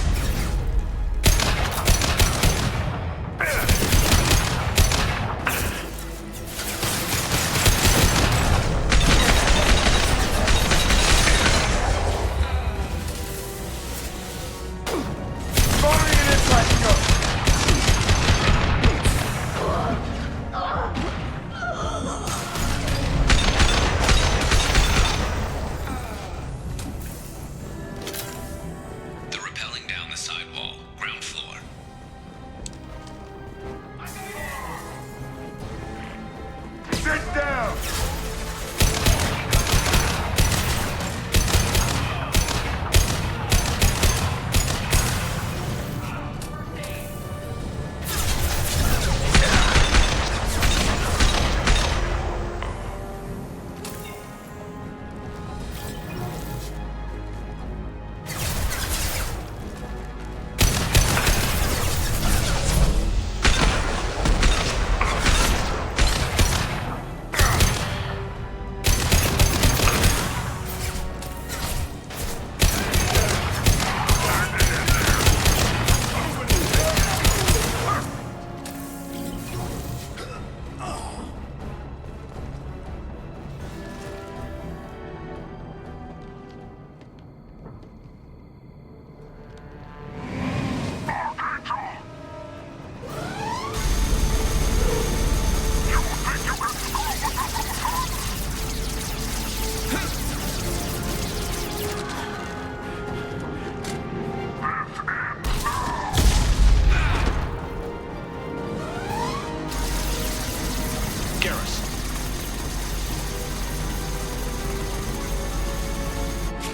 Garrus.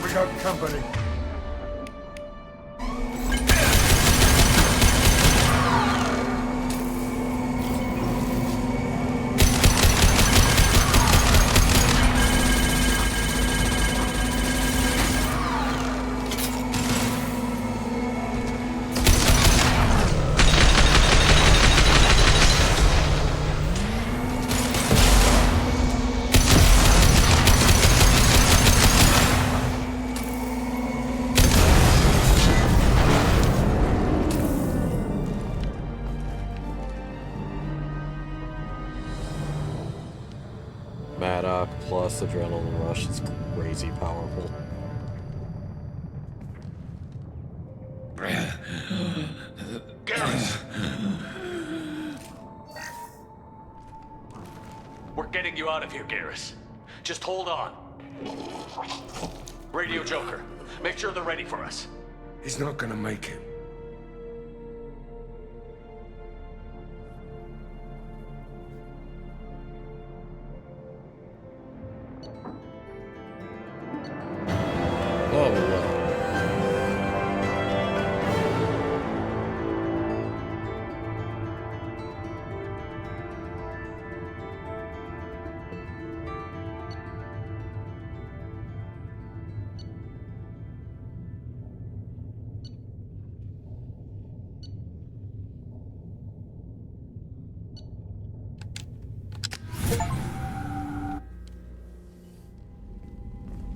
We got company. Maddock plus Adrenaline Rush is crazy powerful. Garrus! We're getting you out of here, Garrus. Just hold on. Radio Joker, make sure they're ready for us. He's not gonna make it. Oh, wow.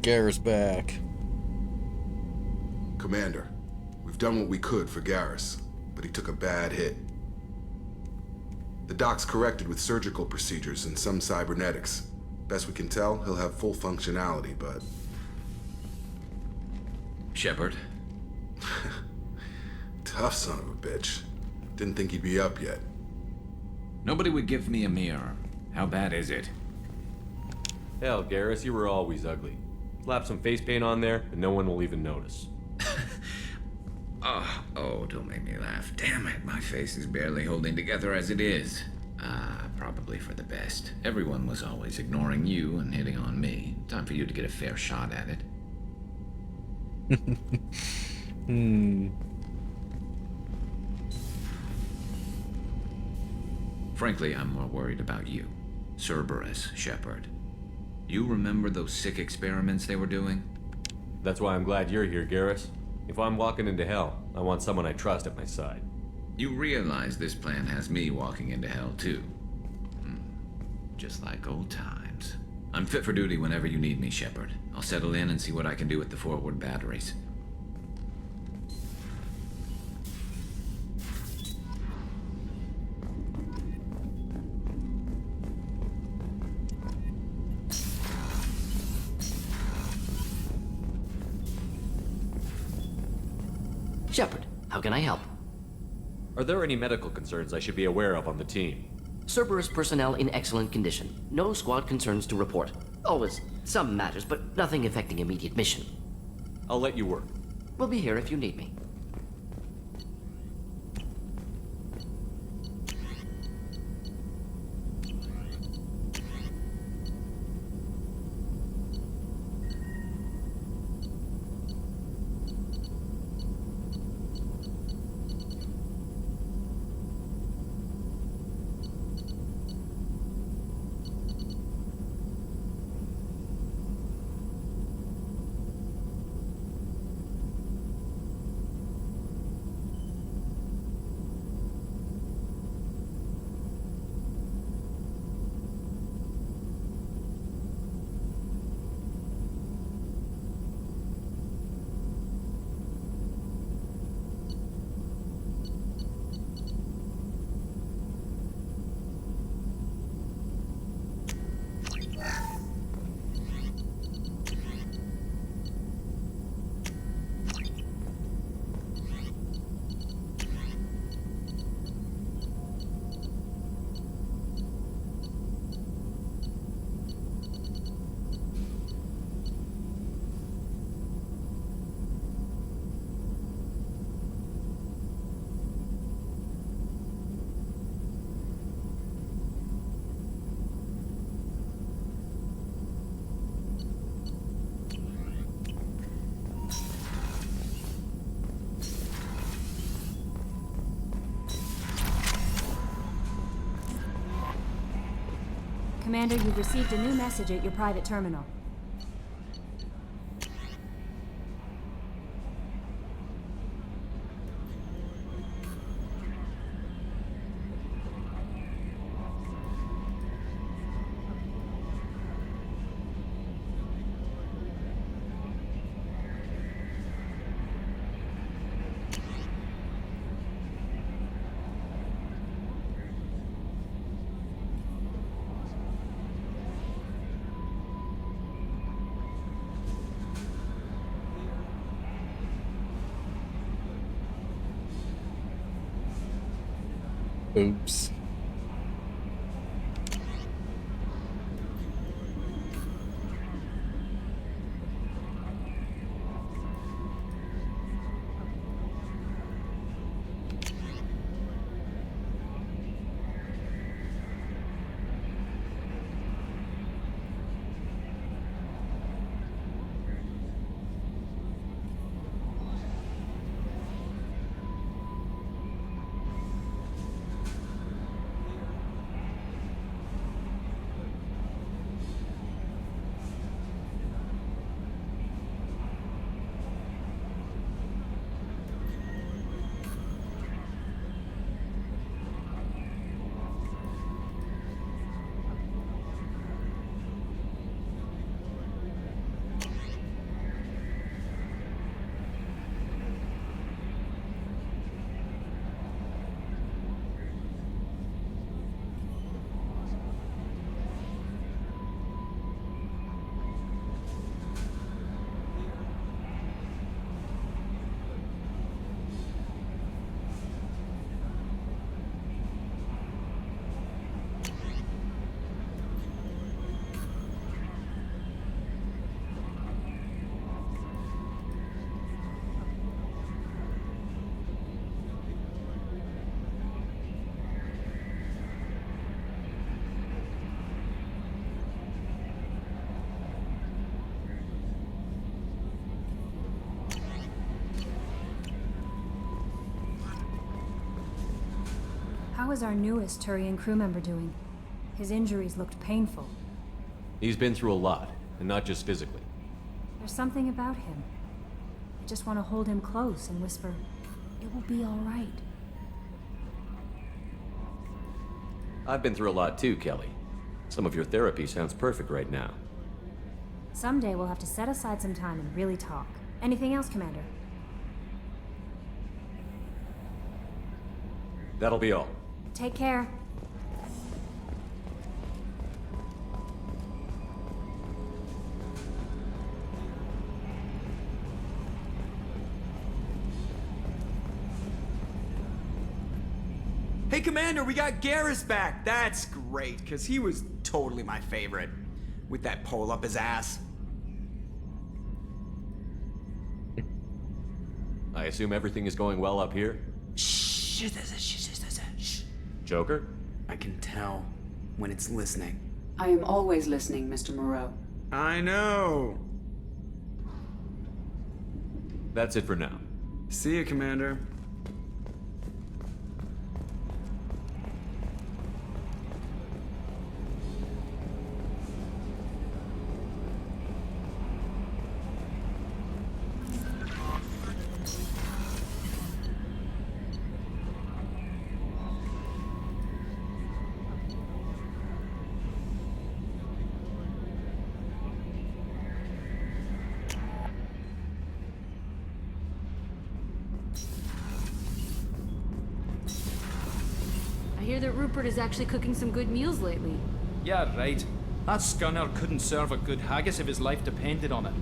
Garrus back. Commander, we've done what we could for Garrus, but he took a bad hit. The doc's corrected with surgical procedures and some cybernetics. Best we can tell, he'll have full functionality, but... Shepard? Tough son of a bitch. Didn't think he'd be up yet. Nobody would give me a mirror. How bad is it? Hell, Garrus, you were always ugly. Slap some face paint on there, and no one will even notice. Oh, don't make me laugh. Damn it, my face is barely holding together as it is. Probably for the best. Everyone was always ignoring you and hitting on me. Time for you to get a fair shot at it. Frankly, I'm more worried about you. Cerberus, Shepard. You remember those sick experiments they were doing? That's why I'm glad you're here, Garrus. If I'm walking into hell, I want someone I trust at my side. You realize this plan has me walking into hell, too. Just like old times. I'm fit for duty whenever you need me, Shepard. I'll settle in and see what I can do with the forward batteries. Shepard, how can I help? Are there any medical concerns I should be aware of on the team? Cerberus personnel in excellent condition. No squad concerns to report. Always some matters, but nothing affecting immediate mission. I'll let you work. We'll be here if you need me. Commander, you've received a new message at your private terminal. Oops. How is our newest Turian crew member doing? His injuries looked painful. He's been through a lot, and not just physically. There's something about him. I just want to hold him close and whisper, "It will be all right." I've been through a lot too, Kelly. Some of your therapy sounds perfect right now. Someday we'll have to set aside some time and really talk. Anything else, Commander? That'll be all. Take care. Hey, Commander, we got Garrus back. That's great, because he was totally my favorite. With that pole up his ass. I assume everything is going well up here? Shh. Joker? I can tell when it's listening. I am always listening, Mr. Moreau. I know. That's it for now. See you, Commander. I hear that Rupert is actually cooking some good meals lately. Yeah, right. That scunner couldn't serve a good haggis if his life depended on it.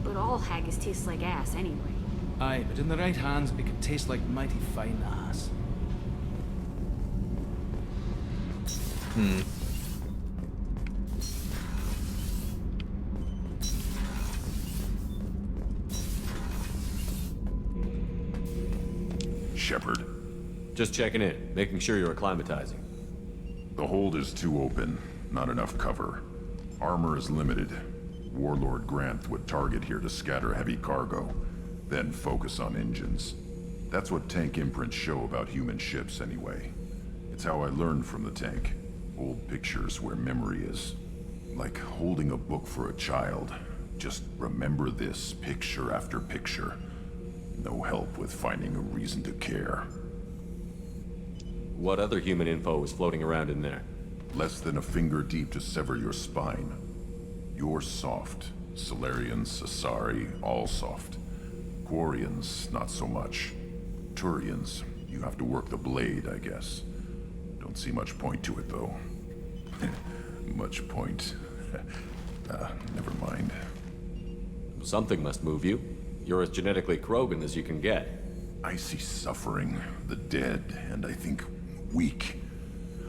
But all haggis tastes like ass anyway. Aye, but in the right hands, it could taste like mighty fine ass. Shepard. Just checking in, making sure you're acclimatizing. The hold is too open, not enough cover. Armor is limited. Warlord Granth would target here to scatter heavy cargo, then focus on engines. That's what tank imprints show about human ships anyway. It's how I learned from the tank. Old pictures where memory is. Like holding a book for a child. Just remember this picture after picture. No help with finding a reason to care. What other human info was floating around in there? Less than a finger deep to sever your spine. You're soft. Solarians, Asari, all soft. Quarians, not so much. Turians, you have to work the blade, I guess. Don't see much point to it, though. Much point. Never mind. Something must move you. You're as genetically Krogan as you can get. I see suffering, the dead, and I think weak.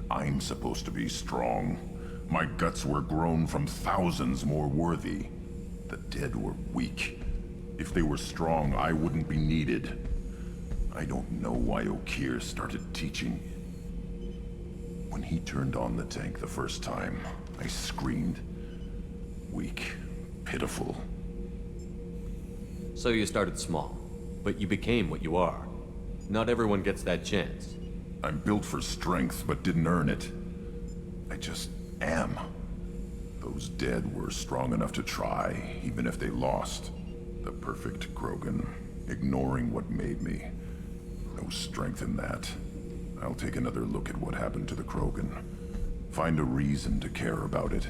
I'm supposed to be strong. My guts were grown from thousands more worthy. The dead were weak. If they were strong, I wouldn't be needed. I don't know why Okeer started teaching. When he turned on the tank the first time, I screamed. Weak, pitiful. So you started small, but you became what you are. Not everyone gets that chance. I'm built for strength, but didn't earn it. I just am. Those dead were strong enough to try, even if they lost. The perfect Krogan, ignoring what made me. No strength in that. I'll take another look at what happened to the Krogan. Find a reason to care about it.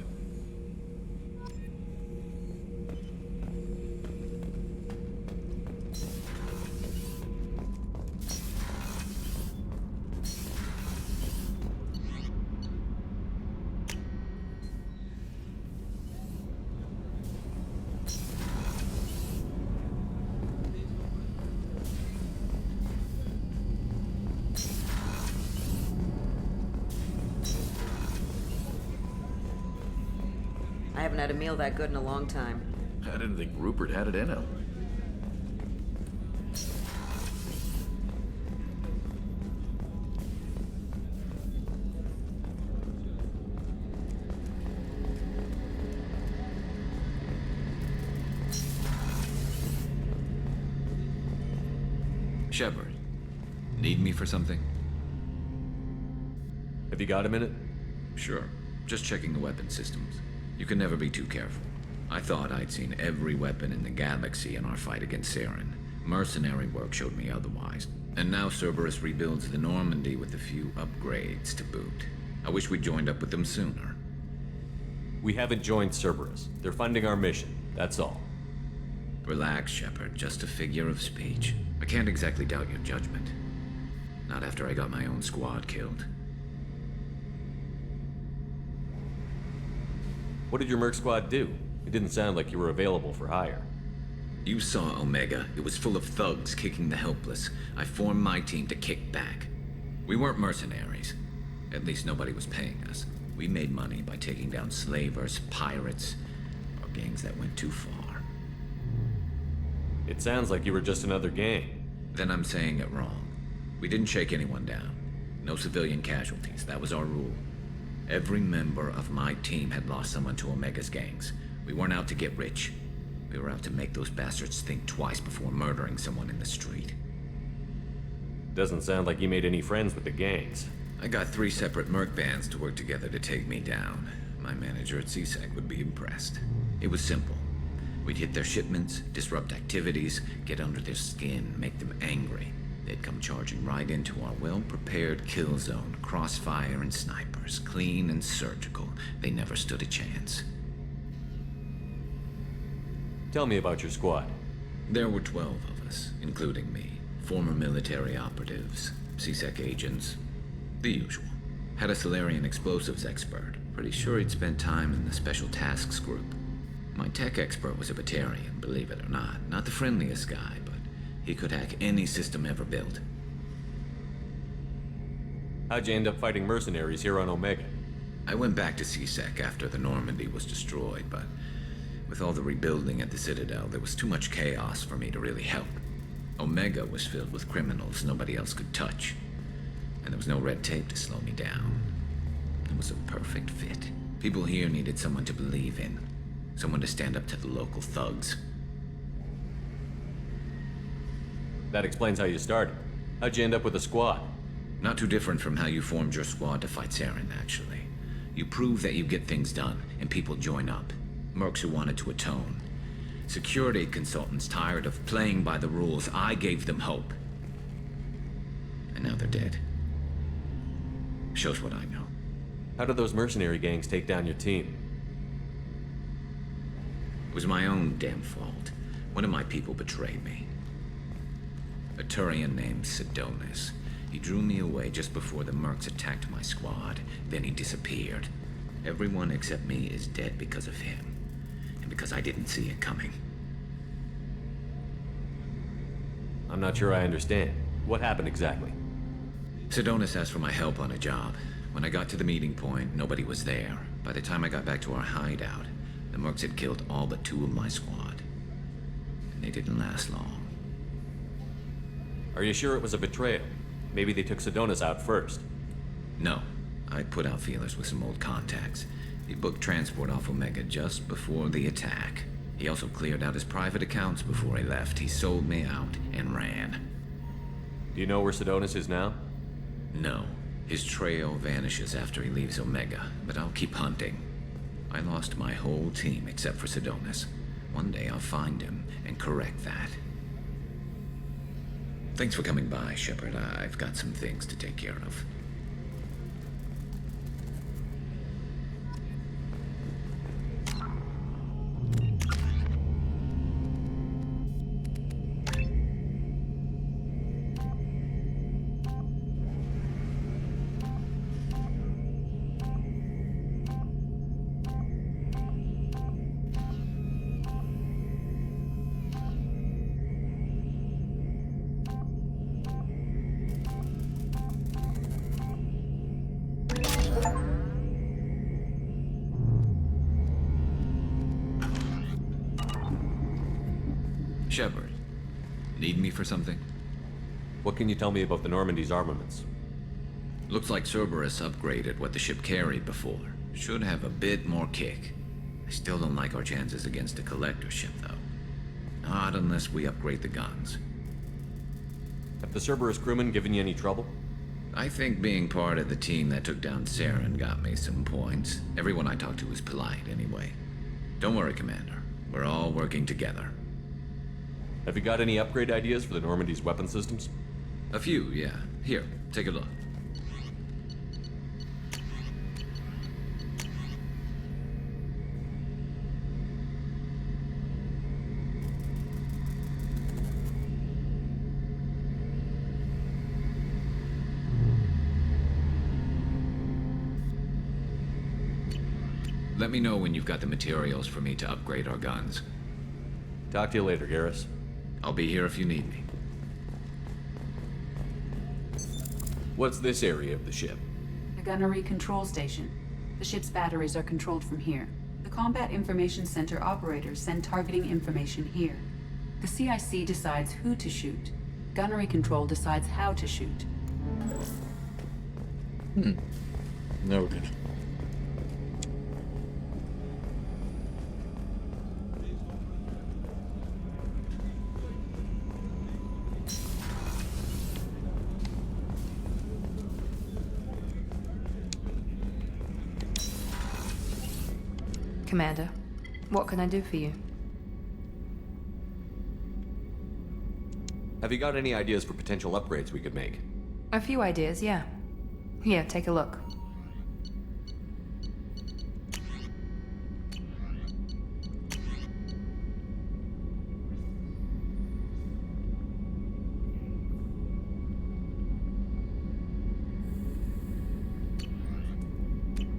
I haven't had a meal that good in a long time. I didn't think Rupert had it in him. Shepard, need me for something? Have you got a minute? Sure. Just checking the weapon systems. You can never be too careful. I thought I'd seen every weapon in the galaxy in our fight against Saren. Mercenary work showed me otherwise. And now Cerberus rebuilds the Normandy with a few upgrades to boot. I wish we'd joined up with them sooner. We haven't joined Cerberus. They're funding our mission, that's all. Relax, Shepard. Just a figure of speech. I can't exactly doubt your judgment. Not after I got my own squad killed. What did your merc squad do? It didn't sound like you were available for hire. You saw Omega. It was full of thugs kicking the helpless. I formed my team to kick back. We weren't mercenaries. At least nobody was paying us. We made money by taking down slavers, pirates, or gangs that went too far. It sounds like you were just another gang. Then I'm saying it wrong. We didn't shake anyone down. No civilian casualties. That was our rule. Every member of my team had lost someone to Omega's gangs. We weren't out to get rich. We were out to make those bastards think twice before murdering someone in the street. Doesn't sound like you made any friends with the gangs. I got 3 separate merc bands to work together to take me down. My manager at CSEC would be impressed. It was simple. We'd hit their shipments, disrupt activities, get under their skin, make them angry. They'd come charging right into our well-prepared kill zone, crossfire and snipers, clean and surgical. They never stood a chance. Tell me about your squad. There were 12 of us, including me. Former military operatives, CSEC agents, the usual. Had a Solarian explosives expert. Pretty sure he'd spent time in the Special Tasks Group. My tech expert was a Batarian, believe it or not. Not the friendliest guy, but he could hack any system ever built. How'd you end up fighting mercenaries here on Omega? I went back to CSEC after the Normandy was destroyed, but with all the rebuilding at the Citadel, there was too much chaos for me to really help. Omega was filled with criminals nobody else could touch, and there was no red tape to slow me down. It was a perfect fit. People here needed someone to believe in, someone to stand up to the local thugs. That explains how you started. How'd you end up with a squad? Not too different from how you formed your squad to fight Saren, actually. You prove that you get things done, and people join up. Mercs who wanted to atone. Security consultants tired of playing by the rules. I gave them hope. And now they're dead. Shows what I know. How did those mercenary gangs take down your team? It was my own damn fault. One of my people betrayed me. A Turian named Sidonis. He drew me away just before the Mercs attacked my squad. Then he disappeared. Everyone except me is dead because of him. And because I didn't see it coming. I'm not sure I understand. What happened exactly? Sidonis asked for my help on a job. When I got to the meeting point, nobody was there. By the time I got back to our hideout, the Mercs had killed all but 2 of my squad. And they didn't last long. Are you sure it was a betrayal? Maybe they took Sidonis out first. No. I put out feelers with some old contacts. He booked transport off Omega just before the attack. He also cleared out his private accounts before he left. He sold me out and ran. Do you know where Sidonis is now? No. His trail vanishes after he leaves Omega, but I'll keep hunting. I lost my whole team except for Sidonis. One day I'll find him and correct that. Thanks for coming by, Shepard. I've got some things to take care of. Shepard, need me for something? What can you tell me about the Normandy's armaments? Looks like Cerberus upgraded what the ship carried before. Should have a bit more kick. I still don't like our chances against a collector ship, though. Not unless we upgrade the guns. Have the Cerberus crewmen given you any trouble? I think being part of the team that took down Saren got me some points. Everyone I talked to was polite, anyway. Don't worry, Commander. We're all working together. Have you got any upgrade ideas for the Normandy's weapon systems? A few, yeah. Here, take a look. Let me know when you've got the materials for me to upgrade our guns. Talk to you later, Garrus. I'll be here if you need me. What's this area of the ship? The gunnery control station. The ship's batteries are controlled from here. The Combat Information Center operators send targeting information here. The CIC decides who to shoot. Gunnery control decides how to shoot. Noted. Commander, what can I do for you? Have you got any ideas for potential upgrades we could make? A few ideas, yeah. Here, take a look.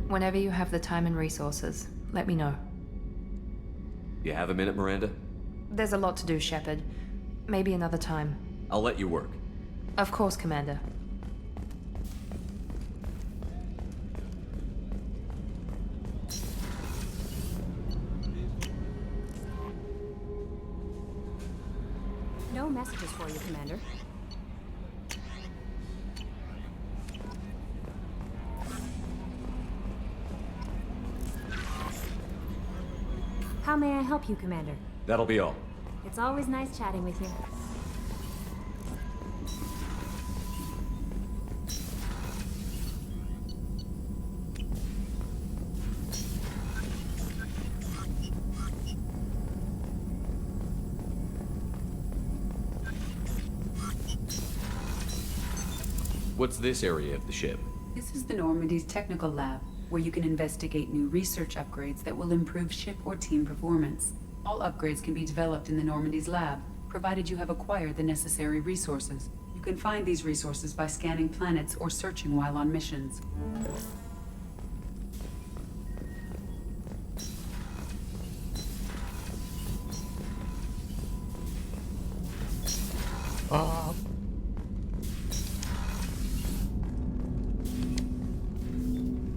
Whenever you have the time and resources, let me know. You have a minute, Miranda? There's a lot to do, Shepard. Maybe another time. I'll let you work. Of course, Commander. No messages for you, Commander. How may I help you, Commander? That'll be all. It's always nice chatting with you. What's this area of the ship? This is the Normandy's technical lab, where you can investigate new research upgrades that will improve ship or team performance. All upgrades can be developed in the Normandy's lab, provided you have acquired the necessary resources. You can find these resources by scanning planets or searching while on missions.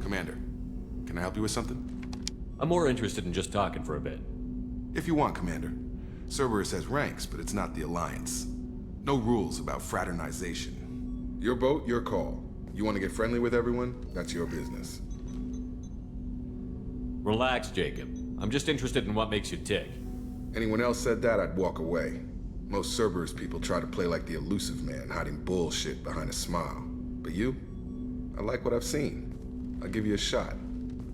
Commander, can I help you with something? I'm more interested in just talking for a bit. If you want, Commander. Cerberus has ranks, but it's not the Alliance. No rules about fraternization. Your boat, your call. You want to get friendly with everyone? That's your business. Relax, Jacob. I'm just interested in what makes you tick. Anyone else said that, I'd walk away. Most Cerberus people try to play like the elusive man, hiding bullshit behind a smile. But you? I like what I've seen. I'll give you a shot.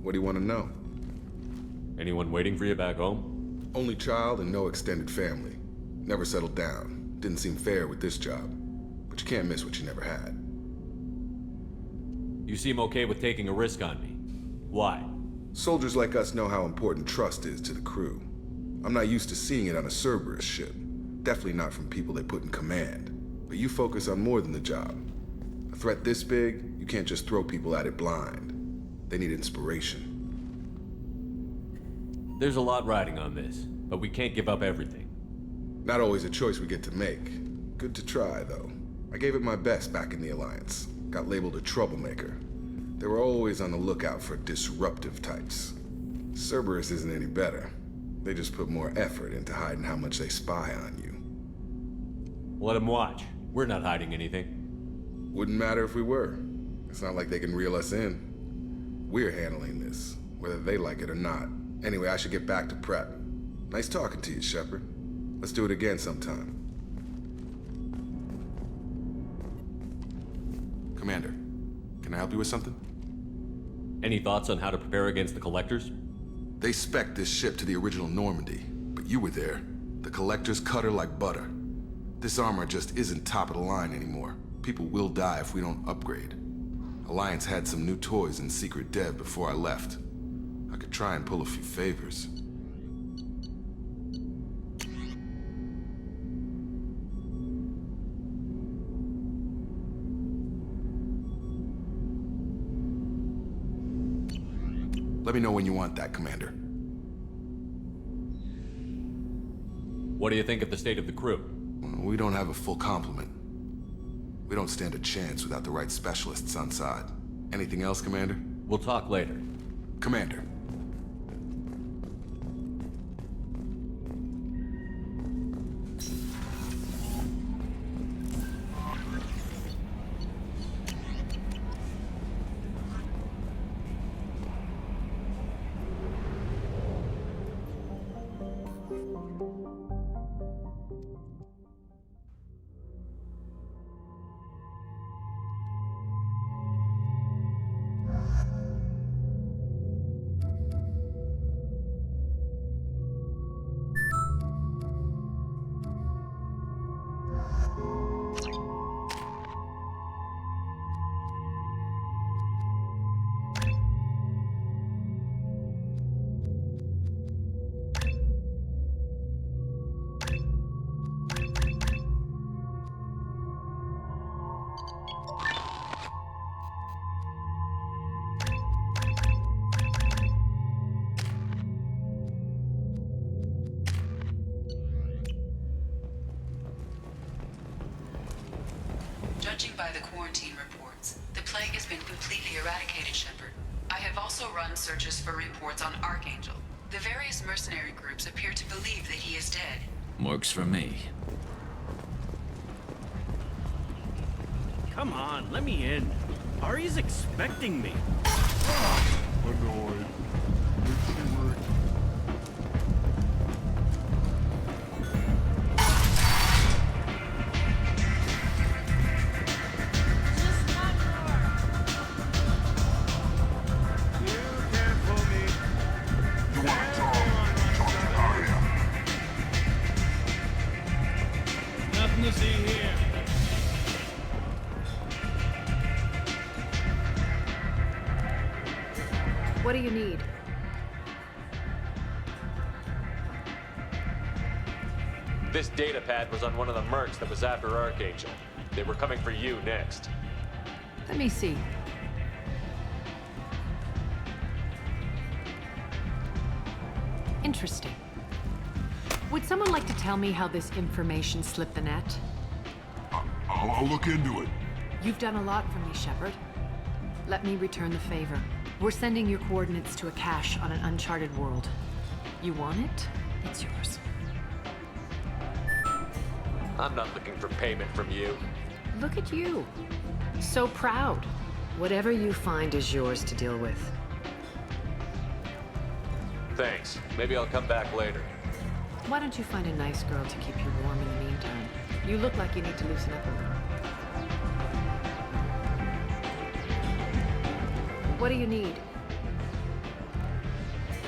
What do you want to know? Anyone waiting for you back home? Only child and no extended family. Never settled down. Didn't seem fair with this job. But you can't miss what you never had. You seem okay with taking a risk on me. Why? Soldiers like us know how important trust is to the crew. I'm not used to seeing it on a Cerberus ship. Definitely not from people they put in command. But you focus on more than the job. A threat this big, you can't just throw people at it blind. They need inspiration. There's a lot riding on this, but we can't give up everything. Not always a choice we get to make. Good to try, though. I gave it my best back in the Alliance. Got labeled a troublemaker. They were always on the lookout for disruptive types. Cerberus isn't any better. They just put more effort into hiding how much they spy on you. Let them watch. We're not hiding anything. Wouldn't matter if we were. It's not like they can reel us in. We're handling this, whether they like it or not. Anyway, I should get back to prep. Nice talking to you, Shepard. Let's do it again sometime. Commander, can I help you with something? Any thoughts on how to prepare against the Collectors? They spec'd this ship to the original Normandy, but you were there. The Collectors cut her like butter. This armor just isn't top of the line anymore. People will die if we don't upgrade. Alliance had some new toys in secret dev before I left. I could try and pull a few favors. Let me know when you want that, Commander. What do you think of the state of the crew? We don't have a full complement. We don't stand a chance without the right specialists on side. Anything else, Commander? We'll talk later. Commander. Judging by the quarantine reports, the plague has been completely eradicated, Shepard. I have also run searches for reports on Archangel. The various mercenary groups appear to believe that he is dead. Works for me. Come on, let me in. Ari's expecting me. Annoyed. Nothing to see here. do you need? This data pad was on one of the mercs that was after Archangel. They were coming for you next. Let me see. Interesting. Would someone like to tell me how this information slipped the net? I'll look into it. You've done a lot for me, Shepard. Let me return the favor. We're sending your coordinates to a cache on an uncharted world. You want it? It's yours. I'm not looking for payment from you. Look at you. So proud. Whatever you find is yours to deal with. Thanks. Maybe I'll come back later. Why don't you find a nice girl to keep you warm in the meantime? You look like you need to loosen up a little. What do you need?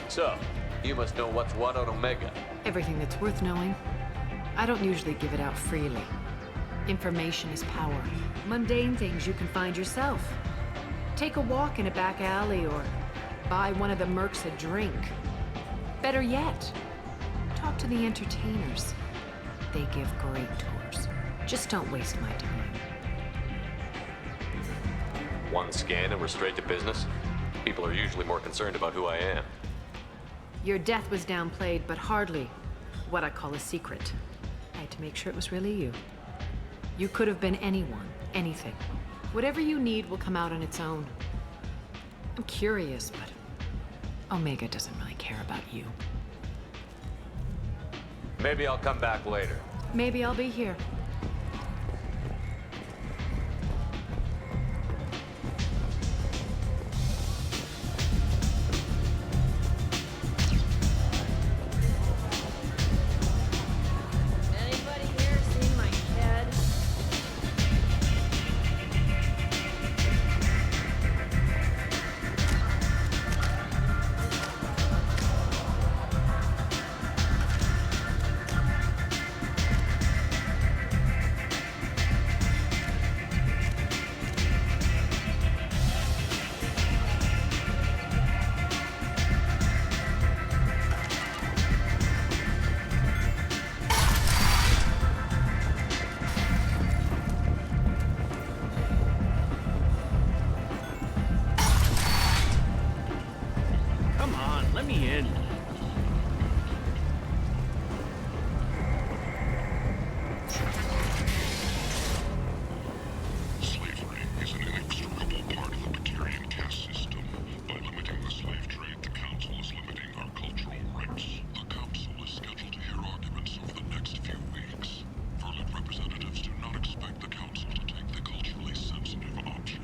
So, you must know what's what on Omega. Everything that's worth knowing. I don't usually give it out freely. Information is power. Mundane things you can find yourself. Take a walk in a back alley or buy one of the mercs a drink. Better yet, talk to the entertainers. They give great tours. Just don't waste my time. One scan and we're straight to business? People are usually more concerned about who I am. Your death was downplayed, but hardly what I call a secret. I had to make sure it was really you. You could have been anyone, anything. Whatever you need will come out on its own. I'm curious, but Omega doesn't really care about you. Maybe I'll come back later. Maybe I'll be here. Anybody here seen my head? Come on, let me in. Slavery is an inextricable part of the Batarian caste system. By limiting the slave trade, the Council is limiting our cultural rights. The Council is scheduled to hear arguments over the next few weeks. Verlet representatives do not expect the Council to take the culturally sensitive option.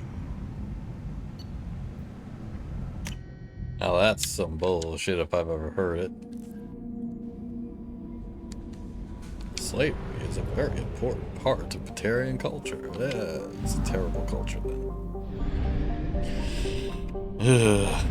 Now that's some bullshit if I've ever heard it. Slavery is a very important part of Batarian culture. Yeah, it's a terrible culture then. Ugh.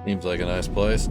Seems like a nice place.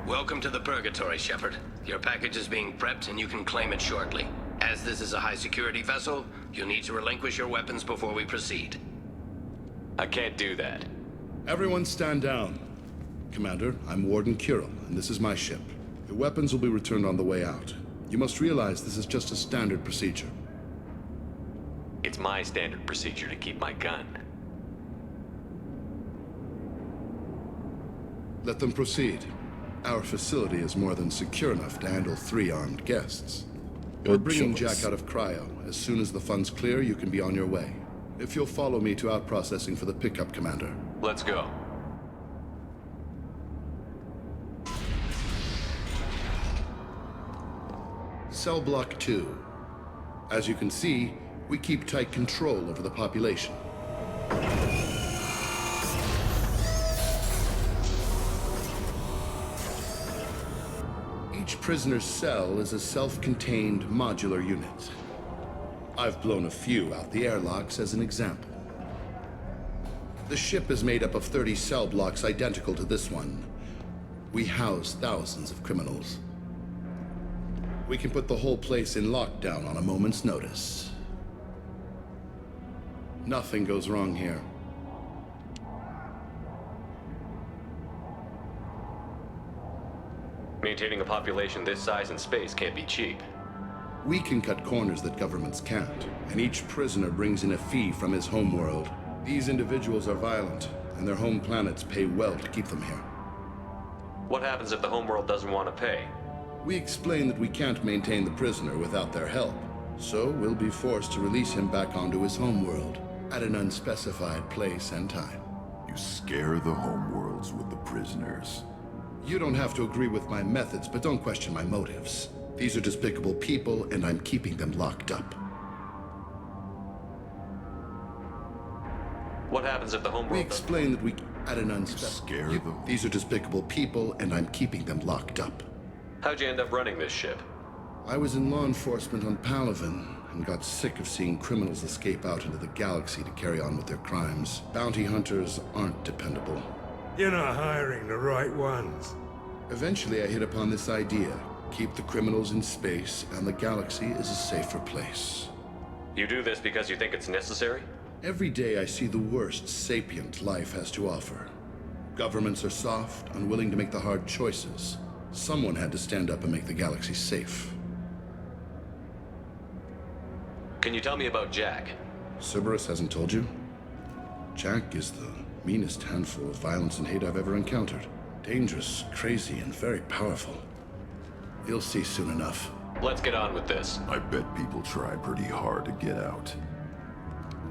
Welcome to the Purgatory, Shepard. Your package is being prepped and you can claim it shortly. As this is a high-security vessel, you'll need to relinquish your weapons before we proceed. I can't do that. Everyone stand down. Commander, I'm Warden Kirill, and this is my ship. Your weapons will be returned on the way out. You must realize this is just a standard procedure. It's my standard procedure to keep my gun. Let them proceed. Our facility is more than secure enough to handle 3 armed guests. We're bringing Jack out of cryo. As soon as the funds clear, you can be on your way. If you'll follow me to out-processing for the pickup, Commander. Let's go. Cell Block 2. As you can see, we keep tight control over the population. Each prisoner's cell is a self-contained modular unit. I've blown a few out the airlocks as an example. The ship is made up of 30 cell blocks identical to this one. We house thousands of criminals. We can put the whole place in lockdown on a moment's notice. Nothing goes wrong here. Maintaining a population this size and space can't be cheap. We can cut corners that governments can't, and each prisoner brings in a fee from his homeworld. These individuals are violent, and their home planets pay well to keep them here. What happens if the homeworld doesn't want to pay? We explain that we can't maintain the prisoner without their help, so we'll be forced to release him back onto his homeworld at an unspecified place and time. You scare the homeworlds with the prisoners. You don't have to agree with my methods, but don't question my motives. These are despicable people, and I'm keeping them locked up. What happens if the homeworld... We explain that we... at an unspecified... These are despicable people, and I'm keeping them locked up. How'd you end up running this ship? I was in law enforcement on Palaven, and got sick of seeing criminals escape out into the galaxy to carry on with their crimes. Bounty hunters aren't dependable. You're not hiring the right ones. Eventually I hit upon this idea. Keep the criminals in space, and the galaxy is a safer place. You do this because you think it's necessary? Every day I see the worst sapient life has to offer. Governments are soft, unwilling to make the hard choices. Someone had to stand up and make the galaxy safe. Can you tell me about Jack? Cerberus hasn't told you? Jack is the meanest handful of violence and hate I've ever encountered. Dangerous, crazy, and very powerful. You'll see soon enough. Let's get on with this. I bet people try pretty hard to get out.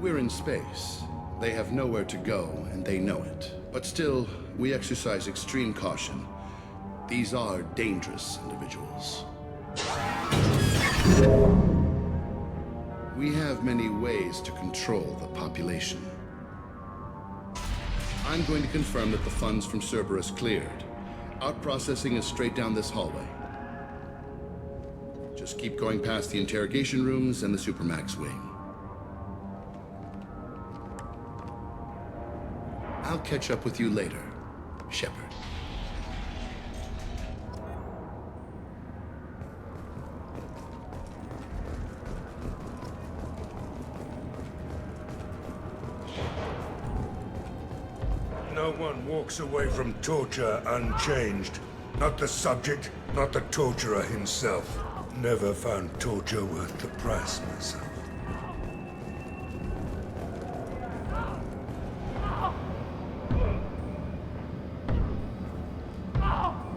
We're in space. They have nowhere to go, and they know it. But still, we exercise extreme caution. These are dangerous individuals. We have many ways to control the population. I'm going to confirm that the funds from Cerberus cleared. Out-processing is straight down this hallway. Just keep going past the interrogation rooms and the Supermax wing. I'll catch up with you later, Shepard. No one walks away from torture unchanged. Not the subject, not the torturer himself. Never found torture worth the price myself.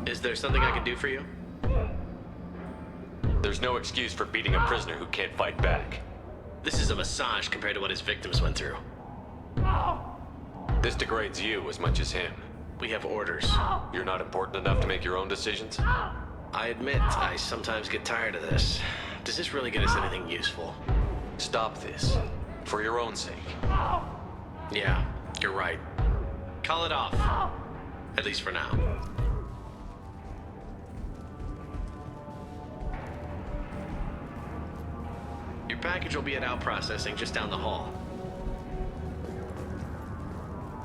Is there something I can do for you? There's no excuse for beating a prisoner who can't fight back. This is a massage compared to what his victims went through. This degrades you as much as him. We have orders. You're not important enough to make your own decisions? I admit, I sometimes get tired of this. Does this really get us anything useful? Stop this. For your own sake. Yeah, you're right. Call it off. At least for now. Your package will be at out processing just down the hall.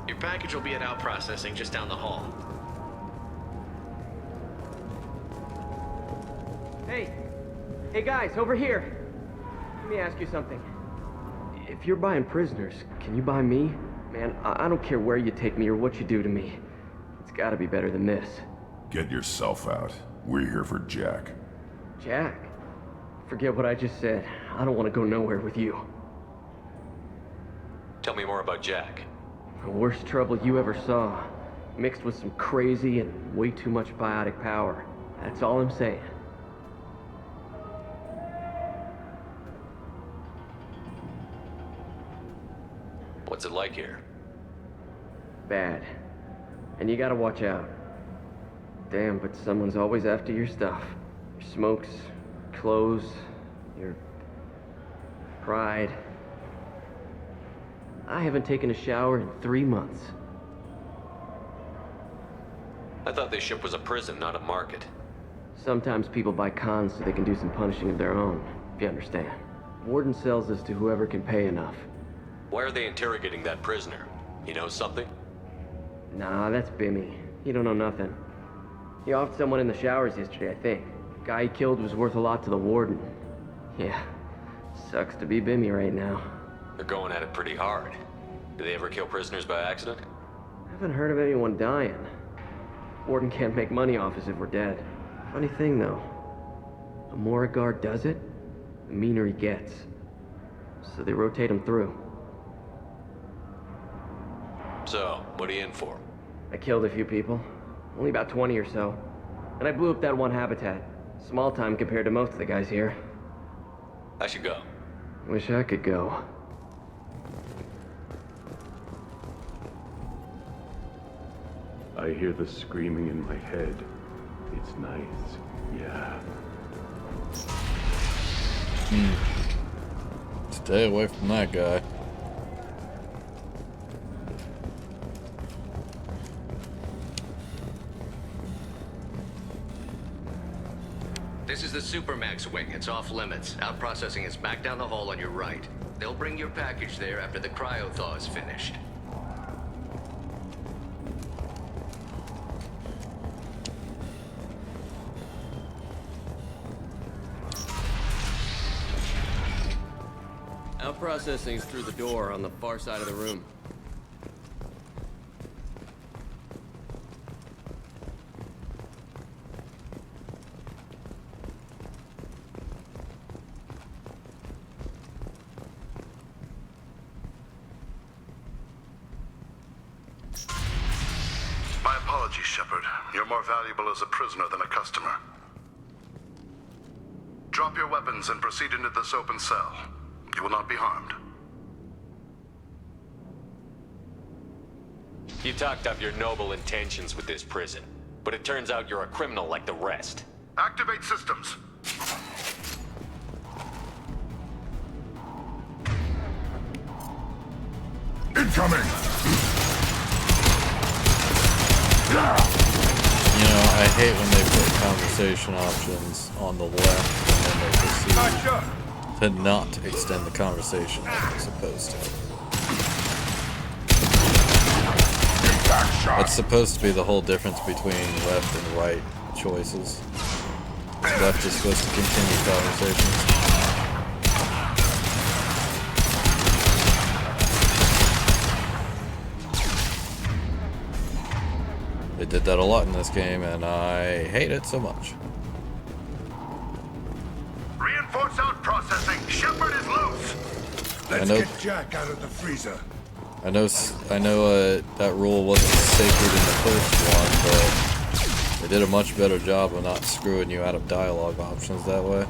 Your package will be at out processing just down the hall. Hey guys, over here. Let me ask you something. If you're buying prisoners, can you buy me? Man, I don't care where you take me or what you do to me. It's gotta be better than this. Get yourself out. We're here for Jack. Jack? Forget what I just said. I don't want to go nowhere with you. Tell me more about Jack. The worst trouble you ever saw. Mixed with some crazy and way too much biotic power. That's all I'm saying. What's it like here? Bad. And you gotta watch out. Damn, but someone's always after your stuff. Your smokes, clothes, your pride. I haven't taken a shower in 3 months. I thought this ship was a prison, not a market. Sometimes people buy cons so they can do some punishing of their own, if you understand. Warden sells us to whoever can pay enough. Why are they interrogating that prisoner? He knows something? Nah, that's Bimmy. He don't know nothing. He offed someone in the showers yesterday, I think. Guy he killed was worth a lot to the warden. Yeah, sucks to be Bimmy right now. They're going at it pretty hard. Do they ever kill prisoners by accident? Haven't heard of anyone dying. Warden can't make money off us if we're dead. Funny thing, though. The more a guard does it, the meaner he gets. So they rotate him through. So, what are you in for? I killed a few people. Only about 20 or so. And I blew up that one habitat. Small time compared to most of the guys here. I should go. Wish I could go. I hear the screaming in my head. It's nice, yeah. Stay away from that guy. This is the Supermax wing. It's off limits. Out processing is back down the hall on your right. They'll bring your package there after the cryo-thaw is finished. Out processing's through the door on the far side of the room. My apologies, Shepard. You're more valuable as a prisoner than a customer. Drop your weapons and proceed into this open cell. You will not be harmed. You talked up your noble intentions with this prison, but it turns out you're a criminal like the rest. Activate systems. Incoming! You know, I hate when they put conversation options on the left and then they proceed to not extend the conversation like they're supposed to. That's supposed to be the whole difference between left and right choices. Left is supposed to continue conversations. They did that a lot in this game, and I hate it so much. Reinforce out processing. Shepard is loose. Let's get Jack out of the freezer. I know that rule wasn't sacred in the first one, but they did a much better job of not screwing you out of dialogue options that way.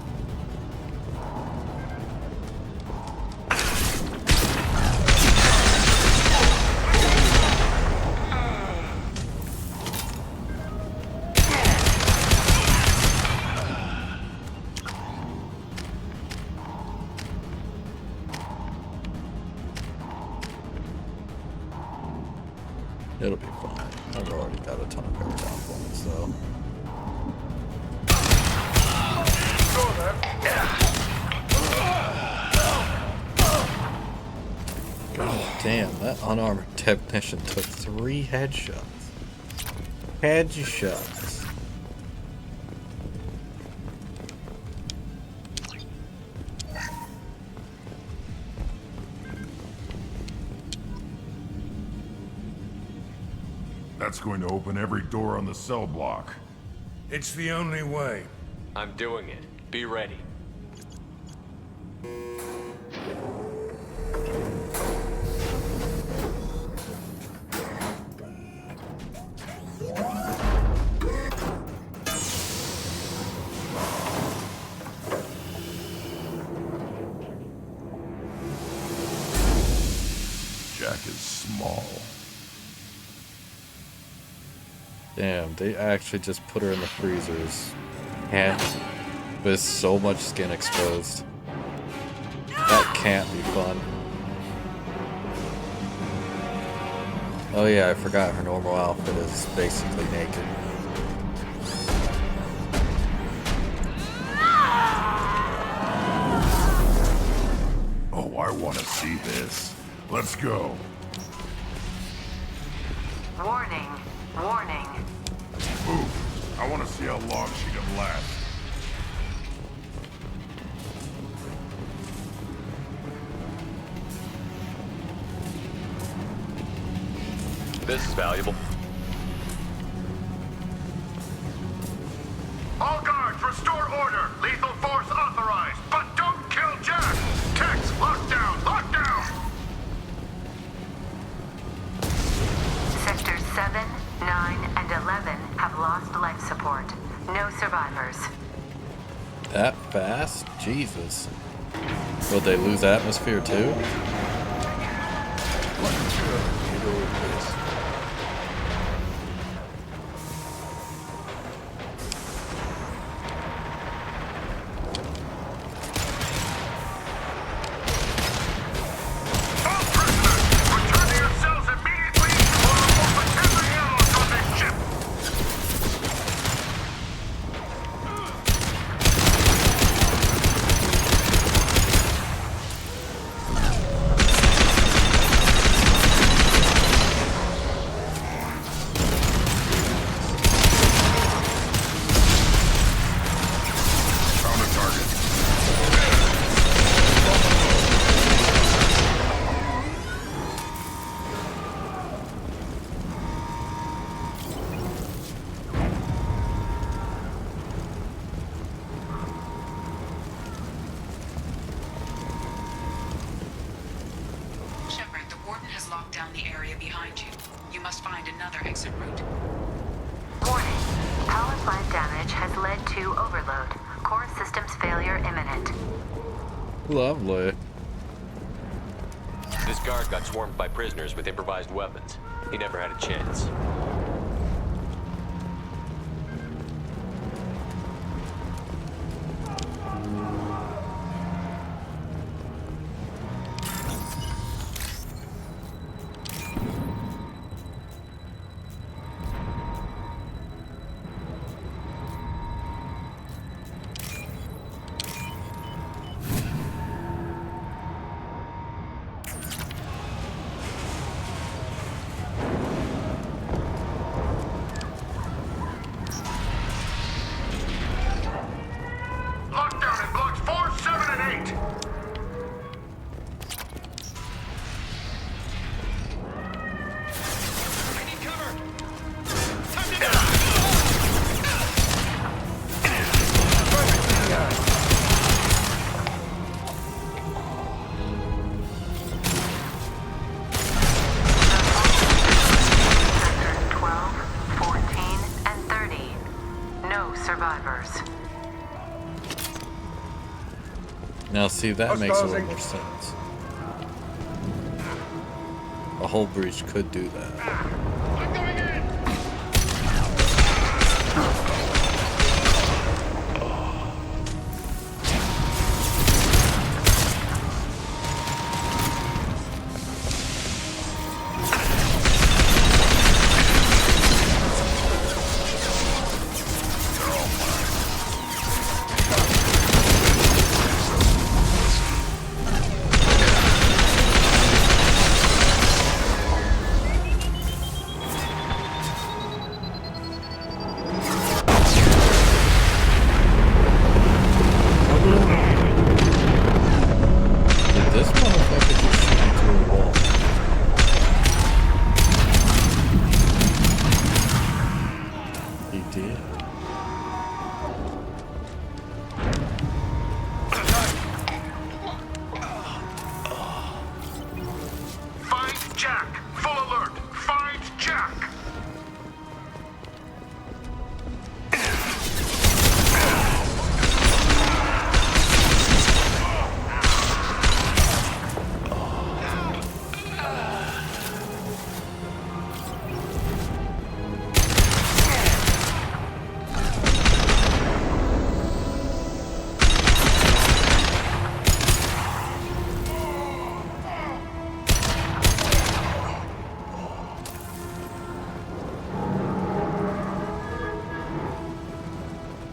It'll be fine. I've already got a ton of paragon points, though. God damn, that unarmored technician took 3 headshots. Headshots. That's going to open every door on the cell block. It's the only way. I'm doing it. Be ready. Jack is small. Damn, they actually just put her in the freezers. And with so much skin exposed. That can't be fun. Oh yeah, I forgot her normal outfit is basically naked. Oh, I want to see this. Let's go. Warning. Warning. Move. I want to see how long she can last. This is valuable. All guards, restore order. Lethal force authorized, but don't kill Jack. Tex, lockdown, lockdown. Sectors 7, 9, and 11 have lost life support. No survivors. That fast? Jesus. Will they lose atmosphere too? Lovely. This guard got swarmed by prisoners with improvised weapons. He never had a chance. Lockdown in blocks 4, 7, and 8. I need cover! Time to go! Sectors 12, 14, and 30. No survivors. Now see, that makes a little more sense. A whole breach could do that.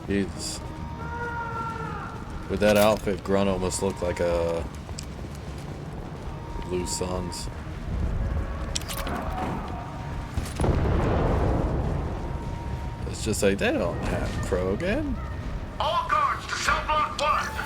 Jesus. With that outfit, Grunt almost looked like a Blue Suns. It's just like, they don't have Krogan. All guards to cell block 1!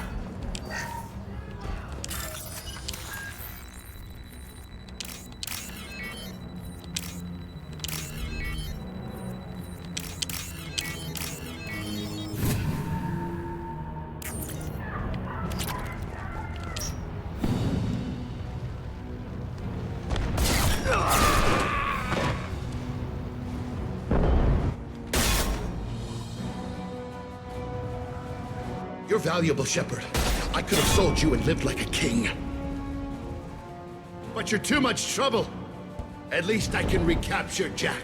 You're valuable, Shepard. I could have sold you and lived like a king. But you're too much trouble. At least I can recapture Jack.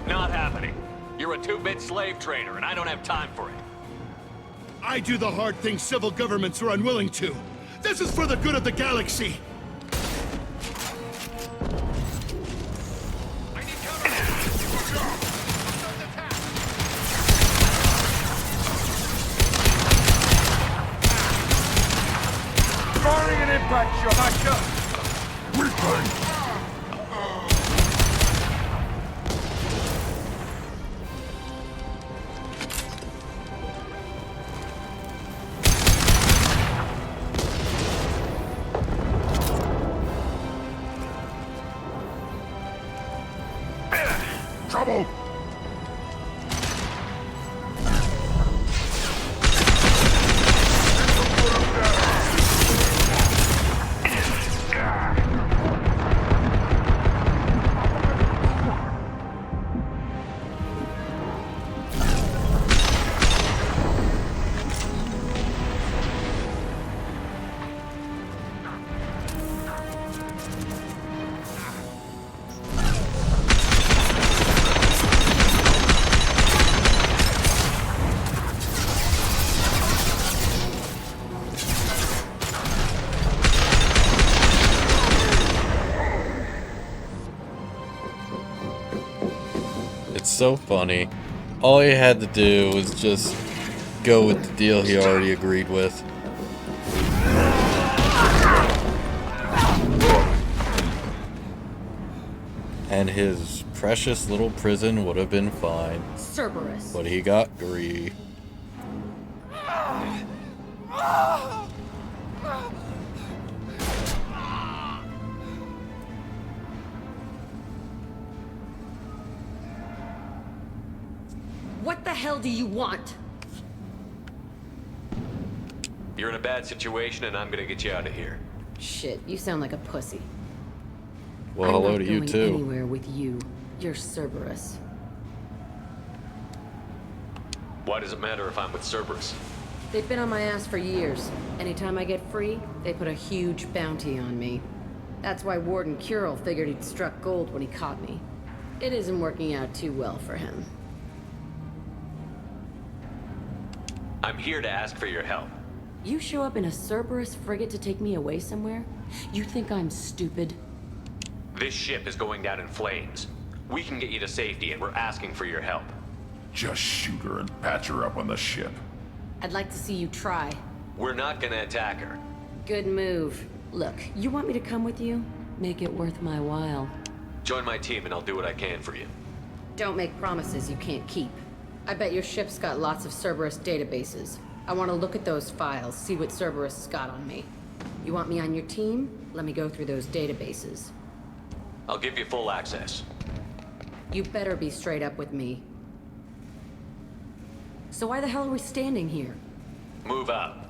Not happening. You're a 2-bit slave trader, and I don't have time for it. I do the hard things civil governments are unwilling to. This is for the good of the galaxy. Firing an impact shot! Gotcha! Reclaim! Trouble! So funny. All he had to do was just go with the deal he already agreed with. And his precious little prison would have been fine. Cerberus. But he got greedy. What the hell do you want? You're in a bad situation, and I'm gonna get you out of here. Shit, you sound like a pussy. Well, hello to you I'm not too. going anywhere with you. You're Cerberus. Why does it matter if I'm with Cerberus? They've been on my ass for years. Anytime I get free, they put a huge bounty on me. That's why Warden Curel figured he'd struck gold when he caught me. It isn't working out too well for him. I'm here to ask for your help. You show up in a Cerberus frigate to take me away somewhere? You think I'm stupid? This ship is going down in flames. We can get you to safety, and we're asking for your help. Just shoot her and patch her up on the ship. I'd like to see you try. We're not gonna attack her. Good move. Look, you want me to come with you? Make it worth my while. Join my team, and I'll do what I can for you. Don't make promises you can't keep. I bet your ship's got lots of Cerberus databases. I want to look at those files, see what Cerberus has got on me. You want me on your team? Let me go through those databases. I'll give you full access. You better be straight up with me. So why the hell are we standing here? Move out.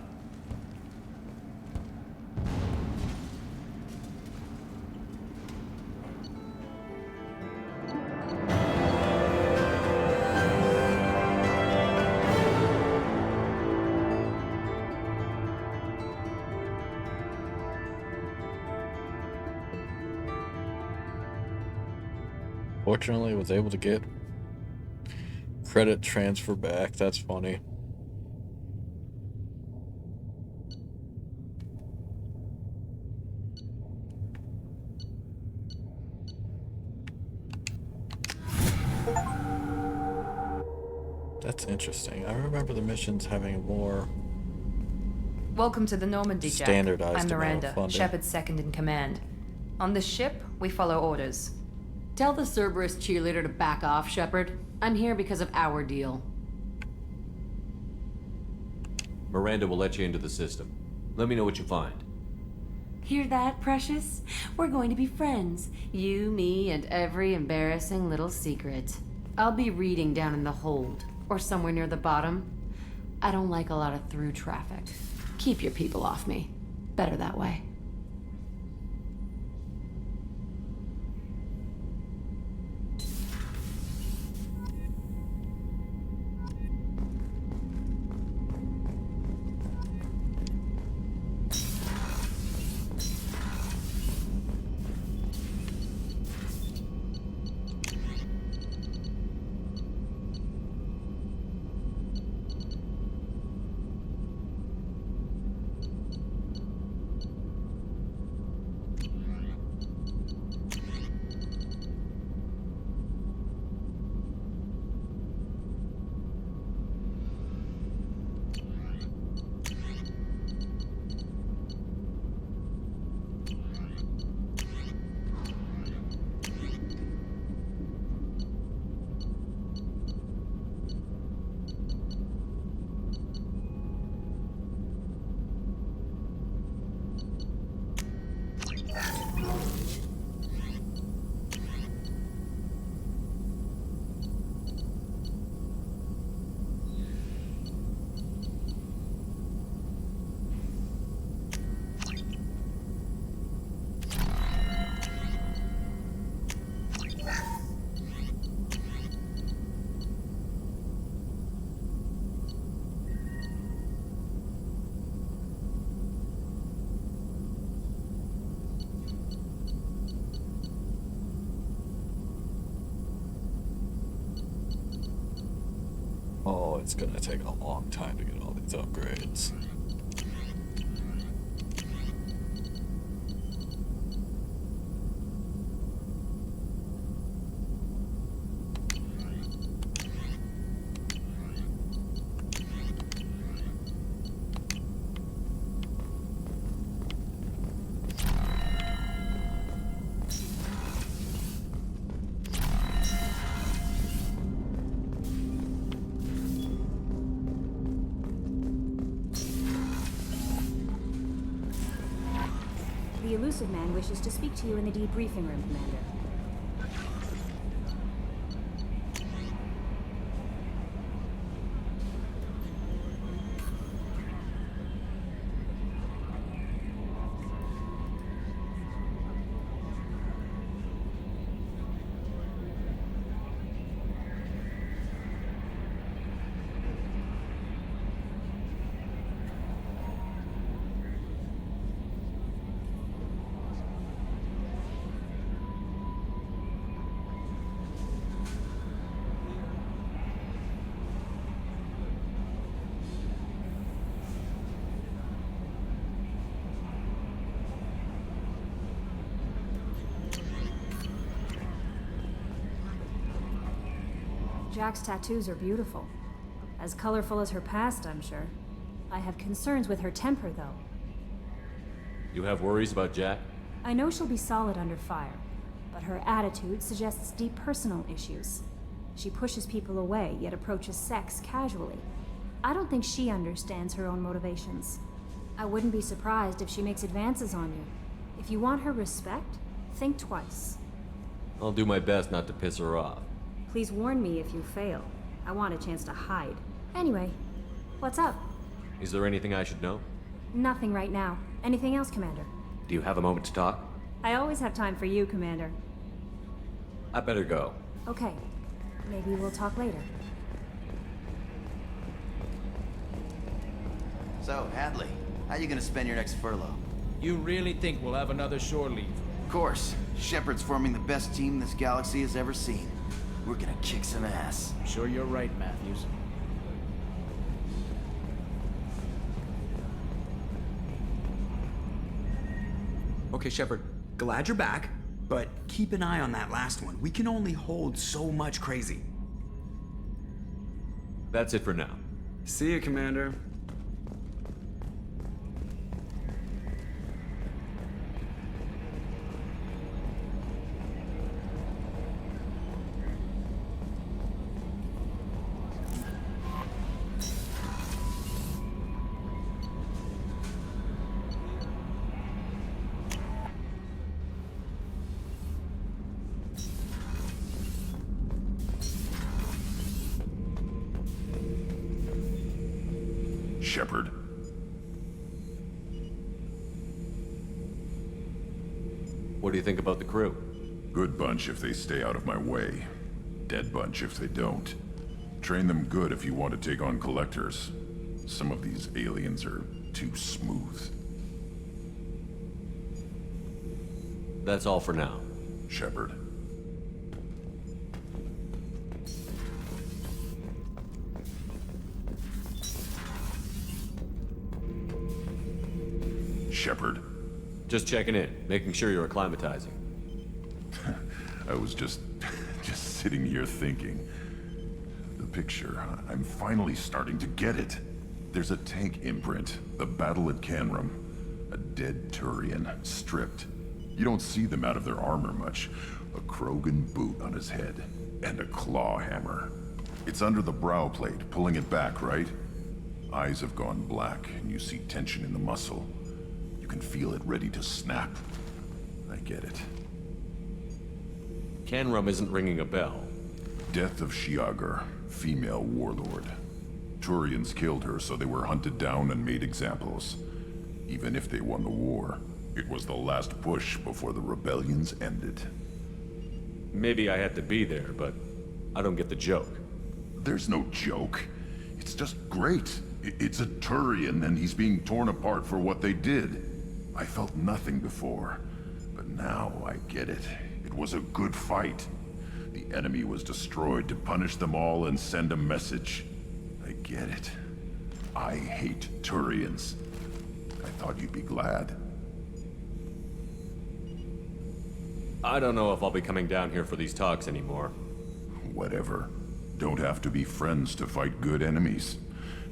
Fortunately, was able to get credit transfer back. That's funny. That's interesting. I remember the missions having more Welcome to the Normandy, Jack. standardized I'm amount of Miranda, funding. Shepard's second in command. On this ship, we follow orders. Tell the Cerberus cheerleader to back off, Shepard. I'm here because of our deal. Miranda will let you into the system. Let me know what you find. Hear that, Precious? We're going to be friends. You, me, and every embarrassing little secret. I'll be reading down in the hold, or somewhere near the bottom. I don't like a lot of through traffic. Keep your people off me. Better that way. Oh, it's gonna take a long time to get all these upgrades. The elusive man wishes to speak to you in the debriefing room, Commander. Jack's tattoos are beautiful. As colorful as her past, I'm sure. I have concerns with her temper, though. You have worries about Jack? I know she'll be solid under fire, but her attitude suggests deep personal issues. She pushes people away, yet approaches sex casually. I don't think she understands her own motivations. I wouldn't be surprised if she makes advances on you. If you want her respect, think twice. I'll do my best not to piss her off. Please warn me if you fail. I want a chance to hide. Anyway, what's up? Is there anything I should know? Nothing right now. Anything else, Commander? Do you have a moment to talk? I always have time for you, Commander. I better go. Okay. Maybe we'll talk later. So, Hadley, how you gonna spend your next furlough? You really think we'll have another shore leave? Of course. Shepard's forming the best team this galaxy has ever seen. We're gonna kick some ass. I'm sure you're right, Matthews. Okay, Shepard, glad you're back, but keep an eye on that last one. We can only hold so much crazy. That's it for now. See you, Commander. Shepard. What do you think about the crew? Good bunch if they stay out of my way. Dead bunch if they don't. Train them good if you want to take on collectors. Some of these aliens are too smooth. That's all for now. Shepard. Shepard. Just checking in, making sure you're acclimatizing. I was just sitting here thinking. The picture, I'm finally starting to get it. There's a tank imprint, the battle at Canrum. A dead Turian, stripped. You don't see them out of their armor much. A Krogan boot on his head, and a claw hammer. It's under the brow plate, pulling it back, right? Eyes have gone black, and you see tension in the muscle. You can feel it ready to snap. I get it. Canrum isn't ringing a bell. Death of Shiagar, female warlord. Turians killed her, so they were hunted down and made examples. Even if they won the war, it was the last push before the rebellions ended. Maybe I had to be there, but I don't get the joke. There's no joke. It's just great. It's a Turian, and he's being torn apart for what they did. I felt nothing before, but now I get it. It was a good fight. The enemy was destroyed to punish them all and send a message. I get it. I hate Turians. I thought you'd be glad. I don't know if I'll be coming down here for these talks anymore. Whatever. Don't have to be friends to fight good enemies.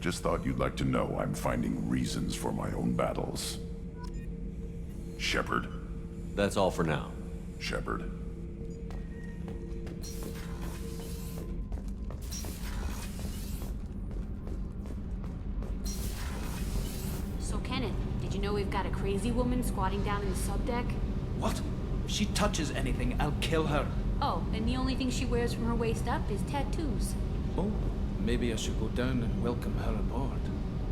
Just thought you'd like to know I'm finding reasons for my own battles. Shepard. That's all for now. Shepard. So, Kenneth, did you know we've got a crazy woman squatting down in the subdeck? What? If she touches anything, I'll kill her. Oh, and the only thing she wears from her waist up is tattoos. Oh, maybe I should go down and welcome her aboard.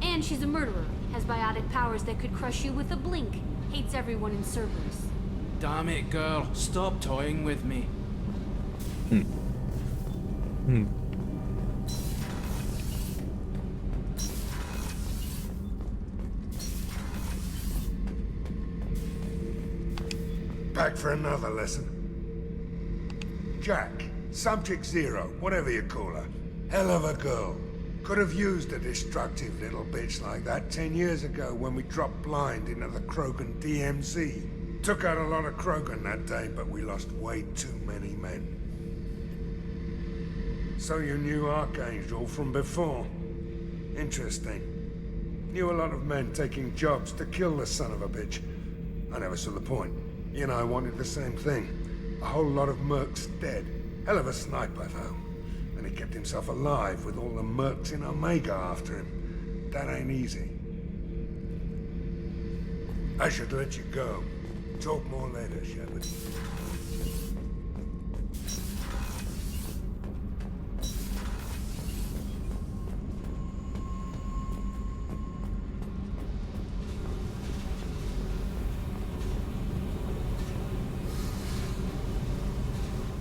And she's a murderer, has biotic powers that could crush you with a blink, hates everyone in Cerberus. Damn it, girl. Stop toying with me. Back for another lesson. Jack, Subject Zero, whatever you call her. Hell of a girl. Could have used a destructive little bitch like that 10 years ago when we dropped blind into the Krogan DMZ. Took out a lot of Krogan that day, but we lost way too many men. So you knew Archangel from before? Interesting. Knew a lot of men taking jobs to kill the son of a bitch. I never saw the point. You and I wanted the same thing. A whole lot of mercs dead. Hell of a sniper, though. And he kept himself alive with all the mercs in Omega after him. That ain't easy. I should let you go. Talk more later, Shepard.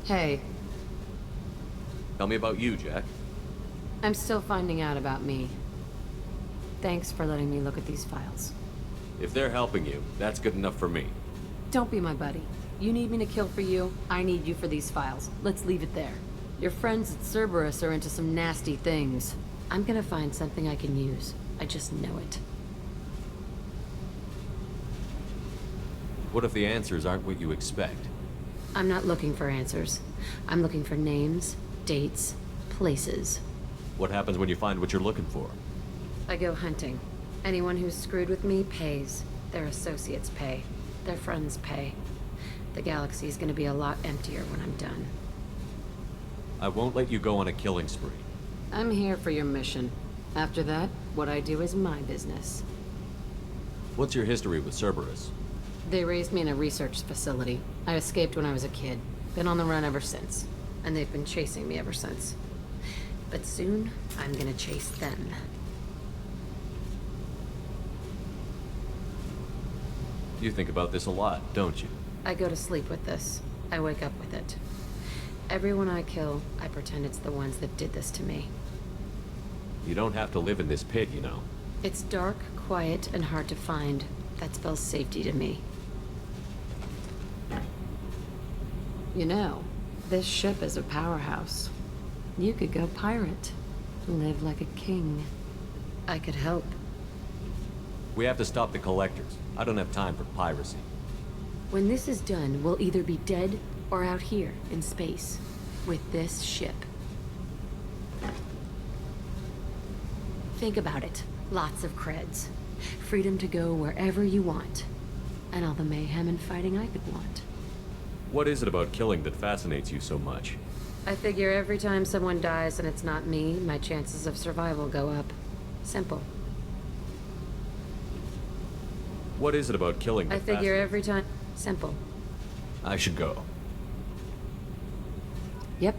Hey, Tell me about you, Jack. I'm still finding out about me. Thanks for letting me look at these files. If they're helping you, that's good enough for me. Don't be my buddy. You need me to kill for you, I need you for these files. Let's leave it there. Your friends at Cerberus are into some nasty things. I'm gonna find something I can use. I just know it. What if the answers aren't what you expect? I'm not looking for answers. I'm looking for names, dates, places. What happens when you find what you're looking for? I go hunting. Anyone who's screwed with me pays. Their associates pay. Their friends pay. The galaxy's gonna be a lot emptier when I'm done. I won't let you go on a killing spree. I'm here for your mission. After that, what I do is my business. What's your history with Cerberus? They raised me in a research facility. I escaped when I was a kid. Been on the run ever since. And they've been chasing me ever since. But soon, I'm gonna chase them. You think about this a lot, don't you? I go to sleep with this. I wake up with it. Everyone I kill, I pretend it's the ones that did this to me. You don't have to live in this pit, you know. It's dark, quiet, and hard to find. That spells safety to me. You know, this ship is a powerhouse. You could go pirate. Live like a king. I could help. We have to stop the collectors. I don't have time for piracy. When this is done, we'll either be dead or out here in space with this ship. Think about it. Lots of creds. Freedom to go wherever you want. And all the mayhem and fighting I could want. What is it about killing that fascinates you so much? I figure every time someone dies and it's not me, my chances of survival go up. Simple. What is it about killing that I figure every time... Simple. I should go. Yep.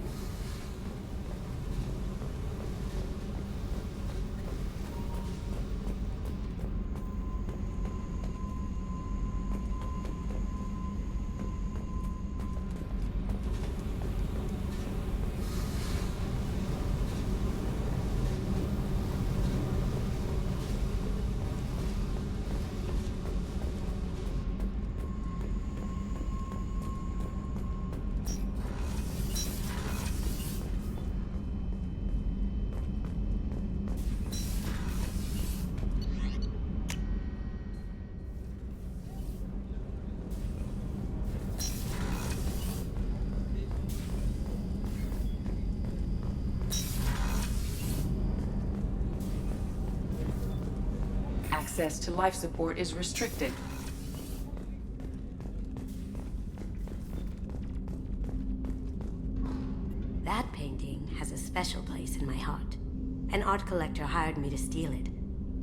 Access to life support is restricted. That painting has a special place in my heart. An art collector hired me to steal it.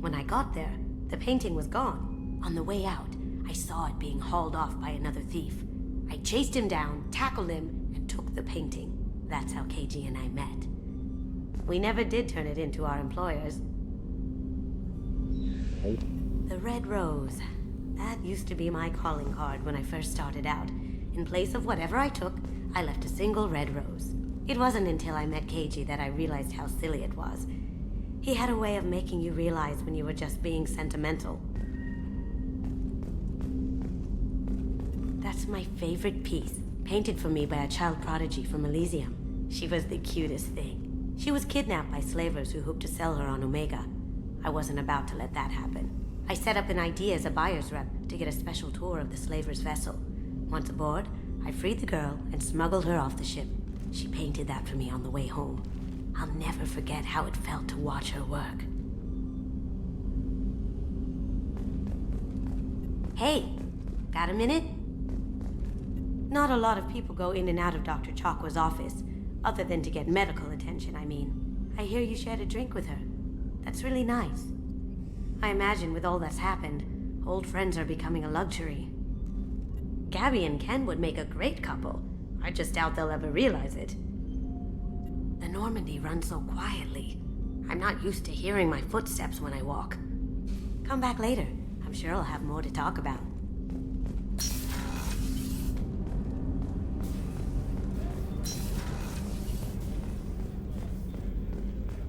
When I got there, the painting was gone. On the way out, I saw it being hauled off by another thief. I chased him down, tackled him, and took the painting. That's how KG and I met. We never did turn it into our employers. The red rose. That used to be my calling card when I first started out. In place of whatever I took, I left a single red rose. It wasn't until I met KG that I realized how silly it was. He had a way of making you realize when you were just being sentimental. That's my favorite piece, painted for me by a child prodigy from Elysium. She was the cutest thing. She was kidnapped by slavers who hoped to sell her on Omega. I wasn't about to let that happen. I set up an idea as a buyer's rep to get a special tour of the slaver's vessel. Once aboard, I freed the girl and smuggled her off the ship. She painted that for me on the way home. I'll never forget how it felt to watch her work. Hey, got a minute? Not a lot of people go in and out of Dr. Chakwa's office, other than to get medical attention, I mean. I hear you shared a drink with her. That's really nice. I imagine with all that's happened, old friends are becoming a luxury. Gabby and Ken would make a great couple. I just doubt they'll ever realize it. The Normandy runs so quietly. I'm not used to hearing my footsteps when I walk. Come back later. I'm sure I'll have more to talk about.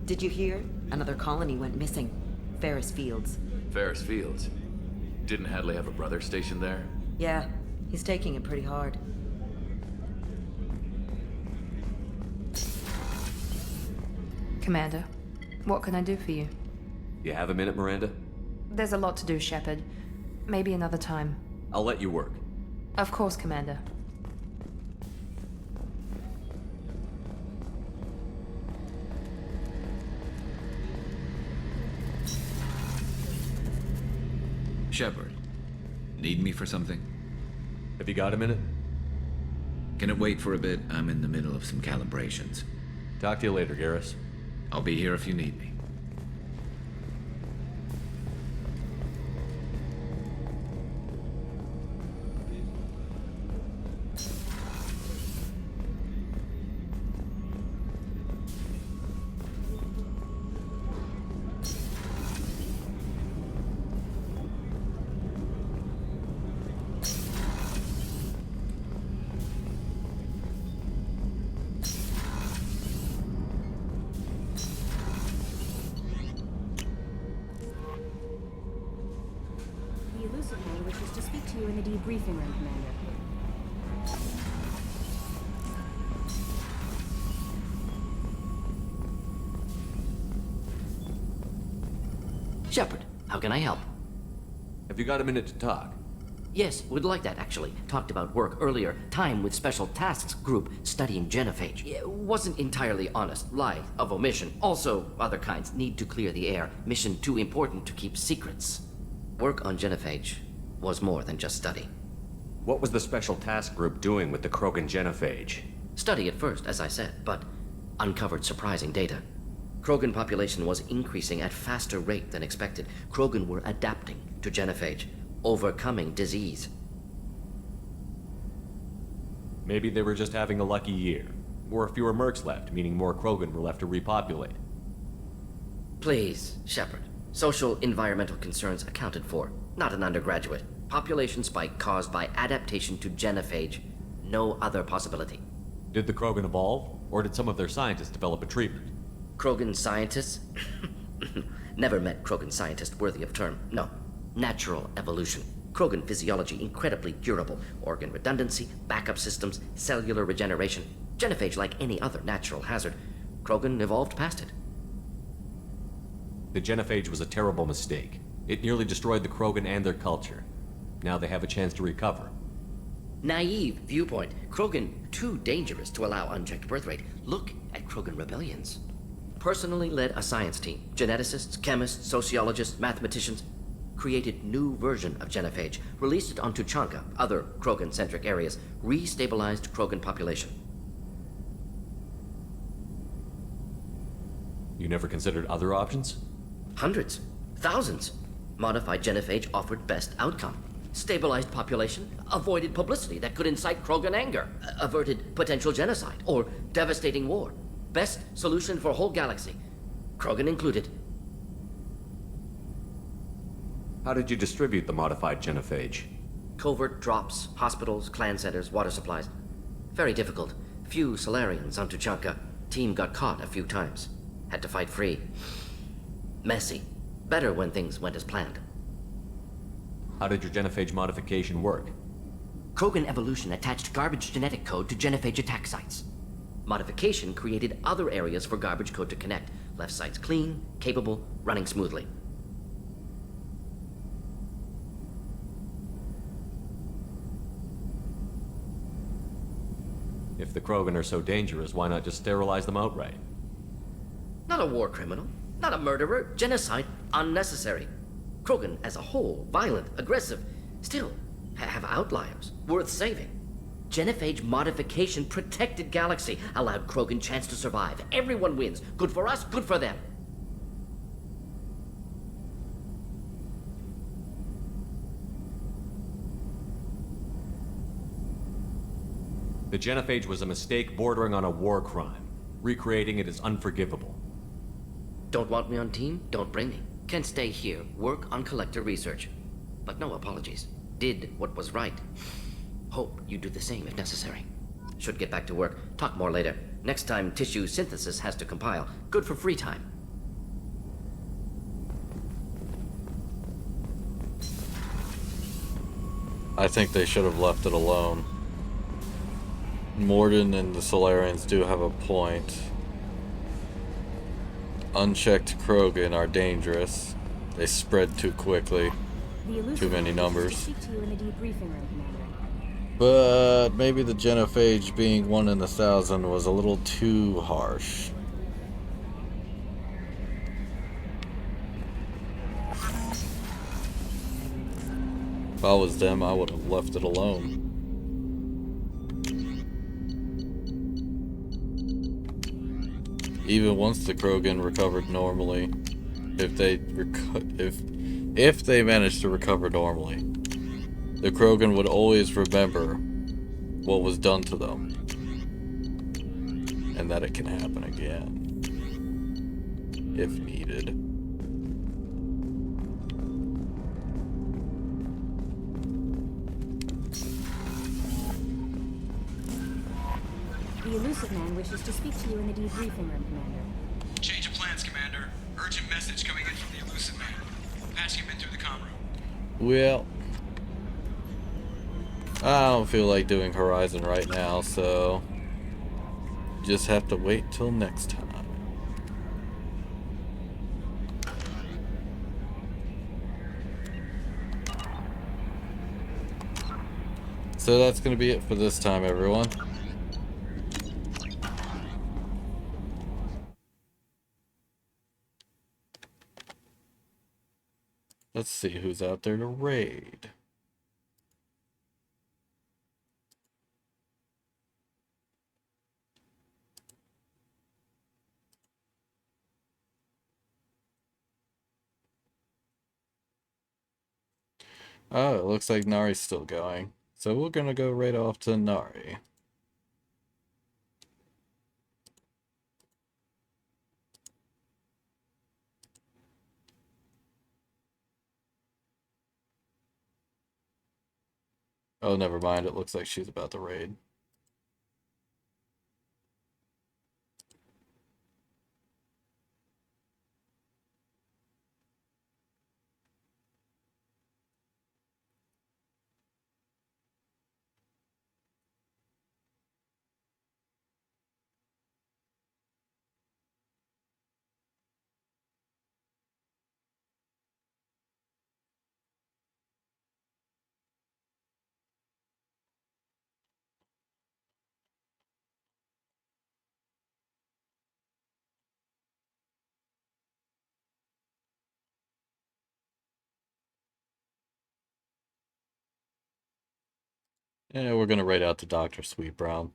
Did you hear? Another colony went missing. Ferris Fields. Ferris Fields? Didn't Hadley have a brother stationed there? Yeah, he's taking it pretty hard. Commander, what can I do for you? You have a minute, Miranda? There's a lot to do, Shepard. Maybe another time. I'll let you work. Of course, Commander. Shepard, need me for something? Have you got a minute? Can it wait for a bit? I'm in the middle of some calibrations. Talk to you later, Garrus. I'll be here if you need me. The elusive man wishes to speak to you in the debriefing room, Commander. Shepard, how can I help? Have you got a minute to talk? Yes, would like that, actually. Talked about work earlier. Time with Special Tasks Group studying genophage. Wasn't entirely honest. Lie of omission. Also, other kinds. Need to clear the air. Mission too important to keep secrets. Work on genophage was more than just study. What was the Special Task Group doing with the Krogan genophage? Study at first, as I said, but uncovered surprising data. Krogan population was increasing at faster rate than expected. Krogan were adapting to genophage, overcoming disease. Maybe they were just having a lucky year. Or fewer mercs left, meaning more Krogan were left to repopulate. Please, Shepard. Social environmental concerns accounted for. Not an undergraduate. Population spike caused by adaptation to genophage. No other possibility. Did the Krogan evolve? Or did some of their scientists develop a treatment? Krogan scientists? Never met Krogan scientist worthy of term. No. Natural evolution. Krogan physiology incredibly durable. Organ redundancy, backup systems, cellular regeneration. Genophage like any other natural hazard. Krogan evolved past it. The genophage was a terrible mistake. It nearly destroyed the Krogan and their culture. Now they have a chance to recover. Naive viewpoint. Krogan too dangerous to allow unchecked birth rate. Look at Krogan rebellions. Personally led a science team. Geneticists, chemists, sociologists, mathematicians. Created new version of genophage. Released it on Tuchanka, other Krogan-centric areas. Restabilized Krogan population. You never considered other options? Hundreds. Thousands. Modified genophage offered best outcome. Stabilized population, avoided publicity that could incite Krogan anger, averted potential genocide or devastating war. Best solution for whole galaxy, Krogan included. How did you distribute the modified genophage? Covert drops, hospitals, clan centers, water supplies. Very difficult. Few Solarians on Tuchanka. Team got caught a few times. Had to fight free. Messy. Better when things went as planned. How did your genophage modification work? Krogan evolution attached garbage genetic code to genophage attack sites. Modification created other areas for garbage code to connect. Left sites clean, capable, running smoothly. If the Krogan are so dangerous, why not just sterilize them outright? Not a war criminal, not a murderer. Genocide, unnecessary. Krogan as a whole, violent, aggressive, still have outliers, worth saving. Genophage modification protected galaxy, allowed Krogan chance to survive. Everyone wins. Good for us, good for them. The genophage was a mistake bordering on a war crime. Recreating it is unforgivable. Don't want me on team? Don't bring me. Can stay here, work on collector research. But no apologies. Did what was right. Hope you do the same if necessary. Should get back to work. Talk more later. Next time tissue synthesis has to compile. Good for free time. I think they should have left it alone. Morden and the Solarians do have a point. Unchecked Krogan are dangerous. They spread too quickly. Too many numbers. Speak to you in the debriefing room, Commander. But maybe the genophage being 1 in 1,000 was a little too harsh. If I was them, I would have left it alone. Even once the Krogan recovered normally, if they managed to recover normally, the Krogan would always remember what was done to them, and that it can happen again, if needed. The Elusive Man wishes to speak to you in the debriefing room, Commander. Change of plans, Commander. Urgent message coming in from the Elusive Man. Passing him in through the comm room. Well, I don't feel like doing Horizon right now, so just have to wait till next time. So that's going to be it for this time, everyone. Let's see who's out there to raid. Oh, it looks like Nari's still going. So we're gonna go right off to Nari. Oh, never mind. It looks like she's about to raid. Yeah, we're gonna raid out to Dr. Sweet Brown.